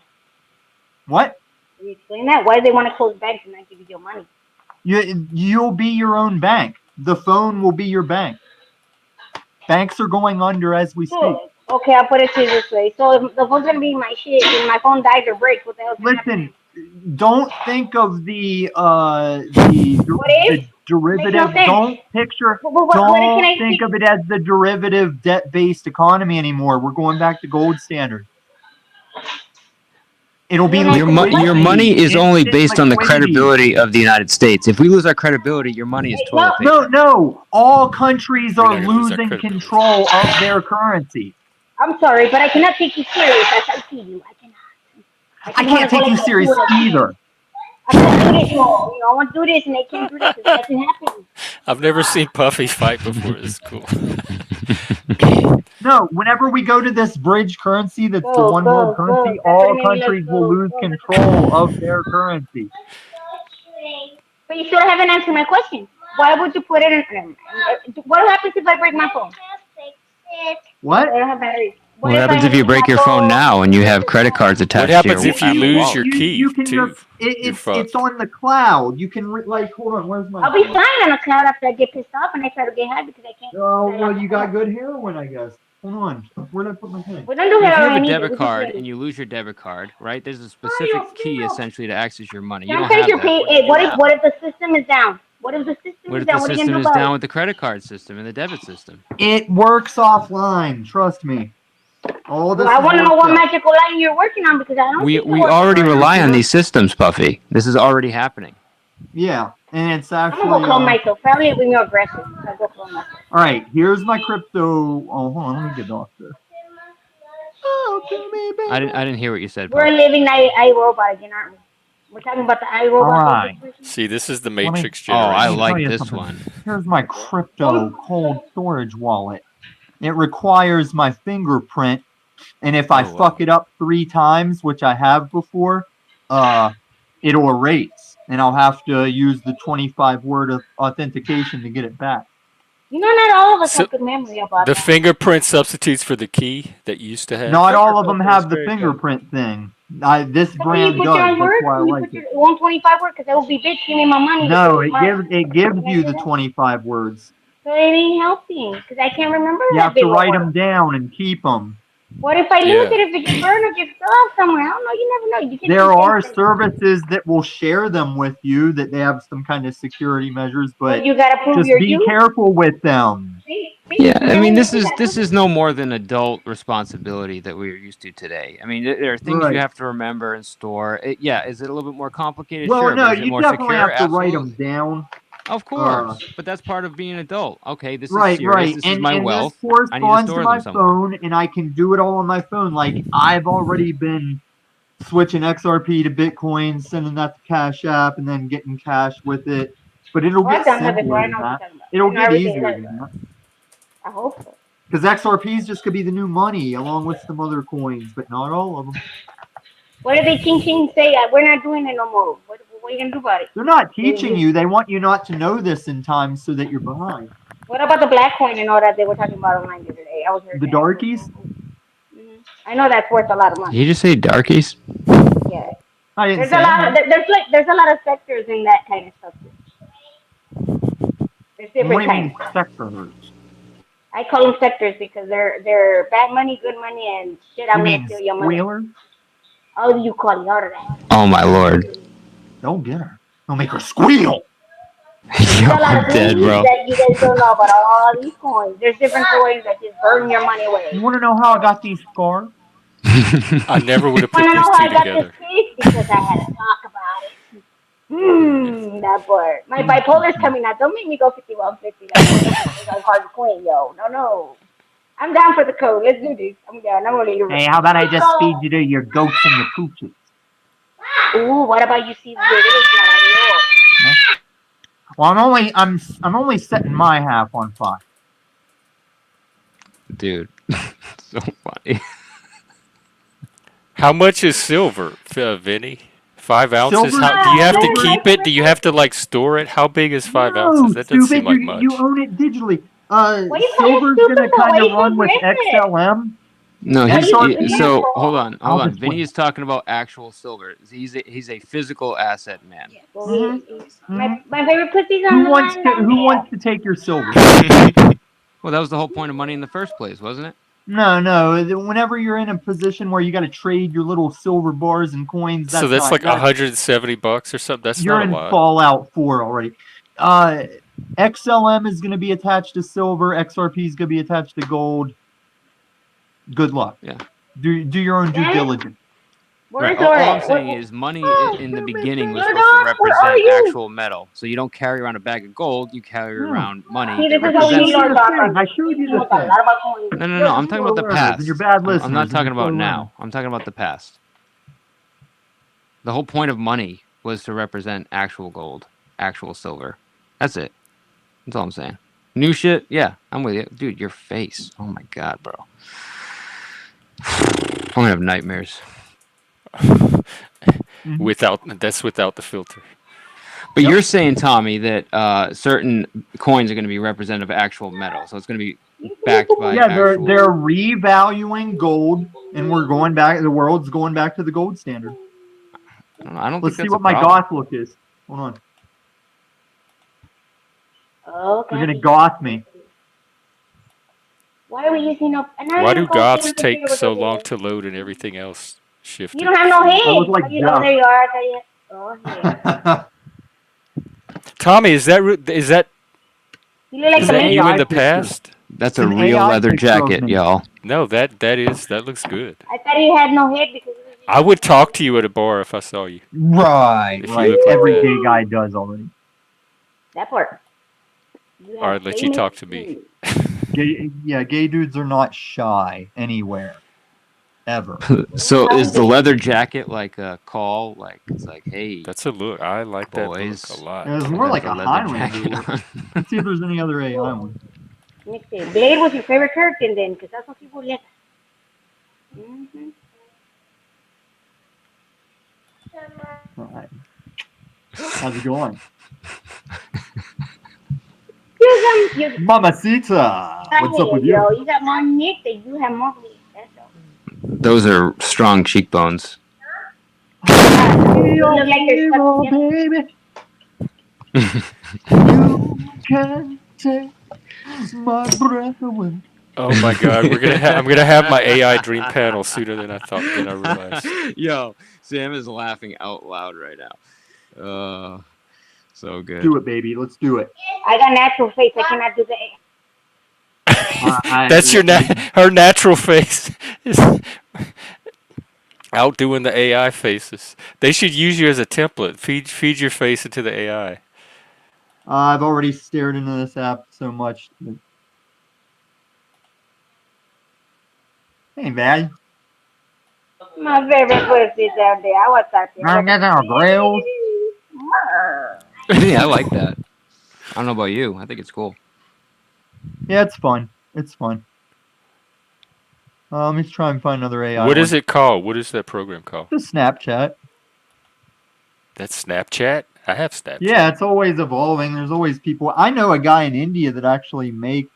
What? Can you explain that? Why do they want to close banks and not give you your money? You'll be your own bank. The phone will be your bank. Banks are going under as we speak. So, okay, I'll put it to you this way. So if the phone's gonna be my shit and my phone dies or breaks, what the hell's gonna happen? Listen, don't think of the What if? derivative. Makes no sense. Don't picture. What can Don't I think think? of it as the derivative debt-based economy anymore. We're going back to gold standard. It'll be Your Your money is only instant based on the liquidity. credibility of the United States. If we lose our credibility, your money is toilet paper. No. All countries We're are not gonna lose our losing credibility. control of their currency. I'm sorry, but I cannot take you serious. I see you. I cannot. I can't take you serious either. I can't do this, I want to do this, and I can't do this. It doesn't happen. I've never seen Puffy fight before. It's cool. No, whenever we go to this bridge currency that's the Go, one go, world go. currency, That's what all it made me like, countries will go, lose go. control of their currency. But you still haven't answered my question. Why would you put it in? What happens if I break my phone? What? I don't have batteries. What happens if you break your phone now and you have credit cards attached What to your happens if you Apple lose Wallet? your key You can too? just it's fucked. on the cloud. You can hold on. Where's my? I'll be fine on a cloud after I get pissed off and I try to get high because I can't. Oh well, you got good heroin, I guess. Hold on. Where'd I put my thing? We don't do If you heroin have a either. debit We do card heroin. and you lose your debit card, right? There's a specific key essentially to access your money. You Can't don't take have your that. pay. Hey, what if the system is down? What if the system What is if the down? What are you system gonna is do about down it? with the credit card system and the debit system? It works offline. Trust me. All this. Well, I want to know what works out. magical line you're working on because I don't. We think it we works. already rely on these systems, Puffy. This is already happening. Yeah, and it's I'm actually. gonna go clone myself. Probably be more aggressive. I'll go clone myself. All right, here's my crypto. Oh, hold on, let me get off this. Oh, kill me, baby. I didn't hear what you said, We're Puff. living iRobot again, aren't we? We're talking about the iRobot. Alright. See, this is the me- Matrix Oh, I generation. like tell you this something. one. Here's my crypto cold storage wallet. It requires my fingerprint, and if I Oh, wow. fuck it up 3 times, which I have before, it'll erase, and I'll have to use the 25-word of authentication to get it back. You know, not all of us So- have good memory about The that. fingerprint substitutes for the key that you used to have. Not all of them Fingerprint is have the very good. fingerprint thing. This So can you brand put does. your own That's word? why I Can you like put it. your 125 word? Because that would be bitch. Give me my money. No, because it gives Can I you do the that? 25 words. So it ain't helping because I can't remember You that have big to write word. them down and keep them. What if I lose Yeah. it? If it gets burned or gets off somewhere? I don't know. You never know. You can There do are things. services that will share them with you that they have some kind of security measures, but you gotta prove just you're be you. careful with them. Yeah, I mean this is no more than adult responsibility that we are used to today. I mean there are things Right. you have to remember and store. Is it a little bit more complicated? Well, sure, no, but is it you more definitely secure? have to write them Absolutely. down. Of course, but that's part of being an adult. Okay, this is Right, serious. right. This and is my and wealth. this I need to corresponds store to my them somewhere. phone, and I can do it all on my phone. Like, I've already been switching XRP to Bitcoin, sending that to Cash App, and then getting cash with it. But it'll I've get done that before. simpler I than know what you're that. talking about. It'll I know get everything easier like than that. that. I hope so. Because XRPs just could be the new money, along with some other coins, but not all of them. What if they ching say we're not doing it no more? What are you gonna do about it? They're not teaching you. They want you not to know this in time so that you're behind. What about the black coin and all that they were talking about online the other day? I was hearing The that. darkies? I know that's worth a lot of Did money. you just say darkies? Yeah. I didn't There's say a lot that. of there's a lot of sectors in that kind of stuff. There's What do different you mean kinds. sectors? I call them sectors because they're bad money, good money, and shit. I'm You gonna mean steal your money. squealers? How do you call it? All of that. Oh my lord. Don't get her. Don't make her squeal. There's Yo, a lot I'm of dead, things bro. that you guys don't know about all these coins. There's different coins that just burn your money away. You want to know how I got these scars? I never would have put Wanna these know how I two got together. this face? Because I had to talk about it. That boy. My bipolar's coming out. Don't make me go 5150. That's hard to queen, yo. No. I'm down for the code. Let's do this. I'm down. I'm gonna Hey, how about I just feed you to your goats and your pooches? Ooh, what about you see where it is now? Well, I'm only setting my half on fire. Dude. So funny. How much is silver, Vinny? 5 ounces? Silver- How, do you have to silver- keep it? Do you have to like store it? How big is 5 ounces? That doesn't seem like much. You own it digitally. What are you calling Silver's stupid gonna for? Why kind you of run so with aggressive? XLM. No, And he's so- so hold on. I'll just Vinny wait. is talking about actual silver. He's a physical asset man. Well, Mhm. my favorite pussy's on Who the wants line to down Who there. wants to take your silver? Well, that was the whole point of money in the first place, wasn't it? No. Whenever you're in a position where you got to trade your little silver bars and coins, So that's not, like $170 or something. That's you're not a in lot. Fallout 4 already. XLM is going to be attached to silver. XRP is going to be attached to gold. Good luck. Yeah. Do your own due diligence. Where's Right. All I'm Laura? saying is money in the beginning was Lord, supposed to where are represent you? actual metal. So you don't carry around a bag of gold. You carry No. around money See, that this is how we represents. need our doctor. I showed you the A thing. lot about coins. No. I'm talking about the past. And you're bad I'm listeners. not and talking you're about slow now. learners. I'm talking about the past. The whole point of money was to represent actual gold, actual silver. That's it. That's all I'm saying. New shit, yeah, I'm with you, dude. Your face, oh my god, bro. I'm gonna have nightmares. Without the filter. But Yep. you're saying, Tommy, that certain coins are going to be representative of actual metal, so it's going to be backed by Yeah, they're actual. revaluing gold, and we're going back. The world's going back to the gold standard. I don't Let's think see that's what a my problem. goth look is. Hold on. Okay. They're gonna goth me. Why are we using no? Why do goths take so long to load and everything else You shifted? don't have no slow? head. I look like Oh, Jeff. there you are. There you are. Oh, yeah. Tommy, is that You look like Is the an man. you in AI the picture. past? That's a An real AI leather picture of jacket, me. y'all. No, that looks good. I thought he had no head because. I would talk to you at a bar if I saw you. Right, If you right. look like Every that. gay guy does already. That part. You All right, let you famous talk to me. skin. Gay dudes are not shy anywhere, ever. So is the leather jacket like a call? Like it's like, hey, That's a look. I like that look boys. a lot. It was I more got like the a leather Highlander jacket look. on. Let's see if there's any other AI one. Let me see. Blade was your favorite character then, because that's what people like. Mm-hmm. Right. How's it going? You Mamacita! What's up with you? Yo, you got more neck than you have more bleed. That's all. Those are strong cheekbones. You look like you're Oh, stuck in baby. You can take my breath away. Oh my God, I'm gonna have my AI dream panel sooner than I realized. Yo, Sam is laughing out loud right now. So good. Do it, baby. Let's do it. I got natural face. I cannot do the. That's her natural face. Outdoing the AI faces. They should use you as a template. Feed your face into the AI. I've already stared into this app so much. Hey, man. My favorite pussy down there. I was out there. I'm getting our grills. Yeah, I like that. I don't know about you. I think it's cool. Yeah, it's fun. It's fun. Let me try and find another AI. What is it called? What is that program called? The Snapchat. That's Snapchat? I have Snapchat. Yeah, it's always evolving. There's always people. I know a guy in India that actually makes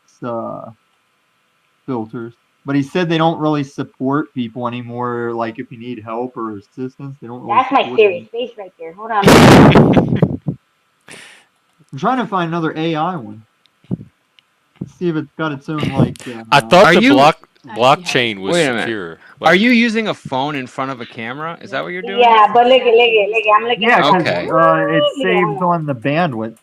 filters, but he said they don't really support people anymore. Like if you need help or assistance, they don't. Really That's my support serious them. face right there. Hold on. I'm trying to find another AI one. See if it's got its own like. I thought Are the you- blockchain was Wait a minute. secure. Are you using a phone in front of a camera? Is that what you're doing? Yeah, but look it. I'm looking. Yeah, 'cause, Okay. it saves on the bandwidth.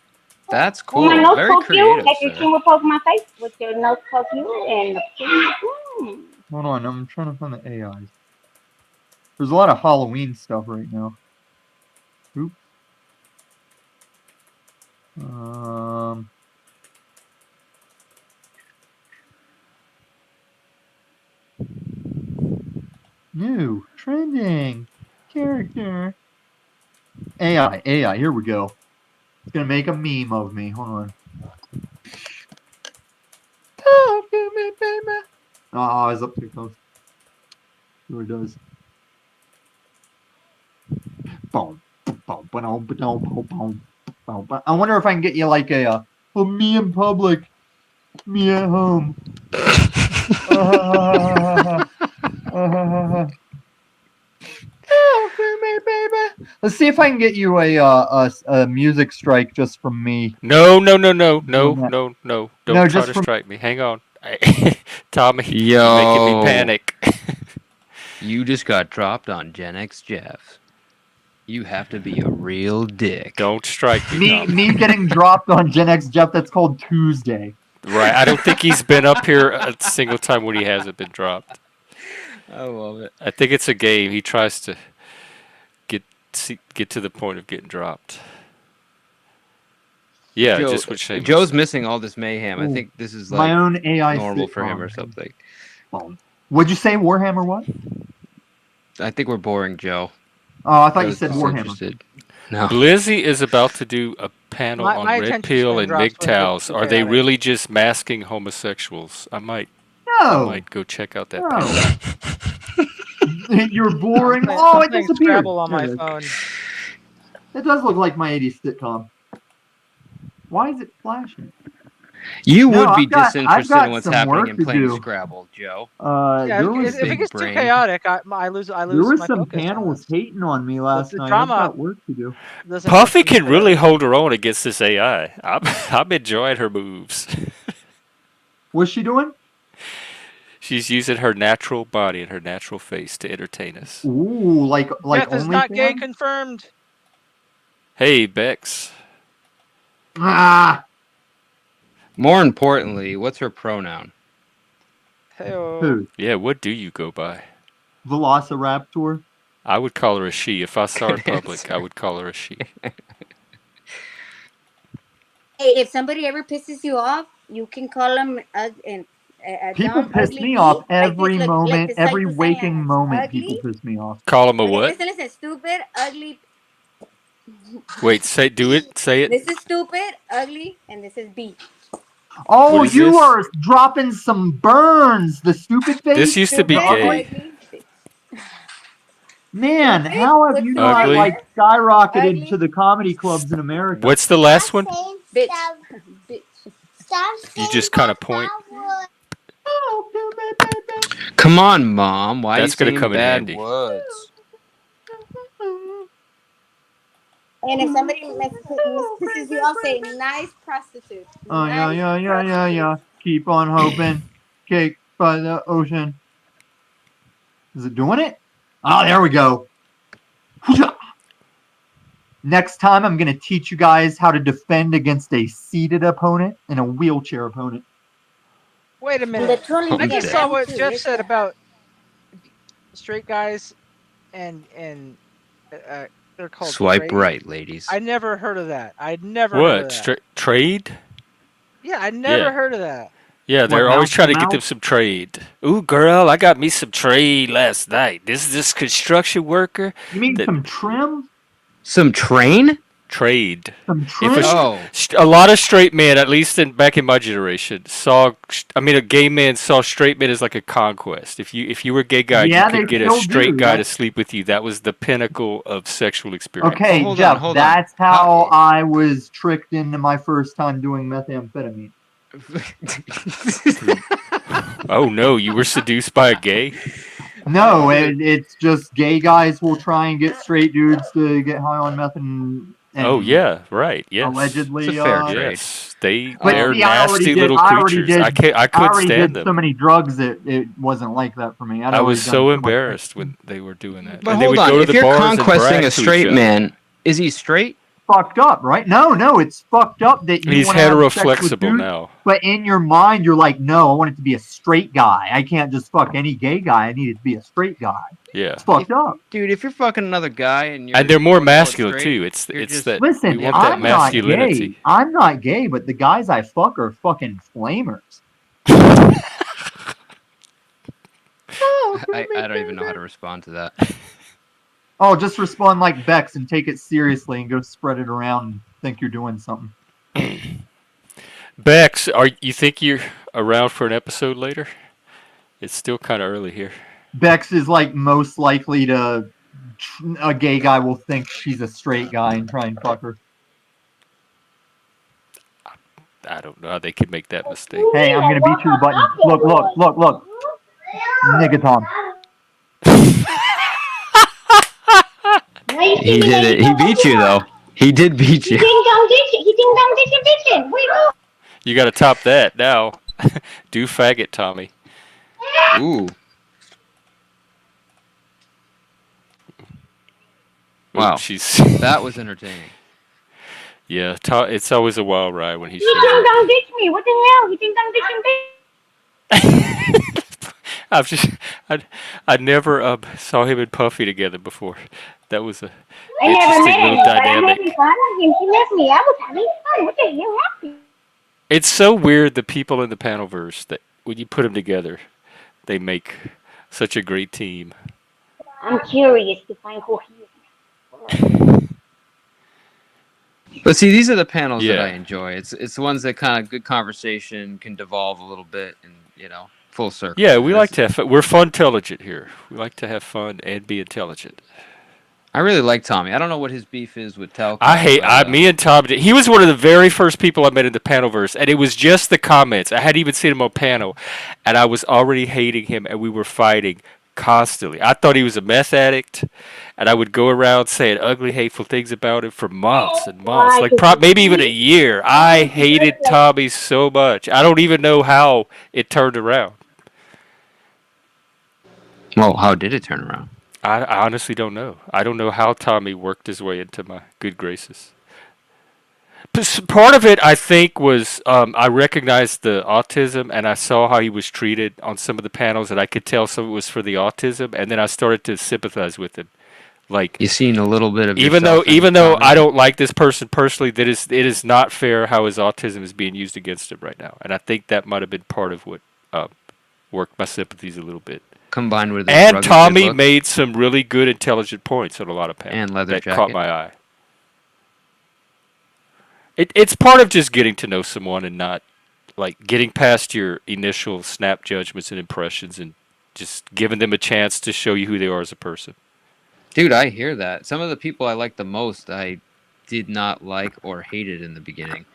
That's Will my cool. nose Very poke you? creative, Like your sir. chin will poke my face? Would your nose poke you? And the chin? Hold on, I'm trying to find the AIs. There's a lot of Halloween stuff right now. Oops. New trending character. AI. Here we go. It's gonna make a meme of me. Hold on. Talk to me, baby. Oh, it's up too close. See what it does. Boom, boom, boom, boom, boom, boom. I wonder if I can get you like a me in public, me at home. Let's see if I can get you a music strike just from me. No. doing that. Don't No, try just to from strike me. Hang on. Tommy, Yo. you're making me panic. You just got dropped on Gen X Jeff. You have to be a real dick. Don't strike me, Tommy. me getting dropped on Gen X Jeff. That's called Tuesday. Right. I don't think he's been up here a single time when he hasn't been dropped. I love it. I think it's a game. He tries to get to the point of getting dropped. Yeah, Joe, just what Shane Joe's said. missing all this mayhem. I Ooh, think this is my like own AI normal for him sitcom. or something. What'd you say, Warhammer? What? I think we're boring Joe. Oh, I thought you Joe's said Warhammer. disinterested. No. Blizzy is about to do a panel My on red attention pill span and drops when it gets MGTOWs. too Are they chaotic. really just masking homosexuals? I might No, go check out that panel. no. You're boring. I'm Oh, it playing disappeared. Scrabble on There my it is. phone. It does look like my 80s sitcom. Why is it flashing? You No, would be I've got disinterested in what's some happening work in to playing do. Scrabble, Joe. Yeah, There was if it big gets too brain. chaotic, I lose there was my some focus on panels this. hating on me last the night. I've drama- got work to do. Doesn't work Puffy for me can really either. hold her own against this AI. I'm enjoying her moves. What's she doing? She's using her natural body and her natural face to entertain us. Ooh, like Beth is not gay OnlyFans? confirmed. Hey, Bex. Ah, More importantly, what's her pronoun? Hey-o. who? Yeah, what do you go by? Velociraptor? I would call her a she. If I saw her in Good public, answer. I would call her a she. Hey, if somebody ever pisses you off, you can call them People dumb, piss ugly me bee, off like every this, moment, the every Psycho waking Science. moment. People Ugly. piss me off. Call him a Okay, what? listen, stupid, ugly. Wait, say it. This is stupid, ugly, and this is B. Oh, What is you this? are dropping some burns. The stupid face. This used to be the Stupid, gay. ugly. ugly. Man, Stupid, how have what's you the not Ugly. like skyrocketed Ugly. to the comedy clubs in America? What's the last one? Bitch. Bitch. You just kind of point. Come on, Mom. Why That's are gonna you saying come in bad handy. words? And if somebody pisses you off, say nice prostitute. Oh Nice prostitute. yeah. Keep on hoping. Cake by the ocean. Is it doing it? Oh, there we go. Next time, I'm going to teach you guys how to defend against a seated opponent and a wheelchair opponent. Wait a And minute. the trolling I'm I we just get dead. saw them what too. Jeff It's said a- about straight guys and they're called Swipe trade. right, ladies. I never heard of that. I'd never heard of What? that. Trade? Yeah, I never Yeah. heard of that. Yeah, they're What, always mouth trying to to get them mouth? some trade. Ooh, girl, I got me some trade last night. This construction worker. You mean That- some trim? Some train? Trade. Some If trim? Oh. a lot of straight men, at least back in my generation, a gay man saw straight men as like a conquest. If you were a gay guy, Yeah, you could they get a still straight do. guy to That's- sleep with you. That was the pinnacle of sexual experience. Okay, Oh, hold Jeff, on. that's how How- I was tricked into my first time doing methamphetamine. Oh no, you were seduced by a gay? No, it's just gay guys will try and get straight dudes to get high on meth and Oh yeah, right. Yes. allegedly. It's a fair trade. Yes, they're But see, I already nasty did- little I already creatures. did- I I couldn't already stand did so them. many drugs that it wasn't like that for me. I'd I was already done so much embarrassed when they were doing that. But and they hold would on. go to If the you're bars and conquesting brag a to each straight other. man, is he straight? fucked up, right? No, it's fucked up that you He's wanna have sex with heteroflexible dudes, now. but in your mind you're like, no, I want it to be a straight guy. I can't just fuck any gay guy. I need it to be a straight guy. Yeah. It's fucked up. Dude, if you're fucking another guy and you're And they're more quote-unquote masculine straight, too. It's you're just- that Listen, we want that I'm not masculinity. gay. I'm not gay, but the guys I fuck are fucking flamers. I don't even know how to respond to that. Oh, just respond like Bex and take it seriously and go spread it around and think you're doing something. Bex, you think you're around for an episode later? It's still kind of early here. Bex is like most likely to a gay guy will think she's a straight guy and try and fuck her. I don't know how they could make that mistake. Hey, I'm gonna beat you the button. Look. Nigga Tom. Now you He did it. He beat you though. He did beat He you. ding dong ditching. He ding dong ditching bitching. Wait, oh. You got to top that now. Do faggot, Tommy. Ooh. Ooh, Wow. she's That was entertaining. yeah. It's always a wild ride when he He shows ding up. dong ditch me. What the hell? He ding dong ditching bitch. I've just I never saw him and Puffy together before. That was a I never met interesting him, little but I'm having dynamic. fun with him. He left me. I was having fun. What the hell happened? It's so weird the people in the panelverse that when you put them together, they make such a great team. I'm curious to find who he is. But see, these are the panels that I Yeah. enjoy. It's the ones that kind of good conversation can devolve a little bit and full circle. Yeah, And we like to have fun. We're fun intelligent here. We like to have fun and be intelligent. I really like Tommy. I don't know what his beef is with Telco. Me and Tom, he was one of the very first people I met in the panelverse, and it was just the comments. I hadn't even seen him on panel, and I was already hating him, and we were fighting constantly. I thought he was a meth addict, and I would go around saying ugly, hateful things about him for months and months, Why? like maybe even a year. I hated Tommy so much. I don't even know how it turned around. Well, how did it turn around? I honestly don't know. I don't know how Tommy worked his way into my good graces. Part of it, I think, was I recognized the autism, and I saw how he was treated on some of the panels, and I could tell some of it was for the autism, and then I started to sympathize with him. Like, You seen a little bit of even yourself in though Tommy? I don't like this person personally, it is not fair how his autism is being used against him right now, and I think that might have been part of what worked my sympathies a little bit. Combined with his And rugged Tommy good look made some really good, intelligent points on a lot of panels and leather that jacket. caught my eye. It's part of just getting to know someone and not like getting past your initial snap judgments and impressions and just giving them a chance to show you who they are as a person. Dude, I hear that. Some of the people I like the most, I did not like or hated in the beginning.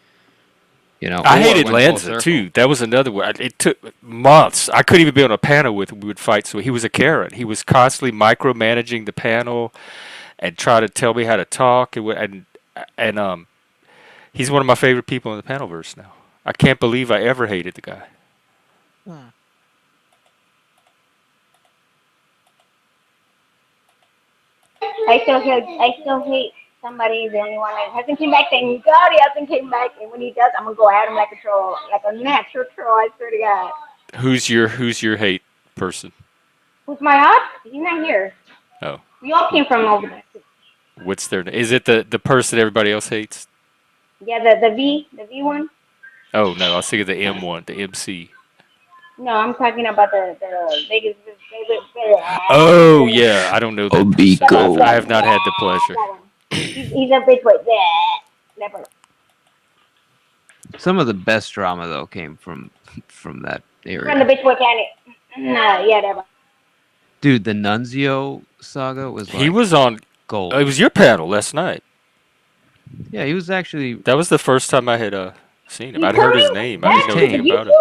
I or hated went full Lanza circle. too. That was another one. It took months. I couldn't even be on a panel with him. We would fight. So he was a Karen. He was constantly micromanaging the panel and try to tell me how to talk and he's one of my favorite people in the panelverse now. I can't believe I ever hated the guy. I still hate somebody. The only one that hasn't came back. Thank God he hasn't came back. And when he does, I'm gonna go at him like a troll, like a natural troll. I swear to God. Who's your hate person? Who's my op? He's not here. Oh, We all came from over there. what's their name? Is it the person everybody else hates? Yeah, the V one. Oh no, I was thinking the M one, the MC. No, I'm talking about the biggest. Oh yeah, I don't know that person. Obiko. I have not had the pleasure. He's a bitch with that. Never. Some of the best drama though came from that From the area. bitch with planet. Nah, yeah, never. Dude, the Nunzio saga was like He was on. gold. It was your panel last night. Yeah, he was actually. That was the first time I had seen him. You I'd heard his coming? name. I didn't know That's anything You about too? him.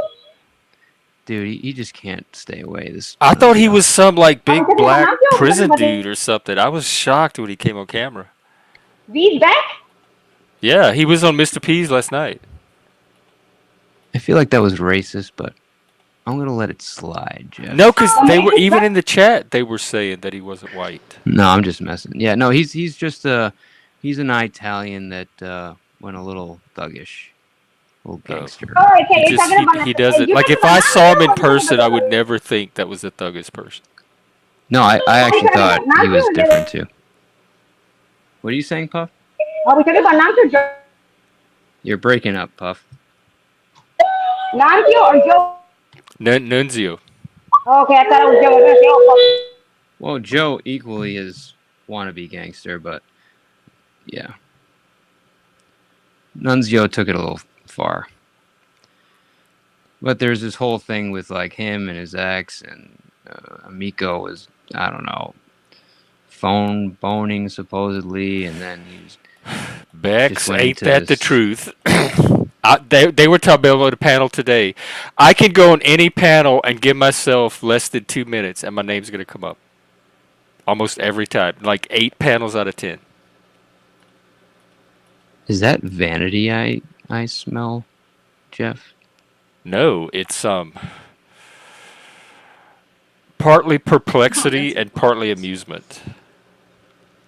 Dude, he just can't stay away. This. I thought he Nunzio. was some like big talking black about Nunzio, prison I'm talking about dude or something. I was shocked when he came on camera. V's back? Yeah, he was on Mr. P's last night. I feel like that was racist, but I'm gonna let it slide, Jeff. No, because Oh, they man, were he's even back. in the chat. They were saying that he wasn't white. No, I'm just messing. Yeah, no, he's just he's an Italian that went a little thuggish, little Oh. gangster. Oh, okay, He you're just talking about he Nunzio. doesn't You're like. talking If I about saw him in Nunzio, person, I would Nunzio. never think that was the thuggish person. No, I actually talking thought about he was Nunzio, different too. What are you saying, Puff? Are we talking about Nunzio? You're breaking up, Puff. Nunzio or Joe? Nunzio. Oh, okay, I thought it was Joe. I was gonna say, oh, Well, Joe equally is wannabe gangster, but yeah, Nunzio took it a little far. But there's this whole thing with like him and his ex, and Amico was, I don't know, phone boning supposedly, and then he's Bex, Just went ain't into that the this- truth? They were talking about the panel today. I can go on any panel and give myself less than 2 minutes, and my name's going to come up. Almost every time. Like 8 panels out of 10. Is that vanity I smell, Jeff? No, it's partly Oh, perplexity that's and partly hilarious. amusement.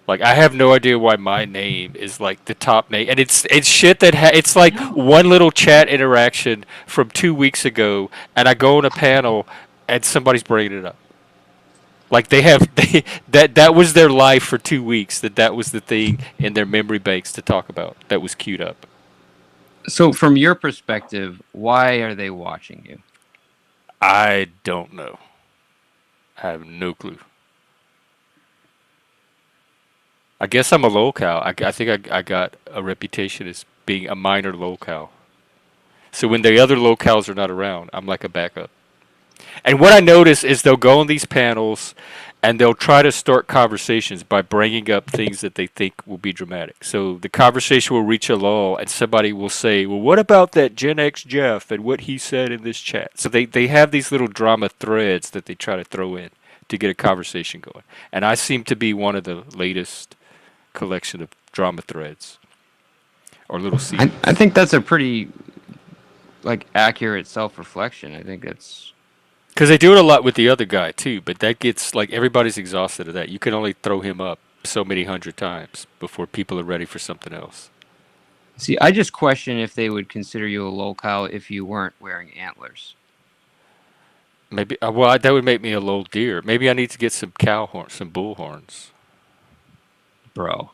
Like I have no idea why my name is like the top name, and it's shit that it's I like know. one little chat interaction from 2 weeks ago, and I go on a panel, and somebody's bringing it up. Like they have that was their life for 2 weeks. That was the thing in their memory banks to talk about. That was queued up. So, from your perspective, why are they watching you? I don't know. I have no clue. I guess I'm a lolcow. I think I got a reputation as being a minor lolcow. So when the other locals are not around, I'm like a backup. And what I notice is they'll go on these panels and they'll try to start conversations by bringing up things that they think will be dramatic. So the conversation will reach a lull and somebody will say, well, what about that Gen X Jeff and what he said in this chat? So they have these little drama threads that they try to throw in to get a conversation going. And I seem to be one of the latest collection of drama threads or little I seeds. think that's a pretty accurate self-reflection. I think that's Because they do it a lot with the other guy too, but that gets like everybody's exhausted of that. You can only throw him up so many hundred times before people are ready for something else. See, I just question if they would consider you a lolcow if you weren't wearing antlers. Maybe well that would make me a little deer. Maybe I need to get some cow horns, some bull horns. Bro.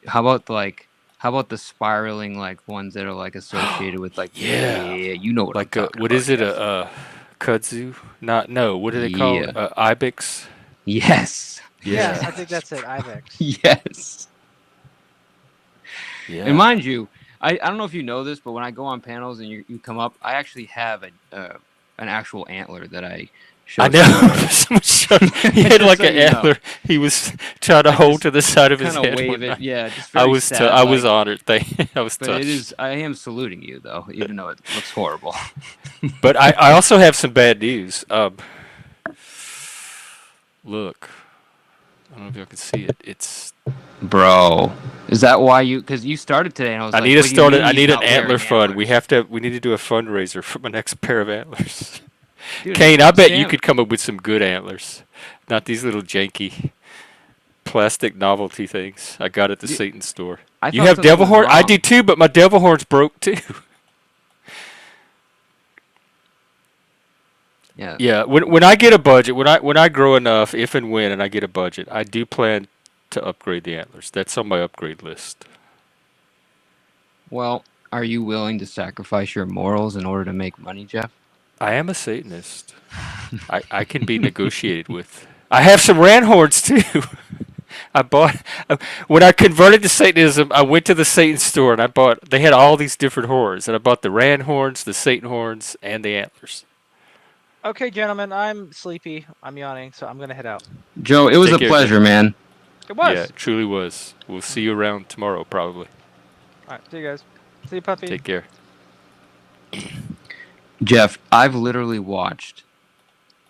How about the spiraling ones that are associated with Yeah, you know what I'm like talking what about, is it? Jeff. Kudzu? Not no. What do they call it? Yeah. Ibex. Yes. Yes, I Yeah, think that's it. Ibex. Yes. yeah. And mind you, I don't know if you know this, but when I go on panels and you come up, I actually have an actual antler that I show. I know. Someone showed, he had Just like so an you know. antler. He was trying to I hold just to the side of his kind of head. wave one it. night. Yeah, just I very was sad. I was honored. I was But touched. I am saluting you though, even though it looks horrible. But I also have some bad news. Look, I don't know if y'all can see it. It's Bro, is that why because you started today and I was I like, need to what do you start it. mean I he's need an not antler wearing fund. antlers? We need to do a fundraiser for my next pair of antlers. Dude, Kane, I bet you Sam, could come up with some good antlers, not these little janky plastic novelty things I got at the dude, Satan store. I You thought have something devil was horn? I wrong. do too, but my devil horn's broke too. Yeah. Yeah, when I get a budget, when I grow enough, if and when, and I get a budget, I do plan to upgrade the antlers. That's on my upgrade list. Well, are you willing to sacrifice your morals in order to make money, Jeff? I am a Satanist. I can be negotiated with. I have some ram horns too. I bought when I converted to Satanism. I went to the Satan store and I bought. They had all these different horns, and I bought the ram horns, the Satan horns, and the antlers. Okay, gentlemen, I'm sleepy. I'm yawning, so I'm gonna head out. Joe, it was Take a care, pleasure, Jeff. man. It was. Yeah, it truly was. We'll see you around tomorrow, probably. All right, see you guys. See you, puppy. Take care. Jeff, I've literally watched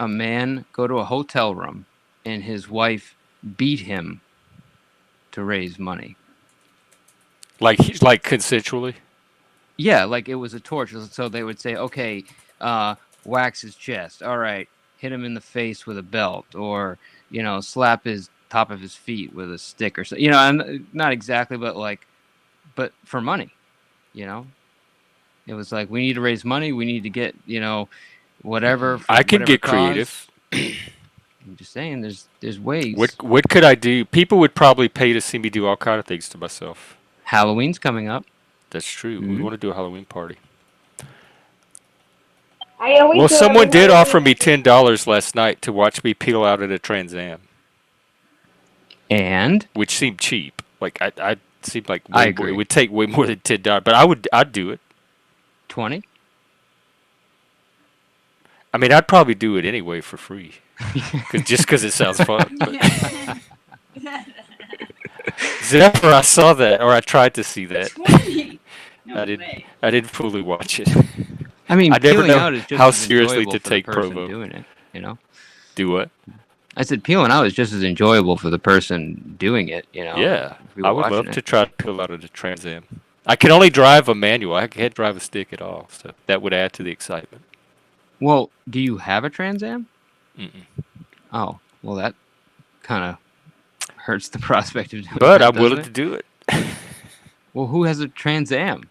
a man go to a hotel room and his wife beat him to raise money. Like consensually. Yeah, like it was a torture. So they would say, okay, wax his chest. All right, hit him in the face with a belt, or slap his top of his feet with a stick, or so. And not exactly, but for money. It was like, we need to raise money. We need to get whatever. For I can whatever get cause. creative. I'm just saying, there's ways. What could I do? People would probably pay to see me do all kind of things to myself. Halloween's coming up. That's true. Mhm. We want to do a Halloween party. I always Well, do someone did everybody offer me else's- $10 last night to watch me peel out in a Trans Am, And which seemed cheap. Like I seemed like I way agree. More, it would take way more than $10, but I'd do it. 20. I mean, I'd probably do it anyway for free, just because it sounds fun. But Zephyr, I saw that, or I tried to see that. 20. No I way. didn't fully watch it. I mean, I never peeling know out is just how as seriously enjoyable to for the take person Provo. doing it. Do what? I said peeling out is just as enjoyable for the person doing it. Yeah, people I would watching love it. to try to peel out of the Trans Am. I can only drive a manual. I can't drive a stick at all, so that would add to the excitement. Well, do you have a Trans Am? Mm-mm. Oh, well, that kind of hurts the prospect of doing But that, I'm doesn't willing it? to do it. Well, who has a Trans Am?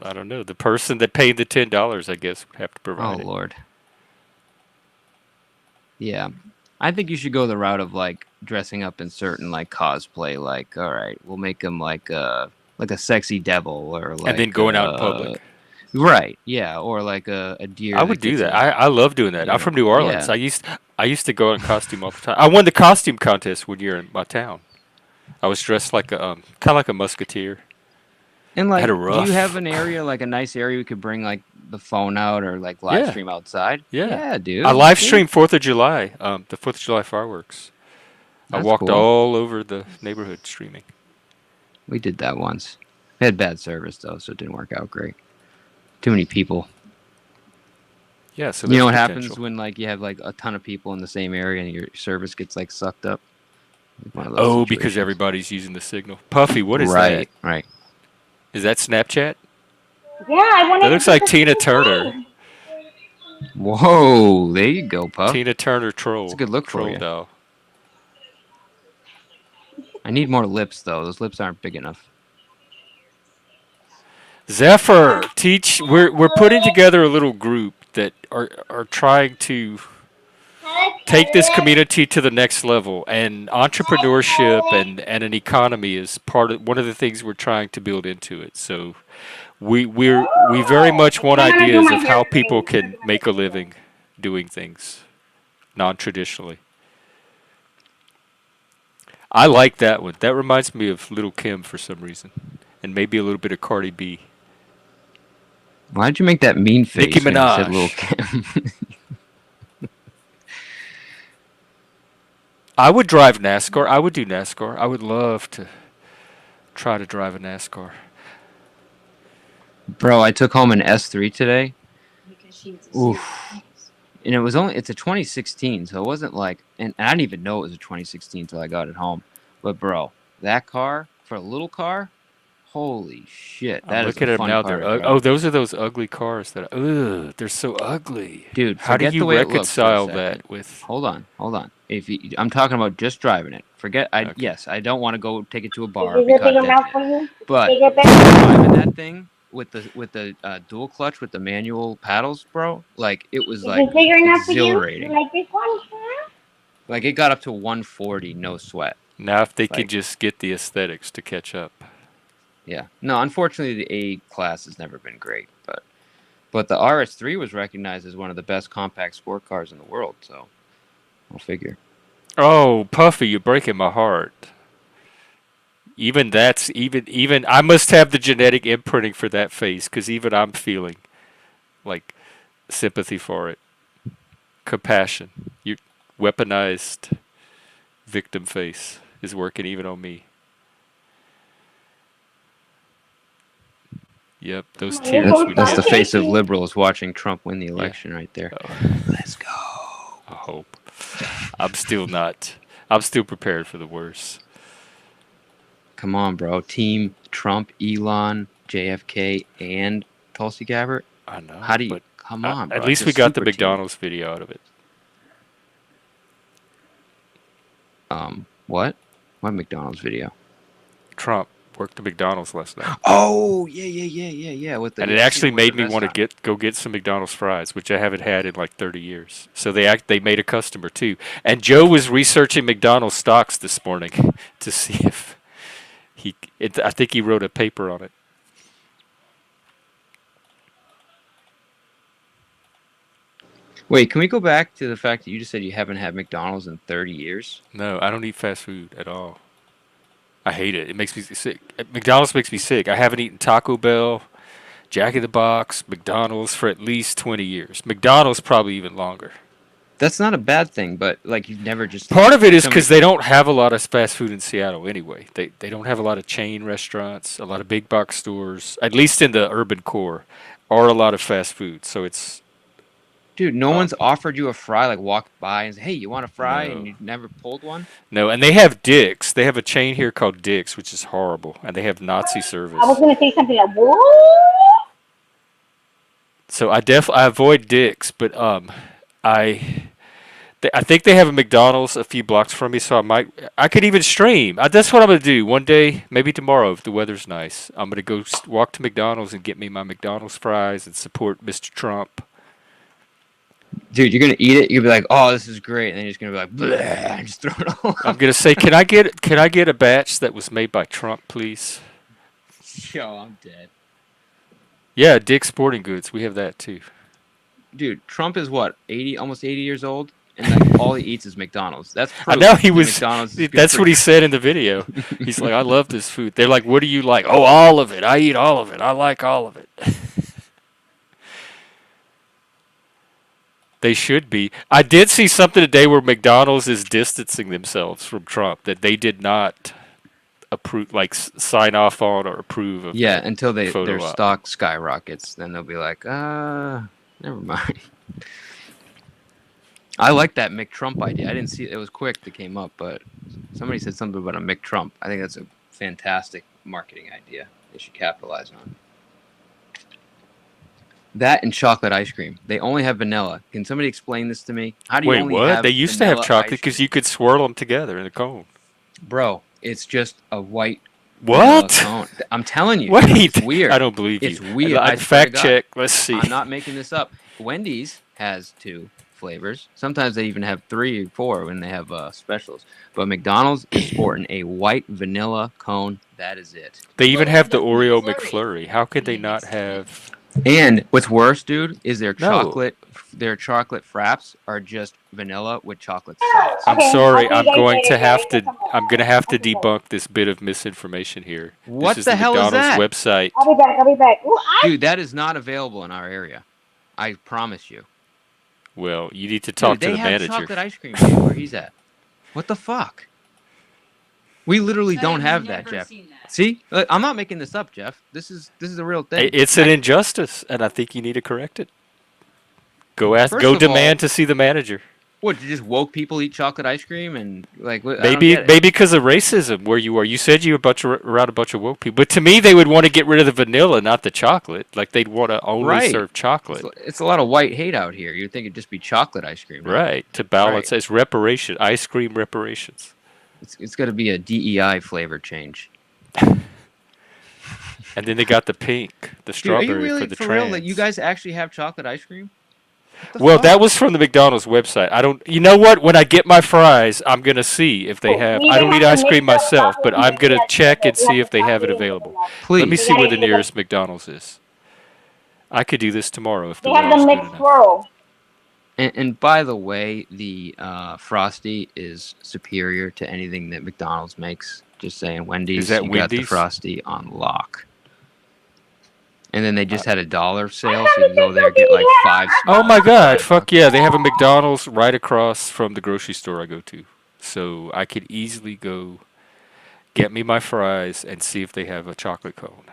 I don't know. The person that paid the $10, I guess, would have to Oh, provide it. Lord. Yeah. I think you should go the route of like dressing up in certain like cosplay. Like, all right, we'll make him like a sexy devil or like And then going out in public. Right. Yeah. Or like a deer. I would do gets that. I love doing that. I'm from New Orleans. Yeah. I used to go in costume all the time. I won the costume contest one year in my town. I was dressed like a kind of like a musketeer. And I like, had a do you have ruff. an area, like a nice area we could bring like the phone out or like live Yeah. stream outside? Yeah. Yeah, dude. I live See? streamed 4th of July, the 4th of July fireworks. I That's walked cool. all over the neighborhood streaming. We did that once. We had bad service though, so it didn't work out great. Too many people. Yeah, so You know what there's happens potential. when like you have like a ton of people in the same area and your service gets like sucked up? Like one of those Oh, because situations. everybody's using the signal. Puffy, what is right, that? right. Is that Snapchat? Yeah, I wanted That to looks do like the Tina same Turner. thing. Whoa, there you go, Puff. Tina Turner troll. It's a good look for troll you. doll. I need more lips though. Those lips aren't big enough. Zephyr, teach. We're putting together a little group that are trying to take this community to the next level, and entrepreneurship and an economy is part of one of the things we're trying to build into it. So we very much want I'm gonna do ideas my of hair how today. people can make a living doing things non-traditionally. I like that one. That reminds me of Little Kim for some reason, and maybe a little bit of Cardi B. Why'd you make that mean face Nicki when you said Minaj. Lil Kim? I would drive NASCAR. I would do NASCAR. I would love to try to drive a NASCAR. Bro, I took home an S3 today. Because she was a Oof. And it's a 2016, so it wasn't like, and I didn't even know it was a 2016 until I got it home. But bro, that car, for a little car, holy shit. That I'm is looking a at them fun now. car They're to drive. oh, those are those ugly cars that they're so ugly. Dude, How do forget you the way it looks for a reconcile second. that with? Hold on. I'm talking about just driving it. Okay. Yes, I don't want to go take it to a Is bar. this Be a caught bigger dead. mouth for you? But Bigger, better? driving that thing with the dual clutch with the manual paddles, bro, like it was Is like this bigger enough for you? You exhilarating. like this one? Huh? Like it got up to 140, no sweat. Now, if they Like- could just get the aesthetics to catch up. Yeah. No, unfortunately, the A class has never been great, but the RS3 was recognized as one of the best compact sport cars in the world. So, I'll figure. Oh, Puffy, you're breaking my heart. Even that's even I must have the genetic imprinting for that face, because even I'm feeling like sympathy for it, compassion. Your weaponized victim face is working even on me. Yep, those Come on, tears let's we go That's the get. face of liberals watching Trump win the election right there. Oh, Let's go. I hope. I'm still not. I'm still prepared for the worst. Come on, bro. Team Trump, Elon, JFK, and Tulsi Gabbard. I know. How do you? but Come on, bro. At least It's a we got the super team. McDonald's video out of it. What? What McDonald's video? Trump worked at McDonald's last night. Oh, yeah. With the And it actually made me want to go get some McDonald's fries, which I haven't had in like 30 years. So they made a customer too. And Joe was researching McDonald's stocks this morning to see if I think he wrote a paper on it. Wait, can we go back to the fact that you just said you haven't had McDonald's in 30 years? No, I don't eat fast food at all. I hate it. It makes me sick. McDonald's makes me sick. I haven't eaten Taco Bell, Jack in the Box, McDonald's for at least 20 years. McDonald's probably even longer. That's not a bad thing, but like you've never just. Part of it is somebody- because they don't have a lot of fast food in Seattle anyway. They don't have a lot of chain restaurants, a lot of big box stores, at least in the urban core, or a lot of fast food. So it's Dude, no one's offered you a fry, like walked by and said, hey, you want a fry? No. And you never pulled one? No, and they have Dick's. They have a chain here called Dick's, which is horrible, and they have Nazi I was service. gonna say something like, what? So I avoid Dick's, but I I think they have a McDonald's a few blocks from me, so I could even stream. That's what I'm gonna do one day, maybe tomorrow if the weather's nice. I'm gonna go walk to McDonald's and get me my McDonald's fries and support Mr. Trump. Dude, you're gonna eat it. You'll be like, "Oh, this is great," and then you're just gonna be like, "Bleh," and just throw it all. I'm gonna say, can I get a batch that was made by Trump, please? Yo, I'm dead. Yeah, Dick's Sporting Goods. We have that too. Dude, Trump is what, 80, almost 80 years old, and like all he eats is McDonald's. That's I proof know he that was. McDonald's is good That's for what he you. said in the video. He's like, I love this food. They're like, what do you like? Oh, all of it. I eat all of it. I like all of it. They should be. I did see something today where McDonald's is distancing themselves from Trump, that they did not approve, like sign off on or approve of. Yeah, until their photo op. stock skyrockets, then they'll be like, never mind. I like that McTrump idea. I didn't see it. It was quick that came up, but somebody said something about a McTrump. I think that's a fantastic marketing idea. They should capitalize on. That and chocolate ice cream. They only have vanilla. Can somebody explain this to me? How do you Wait, only what? have They used to have vanilla chocolate ice because cream? you could swirl them together in a cone. Bro, it's just a white vanilla What? cone. I'm telling you. Wait, It's weird. I don't believe you. It's weird. I swear to Fact God. check. Let's see. I'm not making this up. Wendy's has 2 flavors. Sometimes they even have 3 or 4 when they have specials. But McDonald's is sporting a white vanilla cone. That is it. They even Well, have the the Oreo McFlurry. McFlurry. How could they They not mixed it in. have? And what's worse, dude, is their No. chocolate fraps are just vanilla with chocolate sauce. I'm Okay, sorry. okay, I'm guys, going to guys, have guys, to. come on. I'm going to have to Okay, guys. debunk this bit of misinformation here. What This is the hell is McDonald's that? website. I'll be back. I'll be back. Ooh, Dude, that is not available in our area. I promise you. Well, you need to talk Dude, to the they have manager. chocolate ice cream dude, where he's at. What the fuck? We literally I've don't have that, never Jeff. seen that. See, look, I'm not making this up, Jeff. This is a real thing. It's an injustice, and I think you need to correct it. Go ask. First Go of demand all- to see the manager. What? Just woke people eat chocolate ice cream and like? What, I don't Maybe get it. maybe because of racism where you are. You said you were around a bunch of woke people, but to me they would want to get rid of the vanilla, not the chocolate. Like they'd want to only Right. serve chocolate, It's a lot of white hate out here. You'd think it'd just be chocolate ice cream, right? To balance, it's reparation, ice cream reparations. It's got to be a DEI flavor change. And then they got the pink, the Dude, are strawberry you really for the for trans. real that you guys actually have chocolate ice cream? What the Well, fuck? that was from the McDonald's website. I don't. You know what? When I get my fries, I'm gonna see if they have. I don't eat ice cream myself, but I'm gonna check and see if they have it available. Please. Let me see where the nearest McDonald's is. I could do this tomorrow if the They have the weather's good mixed enough. swirl. And by the way, the Frosty is superior to anything that McDonald's makes. Just saying, Wendy's, Is that you got the Wendy's? Frosty on lock. And then they just had a $1 sale, so you can go there and get like 5. Oh my God! Fuck yeah! They have a McDonald's right across from the grocery store I go to, so I could easily go get me my fries and see if they have a chocolate cone.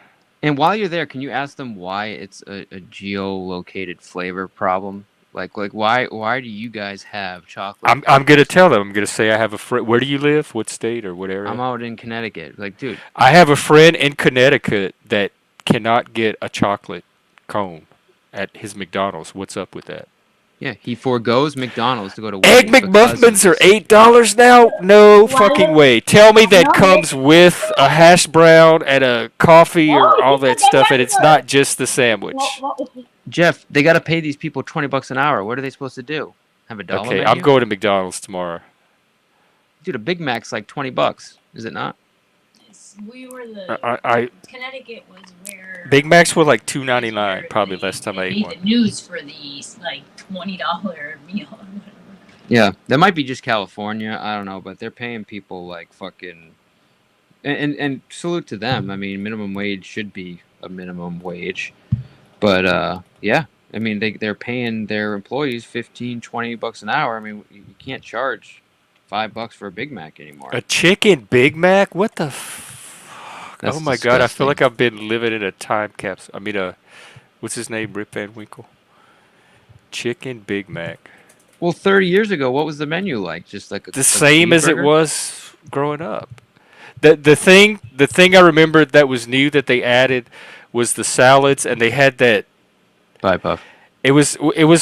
And while you're there, can you ask them why it's a geolocated flavor problem? Like why do you guys have chocolate? I'm gonna tell them. I'm gonna say I have a friend. Where do you live? What state or what area? I'm out in Connecticut. Like, dude, I have a friend in Connecticut that cannot get a chocolate cone at his McDonald's. What's up with that? yeah, he forgoes McDonald's to go to Egg Wendy's because McMuffins of are this. $8 now? No Why fucking is- way. Tell me that No, comes with a hash brown and a coffee or all that stuff, and it's not just the sandwich. Jeff, they got to pay these people $20 an hour. What are they supposed to do? Have a dollar Okay, menu? I'm going to McDonald's tomorrow. Dude, a Big Mac's like $20. Is it not? We were the I Connecticut was where Big Macs were like where $2.99 probably they- last time I they ate made one. the news for these like $20 meal. Or whatever. Yeah, that might be just California. I don't know, but they're paying people like fucking. And salute to them. I mean, minimum wage should be a minimum wage, but yeah, I mean they're paying their employees $15-$20 an hour. I mean, you can't charge $5 for a Big Mac anymore. A chicken Big Mac? What the fuck? That's Oh my God, I feel disgusting. like I've been living in a time capsule. I mean, what's his name? Rip Van Winkle? Chicken Big Mac. Well, 30 years ago, what was the menu like? Just like The a same as it cheeseburger? was growing up. The thing I remember that was new that they added was the salads, and they had that. Pie puff. It was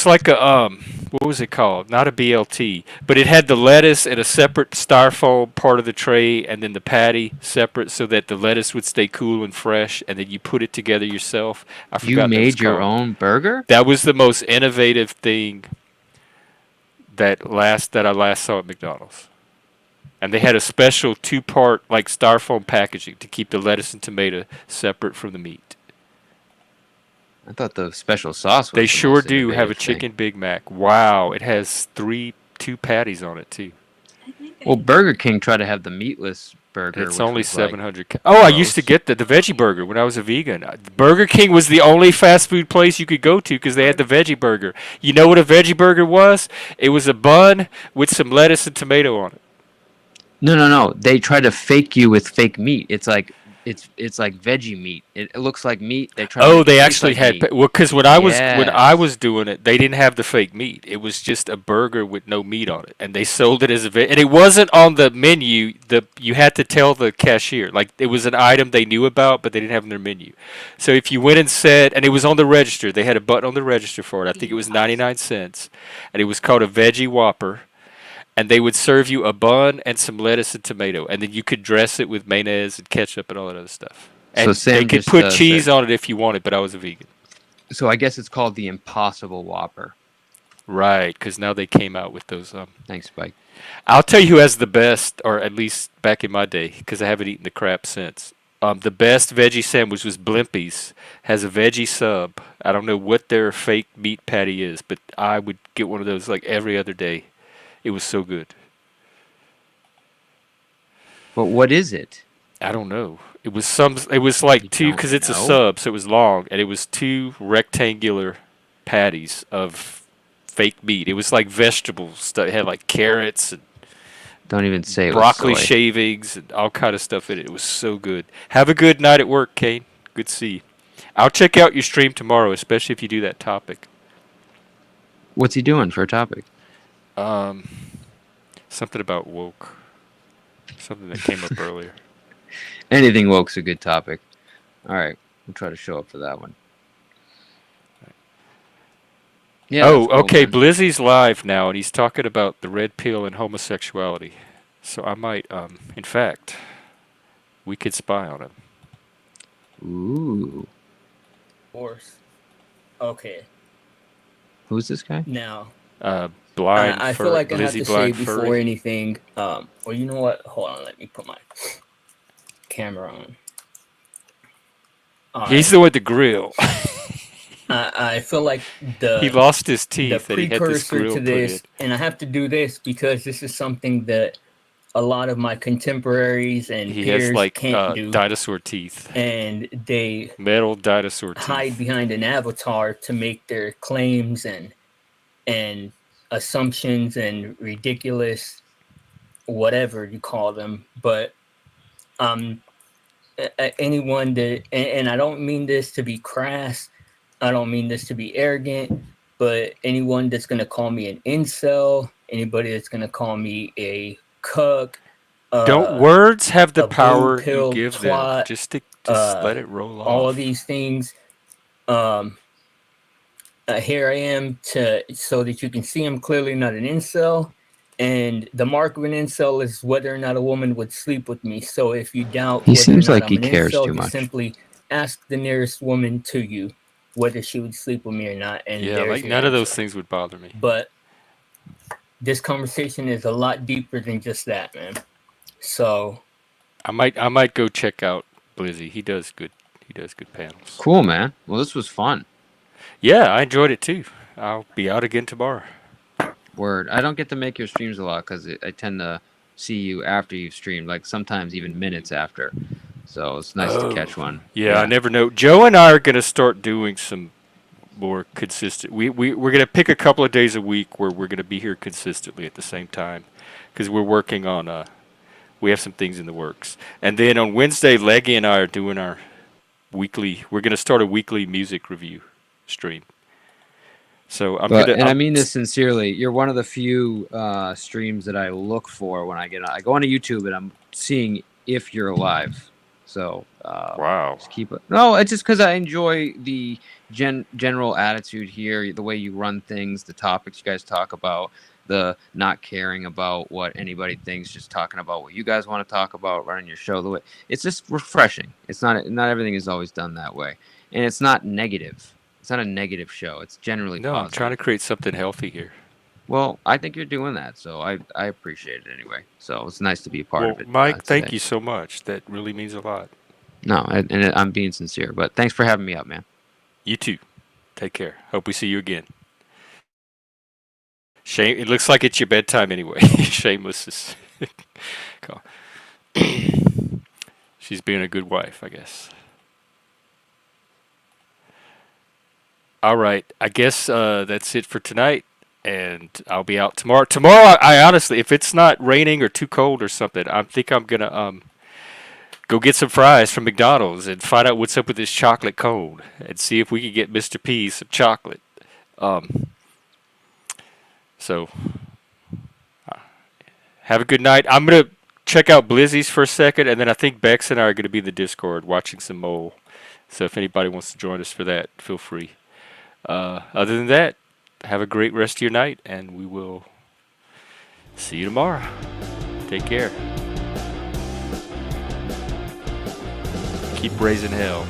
like a what was it called? Not a BLT, but it had the lettuce in a separate styrofoam part of the tray, and then the patty separate, so that the lettuce would stay cool and fresh, and then you put it together yourself. I You forgot what it was made your called. own burger? That was the most innovative thing that I last saw at McDonald's. And they had a special two-part like styrofoam packaging to keep the lettuce and tomato separate from the meat. I thought the special sauce was They the sure most do have a innovative thing. chicken Big Mac. Wow, it has two patties on it too. I think Well, Burger King tried to have the meatless burger, It's which only was like 700. Oh, I used to gross. get the veggie burger when I was a vegan. Burger King was the only fast food place you could go to because they had the veggie burger. You know what a veggie burger was? It was a bun with some lettuce and tomato on it. No. They try to fake you with fake meat. It's like veggie meat. It looks like meat. They try to Oh, make it they taste actually like had meat. well, because when I Yes. was doing it, they didn't have the fake meat. It was just a burger with no meat on it, and they sold it as and it wasn't on the menu. You had to tell the cashier like it was an item they knew about, but they didn't have in their menu. So if you went and said, and it was on the register, they had a button on the register for it. I think it was 99 cents, and it was called a veggie Whopper. And they would serve you a bun and some lettuce and tomato, and then you could dress it with mayonnaise and ketchup and all that other stuff. So And they Sam could just put cheese said. on it if you wanted, but I was a vegan. So I guess it's called the Impossible Whopper. Right, because now they came out with those. Thanks, Spike. I'll tell you who has the best, or at least back in my day, because I haven't eaten the crap since. The best veggie sandwich was Blimpie's. Has a veggie sub. I don't know what their fake meat patty is, but I would get one of those like every other day. It was so good. But what is it? I don't know. It was some. It was like You two don't because it's a know? sub, so it was long, and it was two rectangular patties of fake meat. It was like vegetable stuff. It had like carrots and Don't even say it was broccoli soy. shavings and all kind of stuff in it. It was so good. Have a good night at work, Kane. Good to see you. I'll check out your stream tomorrow, especially if you do that topic. What's he doing for a topic? Something about woke. Something that came up earlier. Anything woke's a good topic. All right, we'll try to show up for that one. Yeah. Oh, that's cool, okay. man. Blizzy's live now, and he's talking about the red pill and homosexuality. So I might, in fact, we could spy on him. Ooh, Horse. Okay. who's this guy? Now, Blind. I feel like I have Blizzy to say blind before furry. anything. Well, you know what? Hold on. Let me put my camera on. All He's right. the one with the grill. I feel like He lost his the teeth, and he had this precursor grill to put in. this, and I have to do this because this is something that a lot of my contemporaries and He has peers like can't do, dinosaur teeth, and they metal dinosaur hide teeth. behind an avatar to make their claims and assumptions and ridiculous whatever you call them. But anyone that, and I don't mean this to be crass, I don't mean this to be arrogant, but anyone that's going to call me an incel, anybody that's going to call me a cuck, Don't words have the a blue power you pill give them? twat, Just let it roll all off. of these things. Here I am so that you can see I'm clearly not an incel. And the mark of an incel is whether or not a woman would sleep with me. So if you doubt He whether or seems not like I'm he an cares incel, too you much. simply ask the nearest woman to you whether she would sleep with me or not. And Yeah, there's like your none of those answer. things would bother me. But this conversation is a lot deeper than just that, man. So I might go check out Blizzy. He does good panels. Cool, man. Well, this was fun. Yeah, I enjoyed it too. I'll be out again tomorrow. Word. I don't get to make your streams a lot because I tend to see you after you've streamed, like sometimes even minutes after. So it's nice to catch one. Yeah, I never know. Joe and I are gonna start doing some more consistent. We're gonna pick a couple of days a week where we're gonna be here consistently at the same time, because we're working on we have some things in the works. And then on Wednesday, Leggy and I are doing our weekly. We're gonna start a weekly music review stream. So I'm But gonna. and I mean this sincerely. You're one of the few streams that I look for when I get on. I go onto YouTube and I'm seeing if you're alive. So Wow. just keep it. No, it's just because I enjoy the general attitude here, the way you run things, the topics you guys talk about, the not caring about what anybody thinks, just talking about what you guys want to talk about, running your show the way. It's just refreshing. It's not everything is always done that way, and it's not negative. It's not a negative show. It's generally No, I'm trying to positive. create something healthy here. Well, I think you're doing that, so I appreciate it anyway. So it's nice to be a part Well, of it Mike, thank today. you so much. That really means a lot. No, and I'm being sincere, but thanks for having me up, man. You too. Take care. Hope we see you again. Shame. It looks like it's your bedtime anyway. Shameless is. Call. She's being a good wife, I guess. All right. I guess that's it for tonight. And I'll be out tomorrow. Tomorrow, I honestly, if it's not raining or too cold or something, I think I'm gonna go get some fries from McDonald's and find out what's up with this chocolate cone and see if we can get Mr. P some chocolate. So have a good night. I'm gonna check out Blizzy's for a second, and then I think Bex and I are gonna be in the Discord watching some mole. So if anybody wants to join us for that, feel free. Other than that, have a great rest of your night, and we will see you tomorrow. Take care. Keep raising hell.